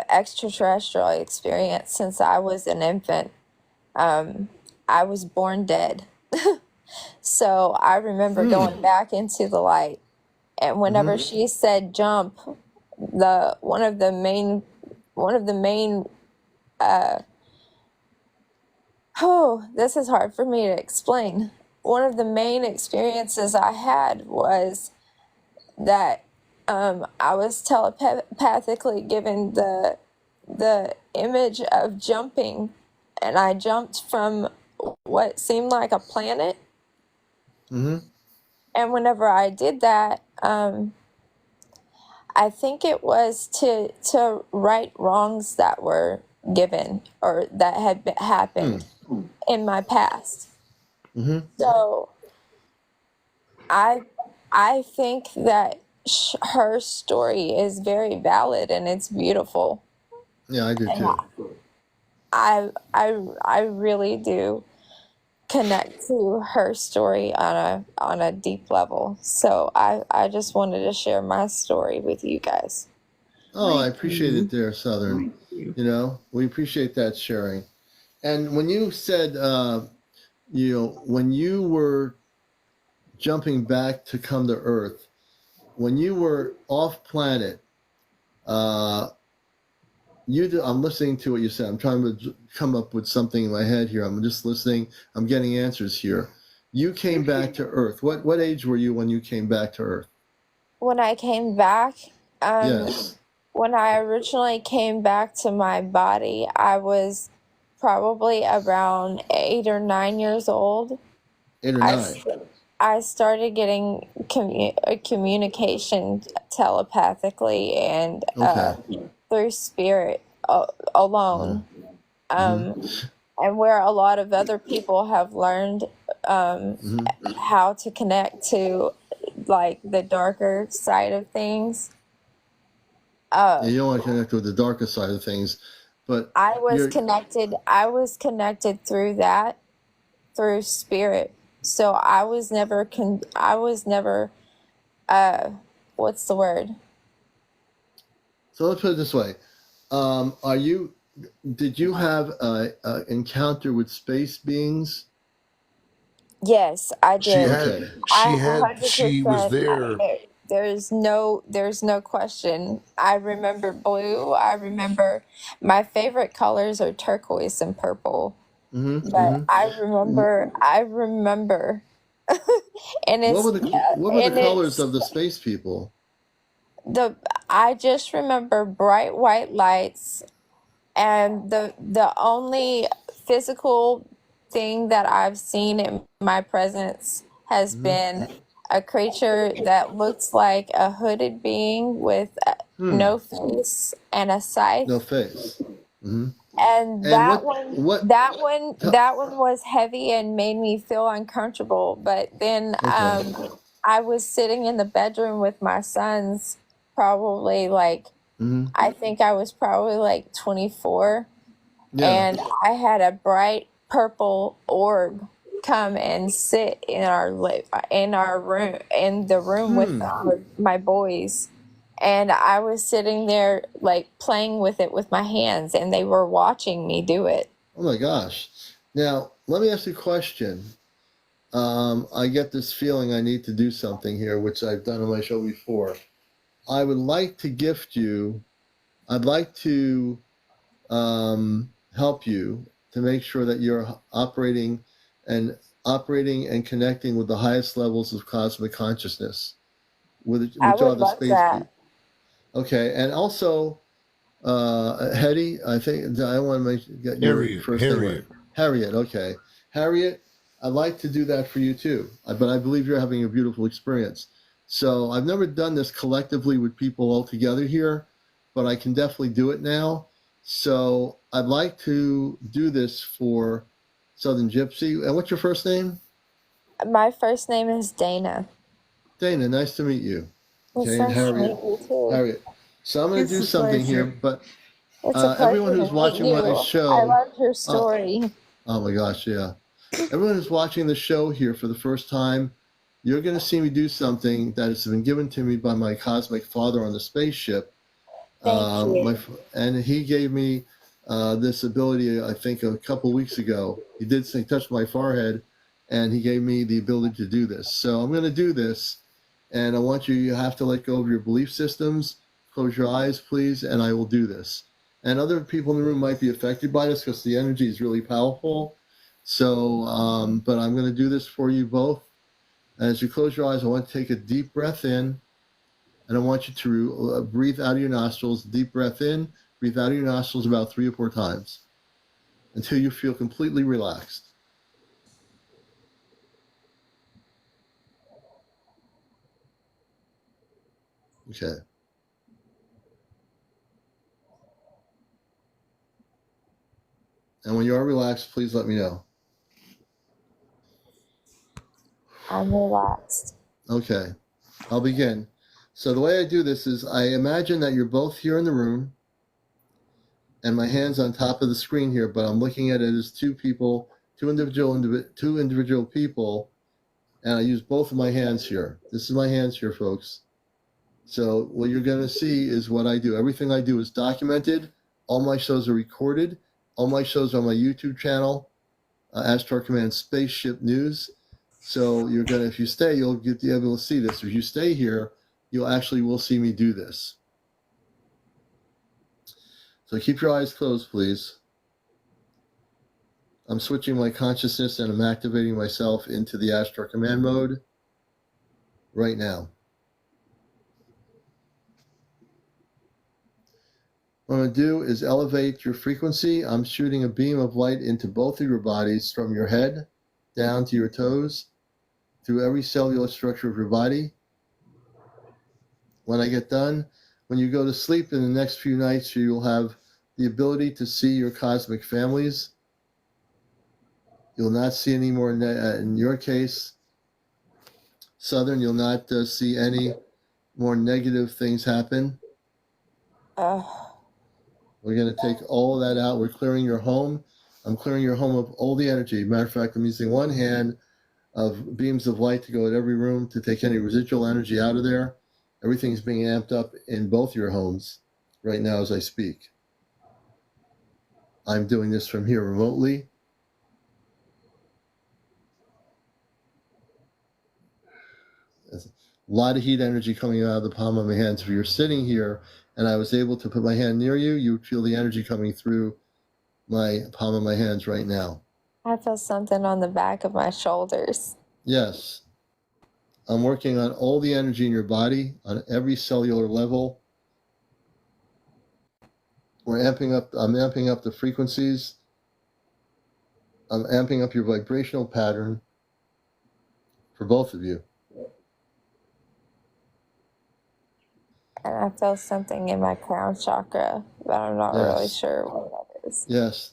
extraterrestrial experience since I was an infant. I was born dead. So I remember going back into the light. And whenever she said jump, one of the main Oh, this is hard for me to explain. One of the main experiences I had was that I was telepathically given the image of jumping, and I jumped from what seemed like a planet. Mm-hmm. And whenever I did that, I think it was to right wrongs that were given or that had happened in my past. Mm-hmm. So I think that her story is very valid and it's beautiful. Yeah, I do And too. I really do connect to her story on a deep level. So I just wanted to share my story with you guys. Oh, I appreciate it there, Southern. You know, we appreciate that sharing. And when you said, when you were jumping back to come to Earth, when you were off planet, uh, I'm listening to what you said. I'm trying to come up with something in my head here. I'm just listening. I'm getting answers here. You came back to Earth. What age were you when you came back to Earth? When I came back, Yes. when I originally came back to my body, I was probably around 8 or 9 years old. 8 or 9. I started getting communication telepathically and Okay. through spirit alone. And where a lot of other people have learned how to connect to like the darker side of things. Yeah, you don't want to connect with the darker side of things, but I was connected through that, through spirit. So I was never what's the word? So let's put it this way: Did you have a encounter with space beings? Yes, I did. Okay. She was there. There's no question. I remember blue. I remember my favorite colors are turquoise and purple. But I remember, and What it's were the and colors it's of the space people? I just remember bright white lights, and the only physical thing that I've seen in my presence has been a creature that looks like a hooded being with no face and a scythe. No face. And And that one was heavy and made me feel uncomfortable. But then Okay. I was sitting in the bedroom with my sons, probably like I think I was probably like 24, Yeah. and I had a bright purple orb come and sit in our room, in the room with my boys. And I was sitting there like playing with it with my hands, and they were watching me do it. Oh my gosh. Now, let me ask you a question. I get this feeling I need to do something here, which I've done on my show before. I would like to gift you, I'd like to help you to make sure that you're operating and connecting with the highest levels of cosmic consciousness, which I are would the love space that. people. Okay, and also, Hetty, I think I want to get your first name right. Harriet, okay. Harriet, I'd like to do that for you too, but I believe you're having a beautiful experience. So I've never done this collectively with people all together here, but I can definitely do it now. So I'd like to do this for Southern Gypsy. And what's your first name? My first name is Dana. Dana, nice to meet you. It's Okay, and nice to Harriet. meet you too. Harriet. So I'm going to do something here, but It's a pleasure everyone to who's meet watching you. my I show. love your story. Oh my gosh, yeah. Everyone who's watching the show here for the first time, you're going to see me do something that has been given to me by my cosmic father on the spaceship. Thank you. And he gave me this ability, I think, a couple weeks ago. He did say, touch my forehead, and he gave me the ability to do this. So I'm going to do this, and I want you have to let go of your belief systems. Close your eyes, please, and I will do this. and other people in the room might be affected by this because the energy is really powerful. So, but I'm going to do this for you both. As you close your eyes, I want to take a deep breath in, and I want you to breathe out of your nostrils. Deep breath in, breathe out of your nostrils about 3 or 4 times until you feel completely relaxed. Okay. And when you are relaxed, please let me know. I'm relaxed. Okay, I'll begin. So the way I do this is I imagine that you're both here in the room and my hand's on top of the screen here, but I'm looking at it as two people, two individual people, and I use both of my hands here. This is my hands here, folks. So what you're going to see is what I do. Everything I do is documented. All my shows are recorded. All my shows are on my YouTube channel, Astro Command Spaceship News. So you're going to, if you stay, you'll be able to see this. If you stay here, you will see me do this. So keep your eyes closed, please. I'm switching my consciousness and I'm activating myself into the Astro Command mode right now. What I'm going to do is elevate your frequency. I'm shooting a beam of light into both of your bodies from your head down to your toes, through every cellular structure of your body. When I get done, when you go to sleep in the next few nights, you'll have the ability to see your cosmic families. You'll not see any more, in your case, Southern, you'll not see any more negative things happen. We're going to take all of that out. We're clearing your home. I'm clearing your home of all the energy. Matter of fact, I'm using one hand of beams of light to go at every room to take any residual energy out of there. Everything's being amped up in both your homes right now as I speak. I'm doing this from here remotely. There's a lot of heat energy coming out of the palm of my hands. If you're sitting here and I was able to put my hand near you, you would feel the energy coming through my palm of my hands right now. I feel something on the back of my shoulders. Yes. I'm working on all the energy in your body on every cellular level. I'm amping up the frequencies. I'm amping up your vibrational pattern for both of you. And I feel something in my crown chakra, but I'm not really sure what that is. Yes.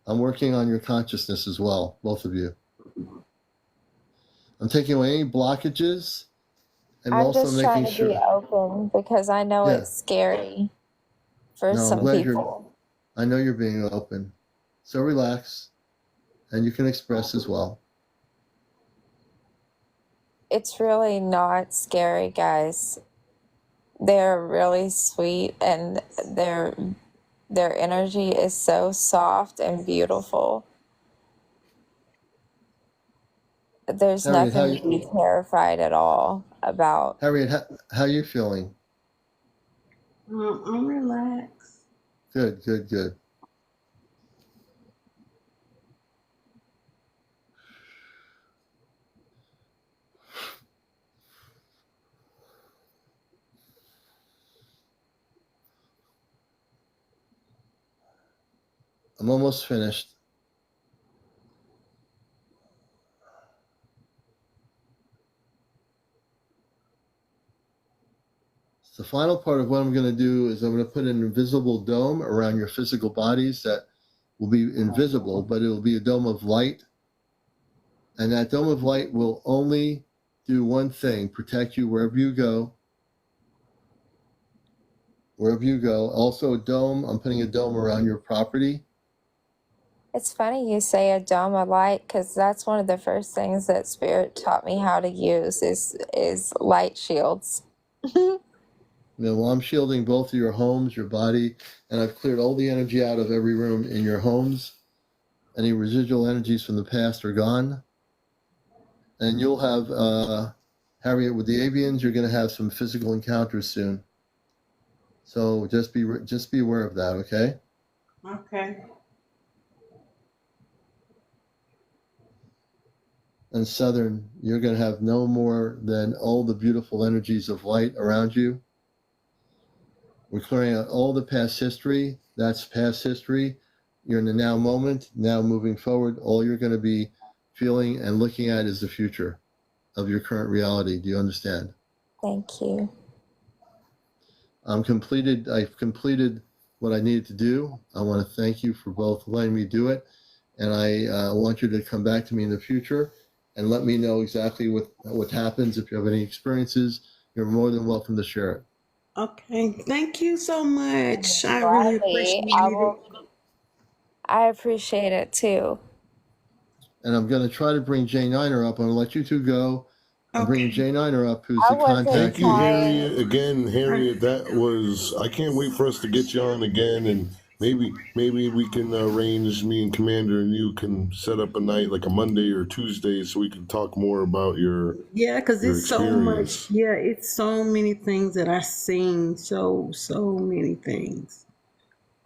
I'm working on your consciousness as well, both of you. I'm taking away any blockages. And I'm also just making trying to sure. be open because I know it's scary for some people. I know you're being open. So relax. And you can express as well. It's really not scary, guys. They're really sweet and their energy is so soft and beautiful. There's Harriet, nothing to be terrified at all about. Harriet, how are you feeling? I'm relaxed. Good, good, good. I'm almost finished. The final part of what I'm going to do is I'm going to put an invisible dome around your physical bodies that will be invisible, but it will be a dome of light. And that dome of light will only do one thing, protect you wherever you go. Wherever you go. Also a dome, I'm putting a dome around your property. It's funny you say a dome of light because that's one of the first things that Spirit taught me how to use is light shields. Well, I'm shielding both of your homes, your body, and I've cleared all the energy out of every room in your homes. Any residual energies from the past are gone. And you'll have, Harriet, with the Avians, you're going to have some physical encounters soon. So just be aware of that, okay? Okay. And Southern, you're going to have no more than all the beautiful energies of light around you. We're clearing out all the past history. That's past history. You're in the now moment. Now moving forward, all you're going to be feeling and looking at is the future of your current reality. Do you understand? Thank you. I've completed what I needed to do. I want to thank you for both letting me do it. And I want you to come back to me in the future and let me know exactly what happens. If you have any experiences, you're more than welcome to share it. Okay. Thank you so much. I really Gladly, appreciate it. I appreciate it too. And I'm going to try to bring Jay Niner up. I'm going to let you two go. I'm bringing Okay. Jay Niner up, who's I the wasn't Thank contact you, you. trying. Harriet. Again, Harriet, that was. I can't wait for us to get you on again, and maybe we can arrange. Me and Commander and you can set up a night like a Monday or Tuesday, so we can talk more about Yeah, because your it's so much. experience. Yeah, it's so many things that I've seen. So many things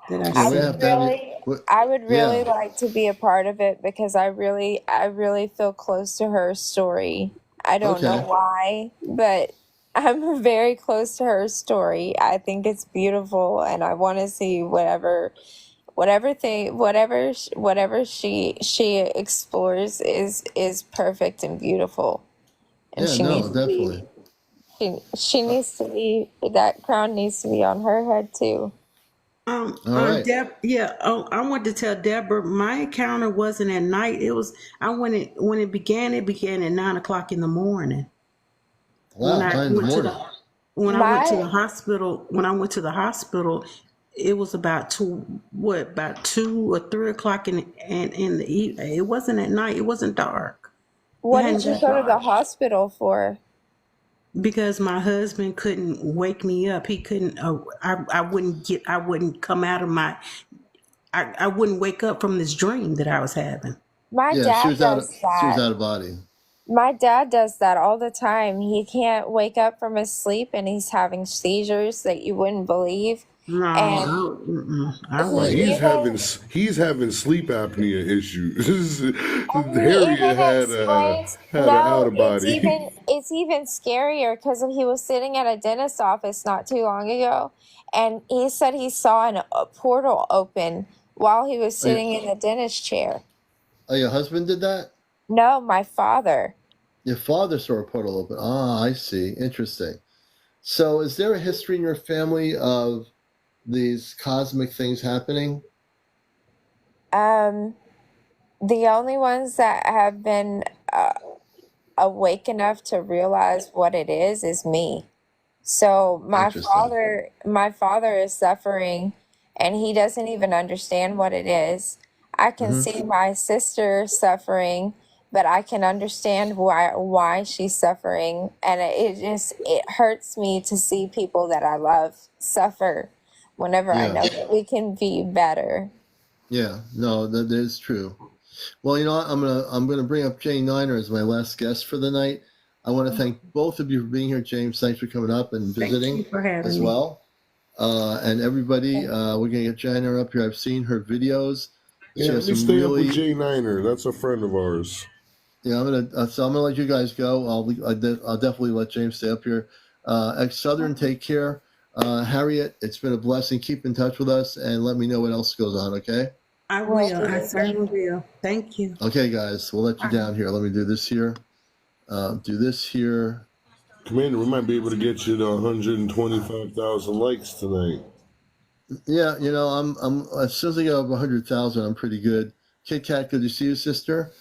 that I've Yeah, I we're going to would have to have seen. you. really, I would really Yeah. like to be a part of it because I really feel close to her story. I don't know Okay. why, but I'm very close to her story. I think it's beautiful, and I want to see whatever she explores is perfect and beautiful, and Yeah, she no, needs to definitely. be she needs to be that crown needs to be on her head too. All right. Deb, yeah. Oh, I want to tell Deborah my encounter wasn't at night. It was I when it began. It began at 9 o'clock in the morning. When Wow, I 9 in the went to morning. the when I went to My the hospital. When I went to the hospital, it was about about 2 or 3 o'clock in the evening. It wasn't at night. It wasn't dark. It What did hadn't you got go to the dark hospital for? because my husband couldn't wake me up. He couldn't. I wouldn't come out of my. I wouldn't wake up from this dream that I was having. My Yeah, she dad was out of does she was that. out of body. My dad does that all the time. He can't wake up from his sleep and he's having seizures that you wouldn't believe. And I Well, wouldn't. he's having sleep apnea issues. and he Harriet even explains, had a out no, of body. it's even scarier because he was sitting at a dentist office not too long ago, and he said he saw a portal open while he was Oh, sitting in the dentist chair. your husband did that? No, my father. Your father saw a portal open. Ah, I see. Interesting. So, is there a history in your family of these cosmic things happening? Um, the only ones that have been awake enough to realize what it is me. So Interesting. my father is suffering and he doesn't even understand what it is. I can Hmm. see my sister suffering, but I can understand why she's suffering, and it hurts me to see people that I love suffer whenever I Yeah. know that we can be better. Yeah. No, that is true. Well, you know what? I'm gonna bring up Jay Niner as my last guest for the night. I want to thank both of you for being here. James, thanks for coming up and Thank visiting you for having as me. well. And everybody, we're gonna get Jay Niner up here. I've seen her videos. Yeah, She let has me some stay up with really. Jay Niner. That's a friend of ours. Yeah, I'm gonna let you guys go. I'll definitely let James stay up here. Ex Southern, take care. Harriet, it's been a blessing. Keep in touch with us and let me know what else goes on. Okay. I Will will. I do. Thank certainly will. Thank you. Okay, guys, we'll let you down here. Let me do this here. Do this here. Commander, we might be able to get you to 125,000 likes tonight. Yeah, you know, I'm as soon as I get over 100,000, I'm pretty good. Kit Kat, good to see you, sister.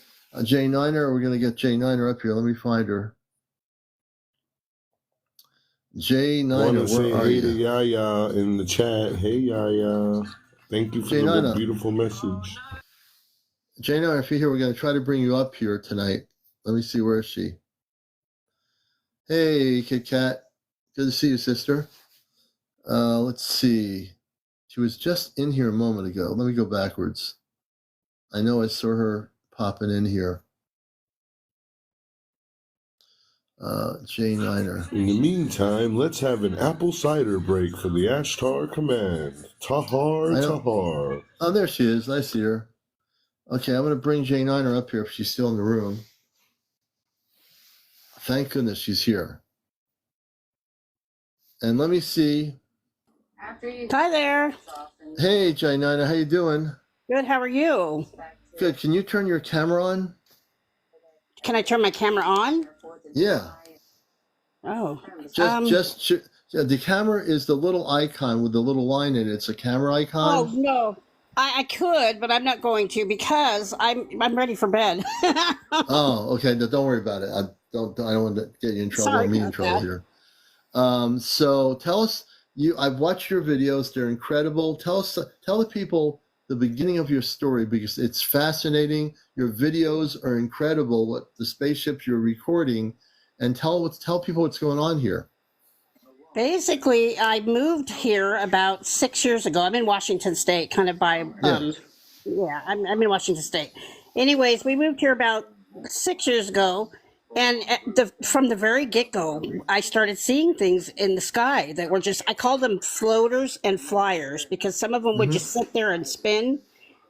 Jay Niner, we're gonna get Jay Niner up here. Let me find her. Jay Want Niner, to where say are hey to you? Yaya in the chat. Hey Yaya, thank you for Jay the Niner, beautiful message. Jay Niner, if you're here, we're gonna try to bring you up here tonight. Let me see, where is she? Hey, Kit Kat, good to see you, sister. Let's see. She was just in here a moment ago. Let me go backwards. I know I saw her popping in here. J9er. In the meantime, let's have an apple cider break for the Ashtar command. Tahar. Oh, there she is. I see her. Okay, I'm going to bring J9er up here if she's still in the room. Thank goodness she's here. And let me see. Hi there. Hey, J9er, how you doing? Good. How are you? Good. Can you turn your camera on? Can I turn my camera on? Yeah. Oh. The camera is the little icon with the little line in it. It's a camera icon. Oh no. I could, but I'm not going to because I'm ready for bed. Oh, okay. No, don't worry about it. I don't want to get you in trouble. Sorry Or me in about trouble that. here. So tell us. I've watched your videos. They're incredible. Tell the people the beginning of your story because it's fascinating. Your videos are incredible. What the spaceships you're recording, and tell people what's going on here. Basically, I moved here about 6 years ago. I'm in Washington State, kind of by I'm in Washington State. Anyways, we moved here about 6 years ago, and from the very get-go, I started seeing things in the sky that were I call them floaters and flyers because some of them would just sit there and spin,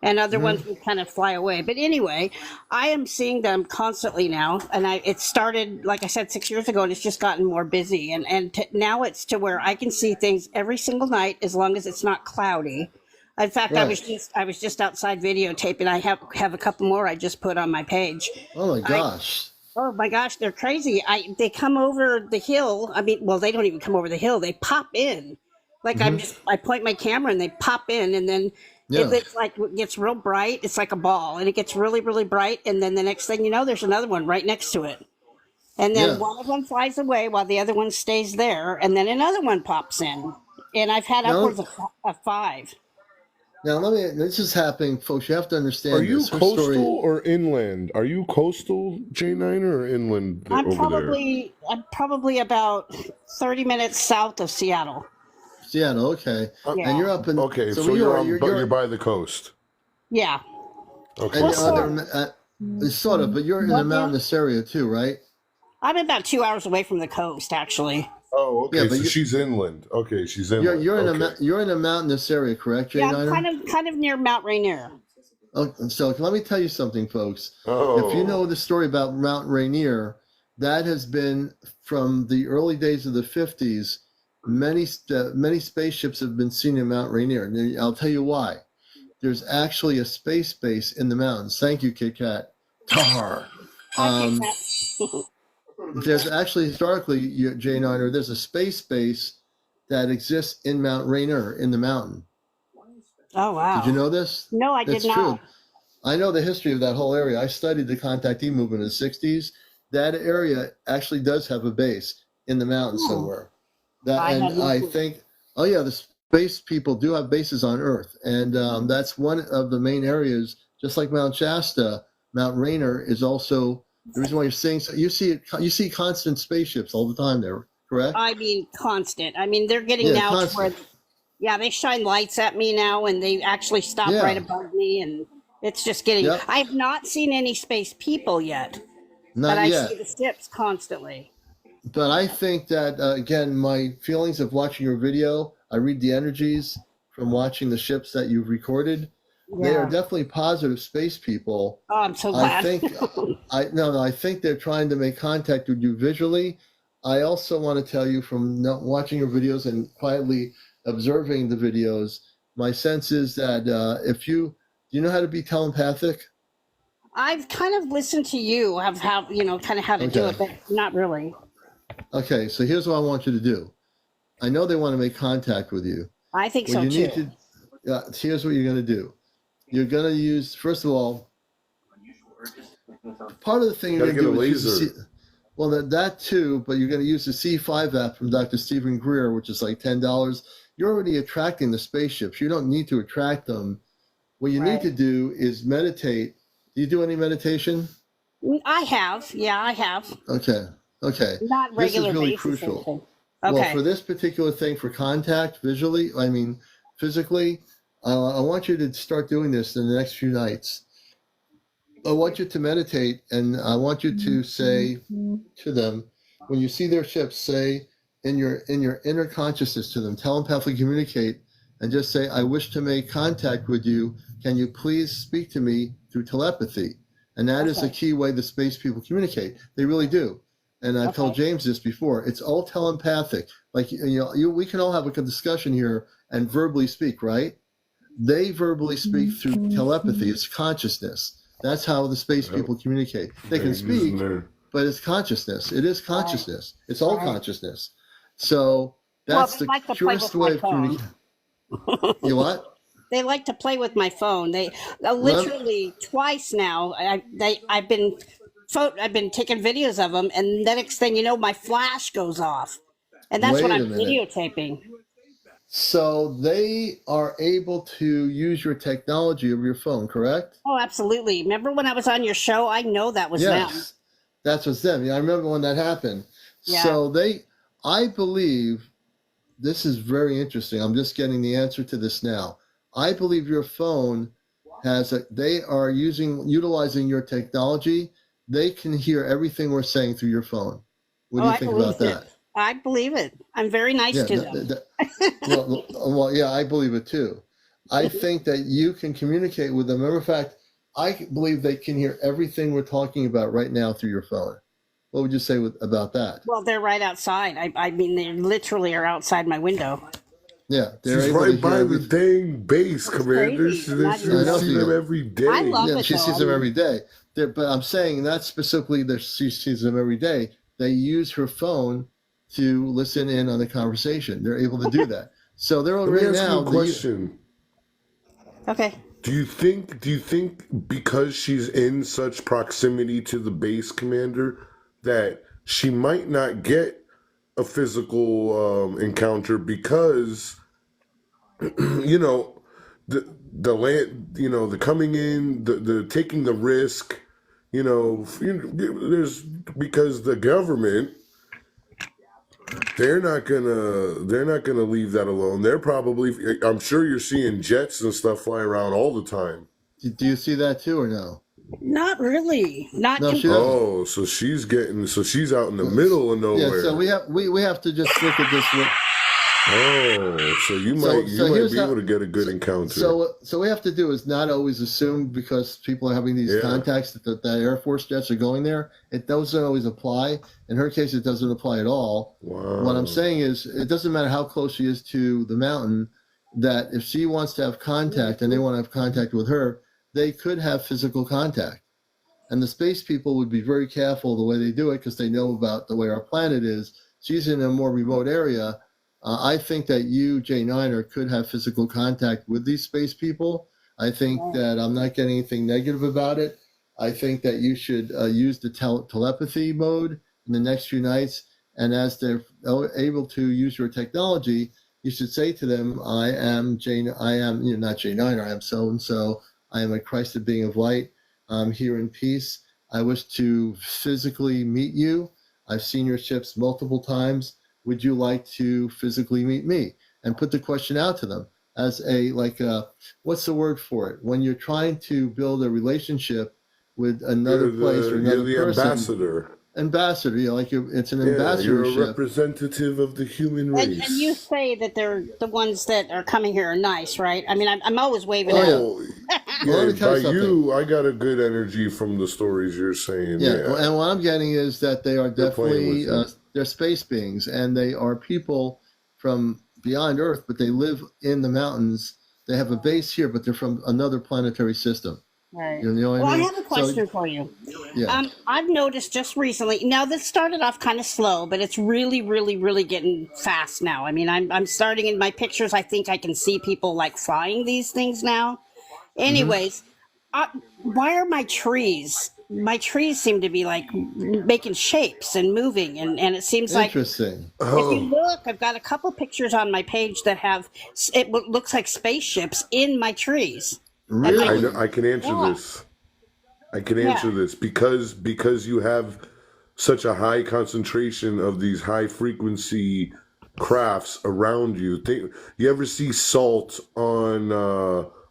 and other ones would kind of fly away. But anyway, I am seeing them constantly now, and it started, like I said, 6 years ago, and it's just gotten more busy, and now it's to where I can see things every single night as long as it's not cloudy. In fact, Right. I was just outside videotaping. I have a couple more I just put on my page. Oh my gosh. Oh my gosh, they're crazy. They come over the hill. I mean, well, they don't even come over the hill. They pop in. Like I point my camera and they pop in, and then Yeah. it gets real bright. It's like a ball, and it gets really, really bright. And then the next thing you know, there's another one right next to it. And then Yeah. one of them flies away while the other one stays there, and then another one pops in. And I've had No. upwards of 5. Now this is happening, folks. You have to understand Are you this. Her coastal story. or inland? Are you coastal, J9er, or inland I'm over probably about 30 minutes south of Seattle. Seattle, okay. Yeah. And you're up in. there? Okay, so you're you're by the coast. Yeah. Okay. And Well, sort of, but you're in a mountainous area too, right? I'm about 2 hours away from the coast, actually. Oh, okay. Yeah, but so she's inland. Okay, she's inland. You're in a mountainous area, correct, Yeah, J9er? I'm kind of near Mount Rainier. Oh, so let me tell you something, folks. Oh. If you know the story about Mount Rainier, that has been from the early days of the 50s. Many spaceships have been seen in Mount Rainier. And I'll tell you why. There's actually a space base in the mountains. Thank you, Kit Kat. Tar. There's actually historically, J9er, there's a space base that exists in Mount Rainier in the mountain. Oh, wow. Did you know this? No, I did not. True. I know the history of that whole area. I studied the contactee movement in the 60s. That area actually does have a base in the mountains somewhere. I think, oh yeah, the space people do have bases on Earth. And that's one of the main areas, just like Mount Shasta. Mount Rainier is also the reason why you're seeing, you see constant spaceships all the time there, correct? I mean, constant. I mean, they're getting now constant. to where, they shine lights at me now, and they actually stop right above me, and it's just getting. Yep. I have not seen any space people yet, Not but yet. I see the ships constantly. But I think that, again, my feelings of watching your video, I read the energies from watching the ships that you've recorded. Yeah. They are definitely positive space people. Oh, I'm so glad. I think they're trying to make contact with you visually. I also want to tell you from watching your videos and quietly observing the videos, my sense is that do you know how to be telepathic? I've kind of listened to you of how, kind of how to do it, but not really. Okay, so here's what I want you to do. I know they want to make contact with you. I think so too. Here's what you're going to do. You're going to use, first of all, part of the thing you're going to do is use the that too, but you're going to use the C5 app from Dr. Stephen Greer, which is like $10. You're already attracting the spaceships. You don't need to attract them. What you need to do is meditate. Do you do any meditation? I have. Yeah, I have. Okay. Not regular This is really basis crucial. Okay. Well, for this particular thing, for contact physically, I want you to start doing this in the next few nights. I want you to meditate, and I want you to say to them, when you see their ships, say in your inner consciousness to them, telepathically communicate, and just say, "I wish to make contact with you. Can you please speak to me through telepathy?" And that is a key way the space people communicate. They really do. And I've told James this before. It's all telepathic. Like we can all have a discussion here and verbally speak, right? They verbally speak through telepathy. It's consciousness. That's how the space people communicate. They can speak, but it's consciousness. It is consciousness. It's all consciousness. So that's the purest way of communicating. You what? They like to play with my phone. They literally twice now. I've been taking videos of them, and the next thing you know, my flash goes off, and that's what I'm videotaping. So they are able to use your technology of your phone, correct? Oh, absolutely. Remember when I was on your show? I know that was them. That's what's them. Yeah, I remember when that happened. Yeah. So I believe, this is very interesting. I'm just getting the answer to this now. I believe your phone they are utilizing your technology. They can hear everything we're saying through your phone. What do you think about that? I believe it. I'm very nice to them. Well, yeah, I believe it too. I think that you can communicate with them. Matter of fact, I believe they can hear everything we're talking about right now through your phone. What would you say about that? Well, they're right outside. I mean, they literally are outside my window. Yeah, she's right by the dang base, Commander. She sees them every day. I love it. She sees them every day. But I'm saying not specifically that she sees them every day. They use her phone to listen in on the conversation. They're able to do that. So they're already now. Let me ask you a question. Okay. Do you think because she's in such proximity to the base, Commander, that she might not get a physical encounter because the land, the coming in, the taking the risk, there's because the government, they're not gonna leave that alone. They're probably, I'm sure you're seeing jets and stuff fly around all the time. Do you see that too or no? Not really. So she's out in the middle of nowhere. Yeah, so we have to just look at this. So you might be able to get a good encounter. So we have to do is not always assume because people are having these contacts that Air Force jets are going there. It doesn't always apply. In her case, it doesn't apply at all. Wow. What I'm saying is it doesn't matter how close she is to the mountain, that if she wants to have contact and they want to have contact with her, they could have physical contact. And the space people would be very careful the way they do it because they know about the way our planet is. She's in a more remote area. I think that you, J9er, could have physical contact with these space people. I think that I'm not getting anything negative about it. I think that you should use the telepathy mode in the next few nights. And as they're able to use your technology, you should say to them, I am not J9er, I am so-and-so. I am a Christed being of light. I'm here in peace. I wish to physically meet you. I've seen your ships multiple times. Would you like to physically meet me? And put the question out to them as what's the word for it? When you're trying to build a relationship with another place or another person. Ambassador, it's an ambassadorship. You're a representative of the human race. And you say that they're the ones that are coming here are nice, right? I mean, I'm always waving at them. By you, I got a good energy from the stories you're saying. Yeah, and what I'm getting is that they are definitely they're space beings, and they are people from beyond Earth, but they live in the mountains. They have a base here, but they're from another planetary system. Right. I have a question for you. Yeah. I've noticed just recently. Now, this started off kind of slow, but it's really, really, really getting fast now. I mean, I'm starting in my pictures. I think I can see people flying these things now. Anyways, why are my trees? My trees seem to be making shapes and moving, and it seems interesting. If you look, I've got a couple pictures on my page that have it looks like spaceships in my trees. Really? I can answer this. I can answer this because you have such a high concentration of these high frequency crafts around you. You ever see salt on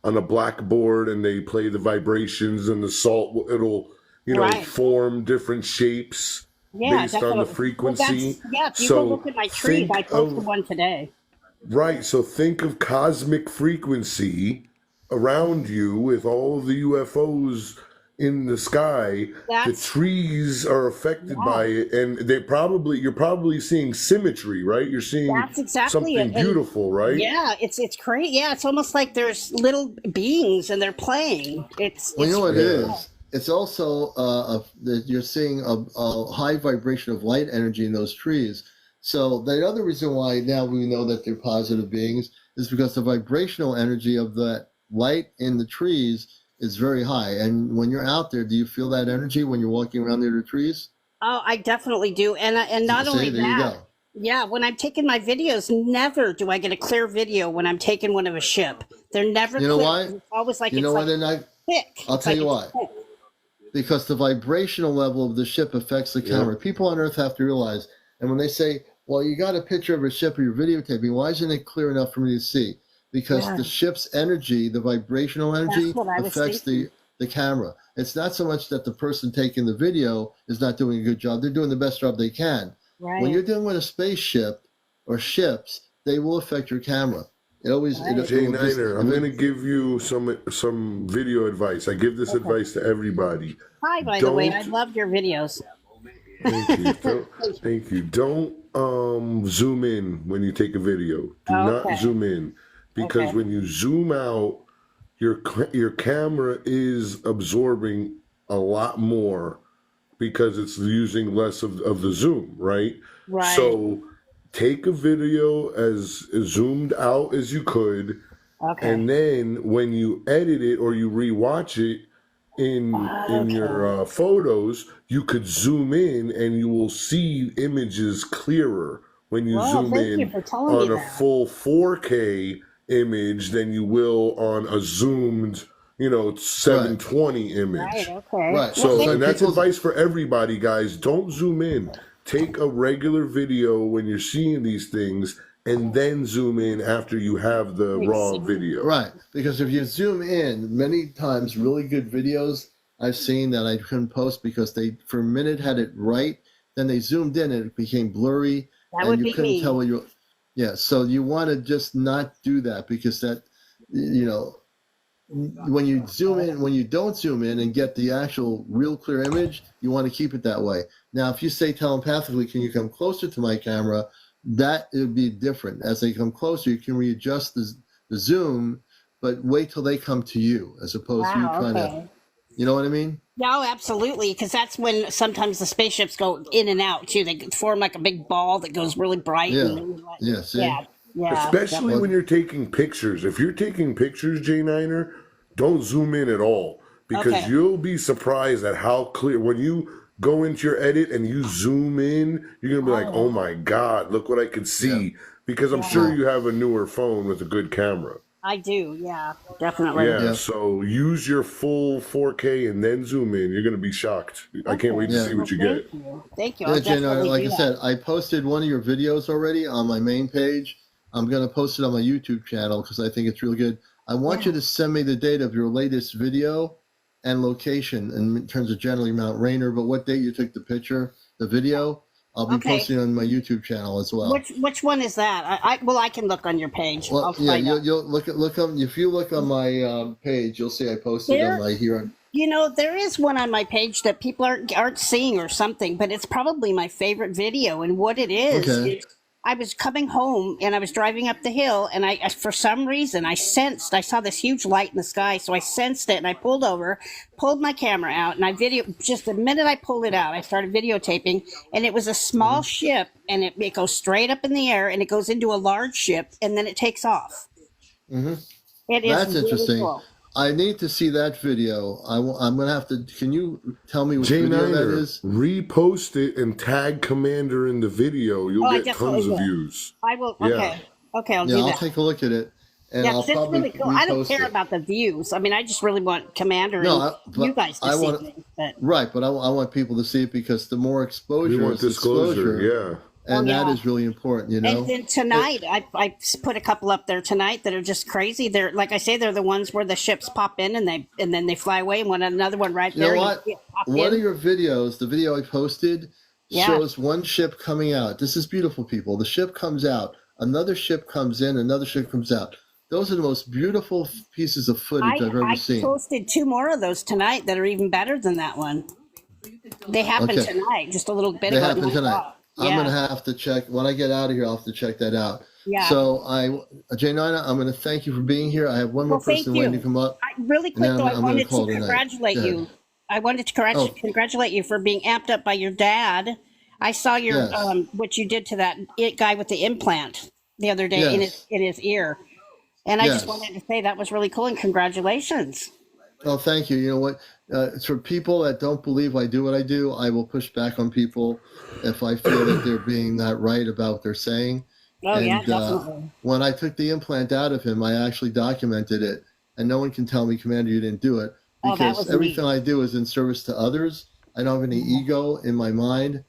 a blackboard and they play the vibrations and the salt it'll form different shapes Yeah, based on the definitely. Well, frequency. if you go So look at my trees, think I posted of one today. Right. So think of cosmic frequency around you with all the UFOs in the sky. The That's, trees are affected yeah, by it, and you're probably seeing symmetry, right? You're seeing that's exactly it. something And beautiful, right? yeah, it's great. Yeah, it's almost like there's little beings and they're playing. Well, you It's know what it really Yeah. cool. is? It's also that you're seeing a high vibration of light energy in those trees. So the other reason why now we know that they're positive beings is because the vibrational energy of the light in the trees is very high. And when you're out there, do you feel that energy when you're walking around near the trees? Oh, I definitely do. And not See, only there you that, go. yeah, when I'm taking my videos, never do I get a clear video when I'm taking one of a ship. They're never You know clear. why? It's always like You know it's why like they're not? thick. I'll It's tell like you it's why. thick. Because the vibrational level of the ship affects the Yep. camera. People on Earth have to realize, and when they say, well, you got a picture of a ship or you're videotaping, why isn't it clear enough for me to see? Because Yeah, the ship's energy, the vibrational that's energy, what I was affects thinking. the camera. It's not so much that the person taking the video is not doing a good job. They're doing the best job they can. When Right, you're dealing with a spaceship or ships, they will affect your camera. right. It Jay will just, Niner, I'm gonna give you some video advice. I give this Okay. advice to everybody. Hi, by the way, I Don't love your videos. Thank you. Thank you. Don't zoom in when you take a video. Do not Okay, zoom in because okay. when you zoom out, your camera is absorbing a lot more because it's using less of the zoom, right? Right. So take a video as zoomed out as you could, Okay. and then when you edit it or you rewatch it in your Okay. photos, you could zoom in and you will see images clearer when you Well, zoom thank you in for telling me on a that. full 4K image than you will on a zoomed, right, 720 Right. image. Okay. right. Well, So, thank Some and that's you. people's, advice for everybody, guys. Don't zoom in. Take a regular video when you're seeing these things and then zoom in after you have the Makes raw sense. video. right, because if you zoom in, many times really good videos I've seen that I couldn't post because they for a minute had it right, then they zoomed in and it became blurry That and would you be couldn't tell me. what you. Yeah, so you want to just not do that because that, you know, when you zoom in, when you don't zoom in and get the actual real clear image, you want to keep it that way. Now, if you say telepathically, can you come closer to my camera? That it would be different. As they come closer, you can readjust the zoom, but wait till they come to you as opposed to you Wow. trying to, Okay. you know what I mean? No, absolutely, because that's when sometimes the spaceships go in and out too. They form like a big ball that goes really bright, and Yeah. then Yeah. See? yeah, yeah, Especially when Well, you're taking pictures. If you're taking pictures, J Niner, don't zoom in at all because okay, you'll be surprised at how clear. When you go into your edit and you zoom in, you're gonna be like, "Oh oh, my God, look what I could yeah. see!" Because I'm sure yeah, Yeah. you have a newer phone with a good camera. I do, yeah, definitely. Yeah, Yeah. so use your full 4K and then zoom in. You're gonna be shocked. I can't wait Okay, to Yeah. see what well, you thank get. you, thank you. I'll Yeah, Jen, definitely like do I that. said, I posted one of your videos already on my main page. I'm going to post it on my YouTube channel because I think it's really good. I want you Yeah. to send me the date of your latest video and location in terms of generally Mount Rainier, but what date you took the picture, the video. I'll be Okay, posting on my YouTube channel as well. which one is that? Well, I can look on your page. Well, I'll yeah, find out. you'll look up if you look on my page, you'll see I posted on There, my here. there is one on my page that people aren't seeing or something, but it's probably my favorite video. And what it Okay. is I was coming home and I was driving up the hill, and for some reason, I saw this huge light in the sky. So I sensed it and I pulled over, pulled my camera out, and just the minute I pulled it out, I started videotaping, and it was a small Hmm. ship, and it goes straight up in the air and it goes into a large ship and then it takes off. Hmm. It is That's really interesting. cool. I need to see that video. I'm going to have to. Can you tell me which J video that Niner, is? repost it and tag Commander in the video. You'll Oh, I get tons definitely of will. views. I will. Yeah. Okay. Okay, I'll Yeah, do I'll that. take a look at it, and Yeah, I'll 'cause it's probably really cool. I don't repost care it. about the views. I mean, I just really want Commander No, and you but guys to I see want things. But right, but I want people to see it because the more We exposure want is disclosure. exposure, Yeah. and that yeah. is really important. And then It, tonight, I put a couple up there tonight that are just crazy. They're like I say, they're the ones where the ships pop in and then they fly away, and another one right you know there. what? You see it pop One of in. your videos, the video I posted, shows one ship coming out. This is beautiful, people. The ship comes out. Another ship comes in. Another ship comes out. Those are the most beautiful pieces of footage I've ever seen. I posted 2 more of those tonight that are even better than that one. They happened tonight, just a little bit ago. They happened tonight. I'm going to have to check. When I get out of here, I'll have to check that out. Yeah. So, J9, I'm going to thank you for being here. I have one more person waiting to come up. Really quick, though, I wanted to congratulate you. I wanted to congratulate you for being amped up by your dad. I saw your what you did to that guy with the implant the other day in his ear. And I just wanted to say that was really cool, and congratulations. Oh, thank you. You know what? For people that don't believe I do what I do, I will push back on people if I feel that they're being not right about what they're saying. Oh, and, yeah, definitely. When I took the implant out of him, I actually documented it, and no one can tell me, Commander, you didn't do it, because everything I do is in service to others. I don't have any ego in my mind.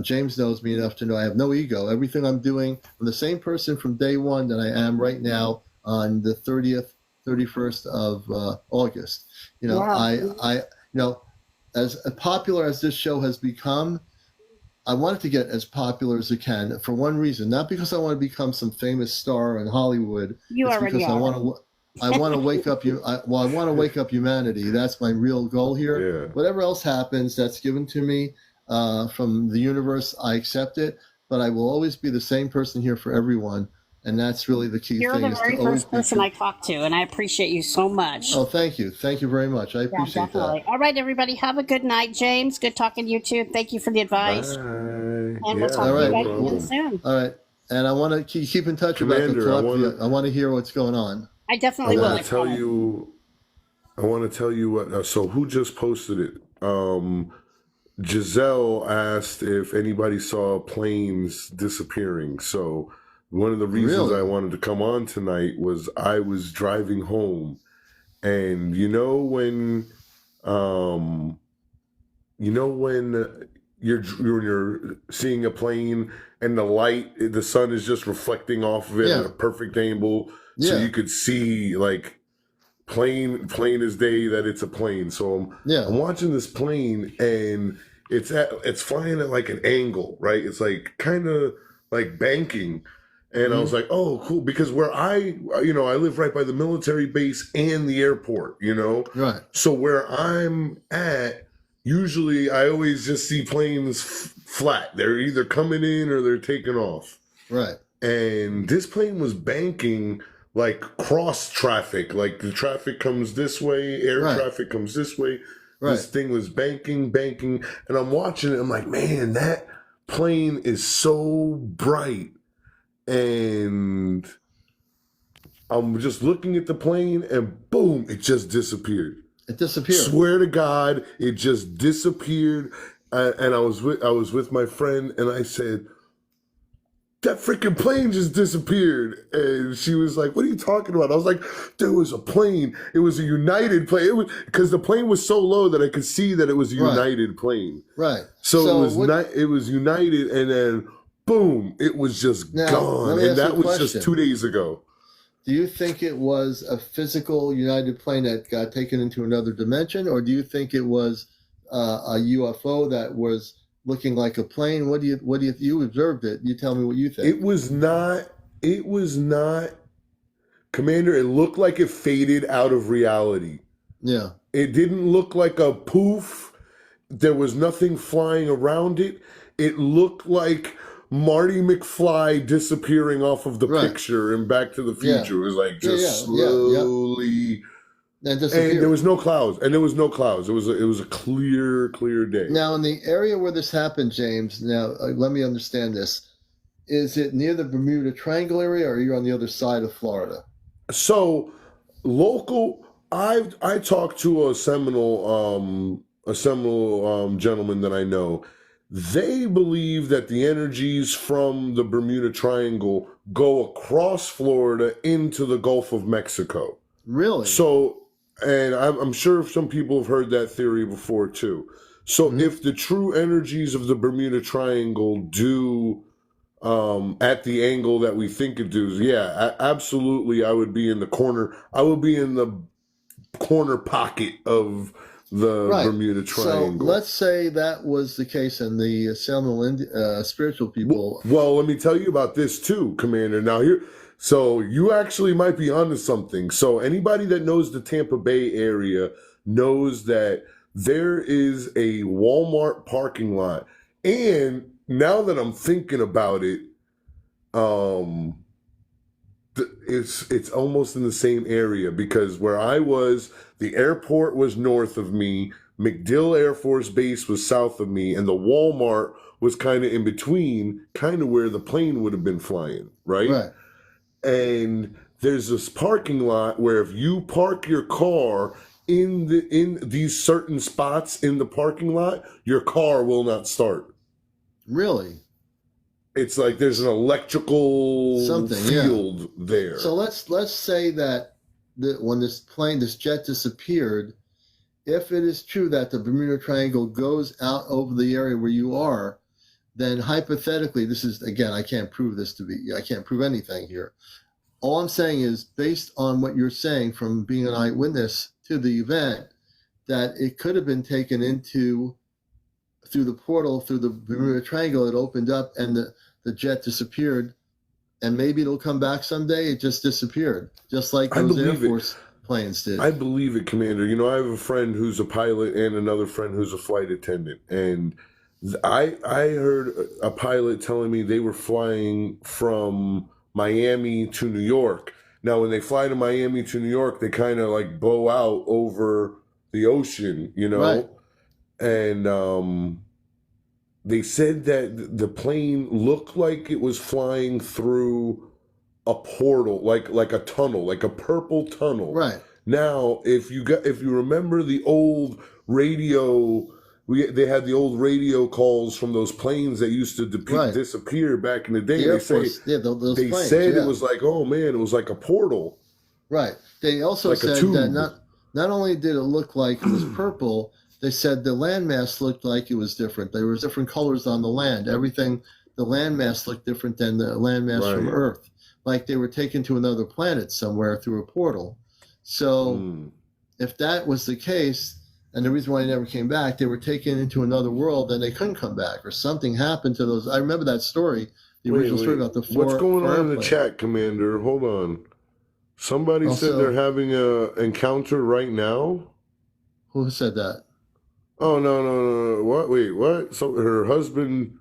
James knows me enough to know I have no ego. Everything I'm doing, I'm the same person from day one that I am right now on the 31st of August. You know, I as popular as this show has become, I want it to get as popular as it can for one reason, not because I want to become some famous star in Hollywood. You already because are. I want to wake up I want to wake up humanity. That's my real goal here. Yeah. Whatever else happens, that's given to me from the universe. I accept it, but I will always be the same person here for everyone. And that's really the key thing. You're the very first person I talked to, and I appreciate you so much. Oh, thank you. Thank you very much. I appreciate that. All right, everybody, have a good night. James, good talking to you too. Thank you for the advice. Bye. And we'll talk to you guys again soon. All right. And I want to keep in touch about the club. I want to hear what's going on. I definitely will. I want to tell you what. So who just posted it? Giselle asked if anybody saw planes disappearing. So one of the reasons I wanted to come on tonight was I was driving home, and when you're seeing a plane and the sun is just reflecting off of it at a perfect angle, so you could see like plain as day that it's a plane. So I'm watching this plane, and it's flying at like an angle, right? It's like kind of like banking. And I was like, oh, cool. Because where I live right by the military base and the airport, Right. So where I'm at, usually I always just see planes flat. They're either coming in or they're taking off. Right. And this plane was banking like cross traffic. Like the traffic comes this way, air traffic comes this way. Right. This thing was banking. And I'm watching it. I'm like, man, that plane is so bright. And I'm just looking at the plane, and boom, it just disappeared. It disappeared. Swear to God, it just disappeared. And I was with my friend, and I said, that freaking plane just disappeared. And she was like, what are you talking about? I was like, there was a plane. It was a United plane. Because the plane was so low that I could see that it was a United plane. Right. So it was United, and then boom, it was just gone. And that was just 2 days ago. Do you think it was a physical United plane that got taken into another dimension, or do you think it was a UFO that was looking like a plane? What do you observed it? You tell me what you think. It was not, Commander, it looked like it faded out of reality. Yeah. It didn't look like a poof. There was nothing flying around it. It looked like Marty McFly disappearing off of the picture in Back to the Future. It was like just slowly. And there was no clouds. It was a clear day. Now, in the area where this happened, James, let me understand this. Is it near the Bermuda Triangle area, or are you on the other side of Florida? So, local, I talked to a Seminole gentleman that I know. They believe that the energies from the Bermuda Triangle go across Florida into the Gulf of Mexico. Really? So, and I'm sure some people have heard that theory before too. So if the true energies of the Bermuda Triangle do at the angle that we think it does, absolutely, I would be in the corner. I would be in the corner pocket of the Right. Bermuda Triangle. So let's say that was the case, and the Seminole spiritual people. Well, let me tell you about this too, Commander. Now here, so you actually might be onto something. So anybody that knows the Tampa Bay area knows that there is a Walmart parking lot, and now that I'm thinking about it, it's almost in the same area, because where I was, the airport was north of me, MacDill Air Force Base was south of me, and the Walmart was kind of in between, kind of where the plane would have been flying, right? Right. And there's this parking lot where if you park your car in these certain spots in the parking lot, your car will not start. Really? It's like there's an electrical field there. So let's say that when this jet disappeared, if it is true that the Bermuda Triangle goes out over the area where you are, then hypothetically, this is, again, I can't prove anything here. All I'm saying is, based on what you're saying from being an eyewitness to the event, that it could have been taken through the portal, through the Bermuda Triangle. It opened up and the jet disappeared, and maybe it'll come back someday. It just disappeared, just like those Air Force planes did. I believe it, Commander. You know, I have a friend who's a pilot and another friend who's a flight attendant, and I heard a pilot telling me they were flying from Miami to New York. Now, when they fly to Miami to New York, they kind of like bow out over the ocean, you know? Right. And they said that the plane looked like it was flying through a portal, like a tunnel, like a purple tunnel. Right. Now, if you remember the old radio, they had the old radio calls from those planes that used to disappear back in the day. They said it was like, oh man, it was like a portal. Right. They also like said that not only did it look like it was purple, they said the landmass looked like it was different. There was different colors on the land. Everything, the landmass looked different than the landmass from Earth. Like they were taken to another planet somewhere through a portal. So if that was the case, and the reason why they never came back, they were taken into another world and they couldn't come back, or something happened to those. I remember that story, the original story about the four. What's going on in the chat, Commander? Hold on. Somebody said they're having an encounter right now. Who said that? Oh, no. What? Wait, what? So her husband,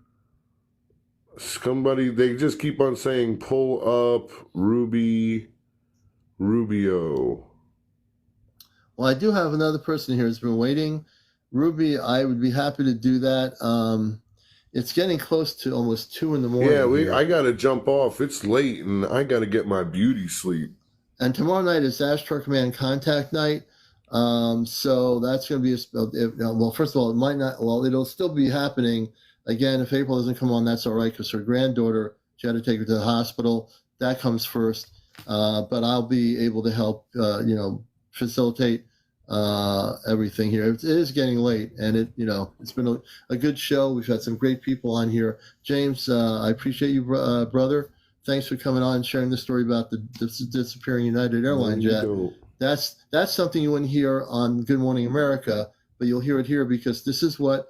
somebody, they just keep on saying, pull up Rubio. Well, I do have another person here who's been waiting. Ruby, I would be happy to do that. It's getting close to almost 2 in the morning. Yeah, I got to jump off. It's late, and I got to get my beauty sleep. And tomorrow night is Astro Command Contact Night. So that's going to be well, first of all, it might not. Well, it'll still be happening. Again, if April doesn't come on, that's all right, because her granddaughter, she had to take her to the hospital. That comes first. But I'll be able to help, facilitate everything here. It is getting late, and it's been a good show. We've had some great people on here. James, I appreciate you, brother. Thanks for coming on and sharing the story about the disappearing United Airlines jet. That's something you wouldn't hear on Good Morning America, but you'll hear it here, because this is what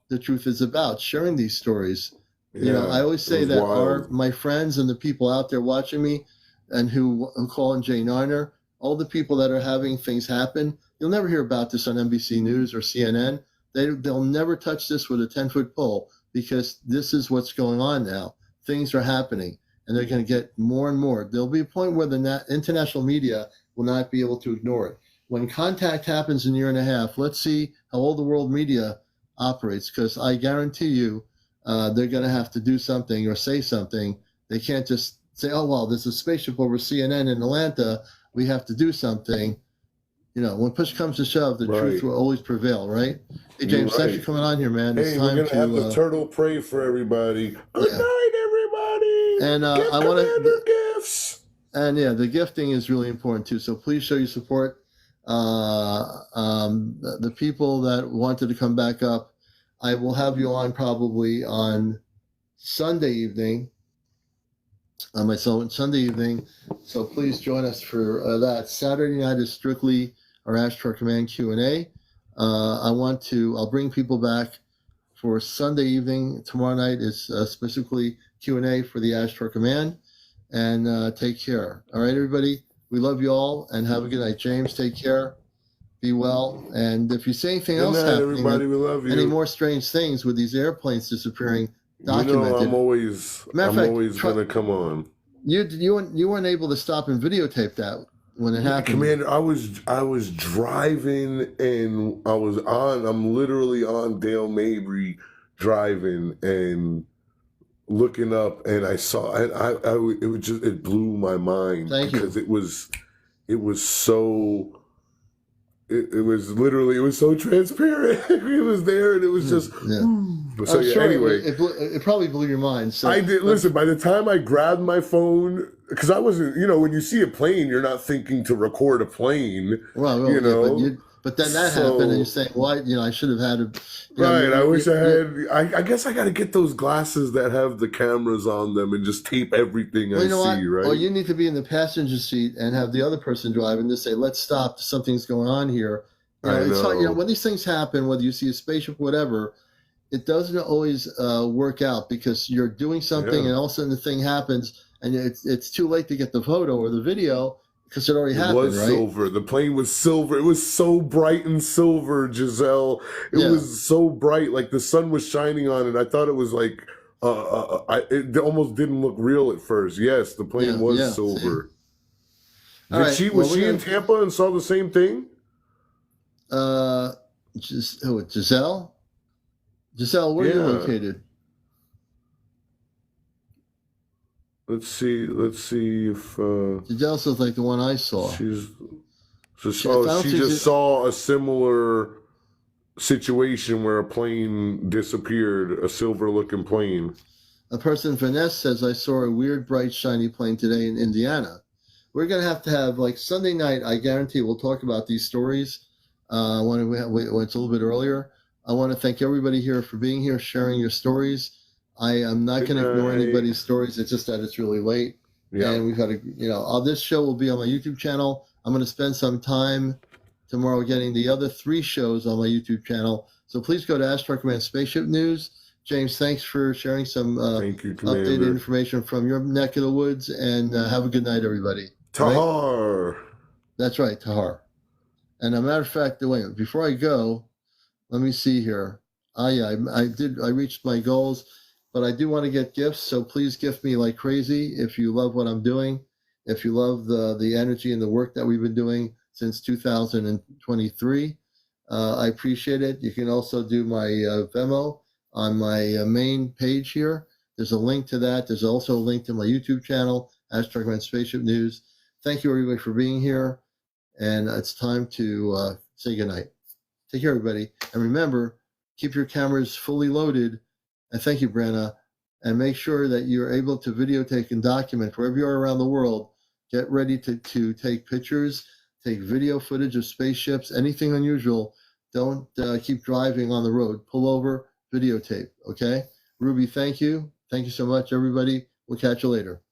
the truth is about, sharing these stories. Yeah, I always say that my friends and the people out there watching me and who call in Jay Narner, all the people that are having things happen, you'll never hear about this on NBC News or CNN. They'll never touch this with a 10-foot pole, because this is what's going on now. Things are happening, and they're going to get more and more. There'll be a point where the international media will not be able to ignore it. When contact happens in a year and a half, let's see how all the world media operates, because I guarantee you they're going to have to do something or say something. They can't just say, oh, well, there's a spaceship over CNN in Atlanta. We have to do something. When push comes to shove, the truth will always prevail, right? Hey, James, thanks for coming on here, man. Hey, we're going to have the turtle pray for everybody. Good night, everybody. And I want to gifts. And the gifting is really important too. So please show your support. The people that wanted to come back up, I will have you on probably on Sunday evening. Sunday evening. So please join us for that. Saturday night is strictly our Astro Command Q&A. I'll bring people back for Sunday evening. Tomorrow night is specifically Q&A for the Ashtar Command. And take care. All right, everybody. We love you all, and have a good night. James, take care. Be well. And if you see anything Good else night, happening, everybody. We love you. any more strange things with these airplanes disappearing, documented. I'm always gonna come on. You weren't able to stop and videotape that when it happened. Commander, I was driving and I'm literally on Dale Mabry driving and looking up, and I saw it blew my mind. Thank you. Because it was so. It was so transparent. It was there, and it was just. Yeah. So yeah. Anyway, it probably blew your mind. So I did. Listen, by the time I grabbed my phone, because I wasn't. When you see a plane, you're not thinking to record a plane. Well, but then that happened, and you're saying, "Why? I should have had a." Right. I wish I had. I guess I got to get those glasses that have the cameras on them and just tape everything I see. Right. Or you need to be in the passenger seat and have the other person drive and just say, "Let's stop. Something's going on here." It's hard, when these things happen, whether you see a spaceship, whatever, it doesn't always work out because you're doing something and all of a sudden the thing happens and it's too late to get the photo or the video. Because it already happened, was silver. The plane was silver. It was so bright and silver, Giselle. It was so bright, like the sun was shining on it. I thought it was like, it almost didn't look real at first. Yes, the plane was silver. Was she in Tampa and saw the same thing? Giselle? Giselle, where are you located? Let's see if Giselle sounds like the one I saw. She just saw a similar situation where a plane disappeared, a silver-looking plane. A person, Vanessa, says, I saw a weird, bright, shiny plane today in Indiana. We're going to have like Sunday night, I guarantee we'll talk about these stories when it's a little bit earlier. I want to thank everybody here for being here, sharing your stories. I am not going to ignore anybody's stories. It's just that it's really late. Yeah. And we've got to, this show will be on my YouTube channel. I'm going to spend some time tomorrow getting the other 3 shows on my YouTube channel. So please go to Ashtar Command Spaceship News. James, thanks for sharing some updated information from your neck of the woods. And have a good night, everybody. Tahar. Right? That's right, Tahar. And a matter of fact, wait, before I go, let me see here. I reached my goals. But I do want to get gifts, so please gift me like crazy if you love what I'm doing, if you love the energy and the work that we've been doing since 2023. I appreciate it. You can also do my Venmo on my main page here. There's a link to that. There's also a link to my YouTube channel, Ashtar Command Spaceship News. Thank you, everybody, for being here. And it's time to say goodnight. Take care, everybody. And remember, keep your cameras fully loaded. And thank you, Brenna. And make sure that you're able to videotape and document wherever you are around the world. Get ready to take pictures, take video footage of spaceships, anything unusual. Don't keep driving on the road. Pull over, videotape, okay? Ruby, thank you. Thank you so much, everybody. We'll catch you later.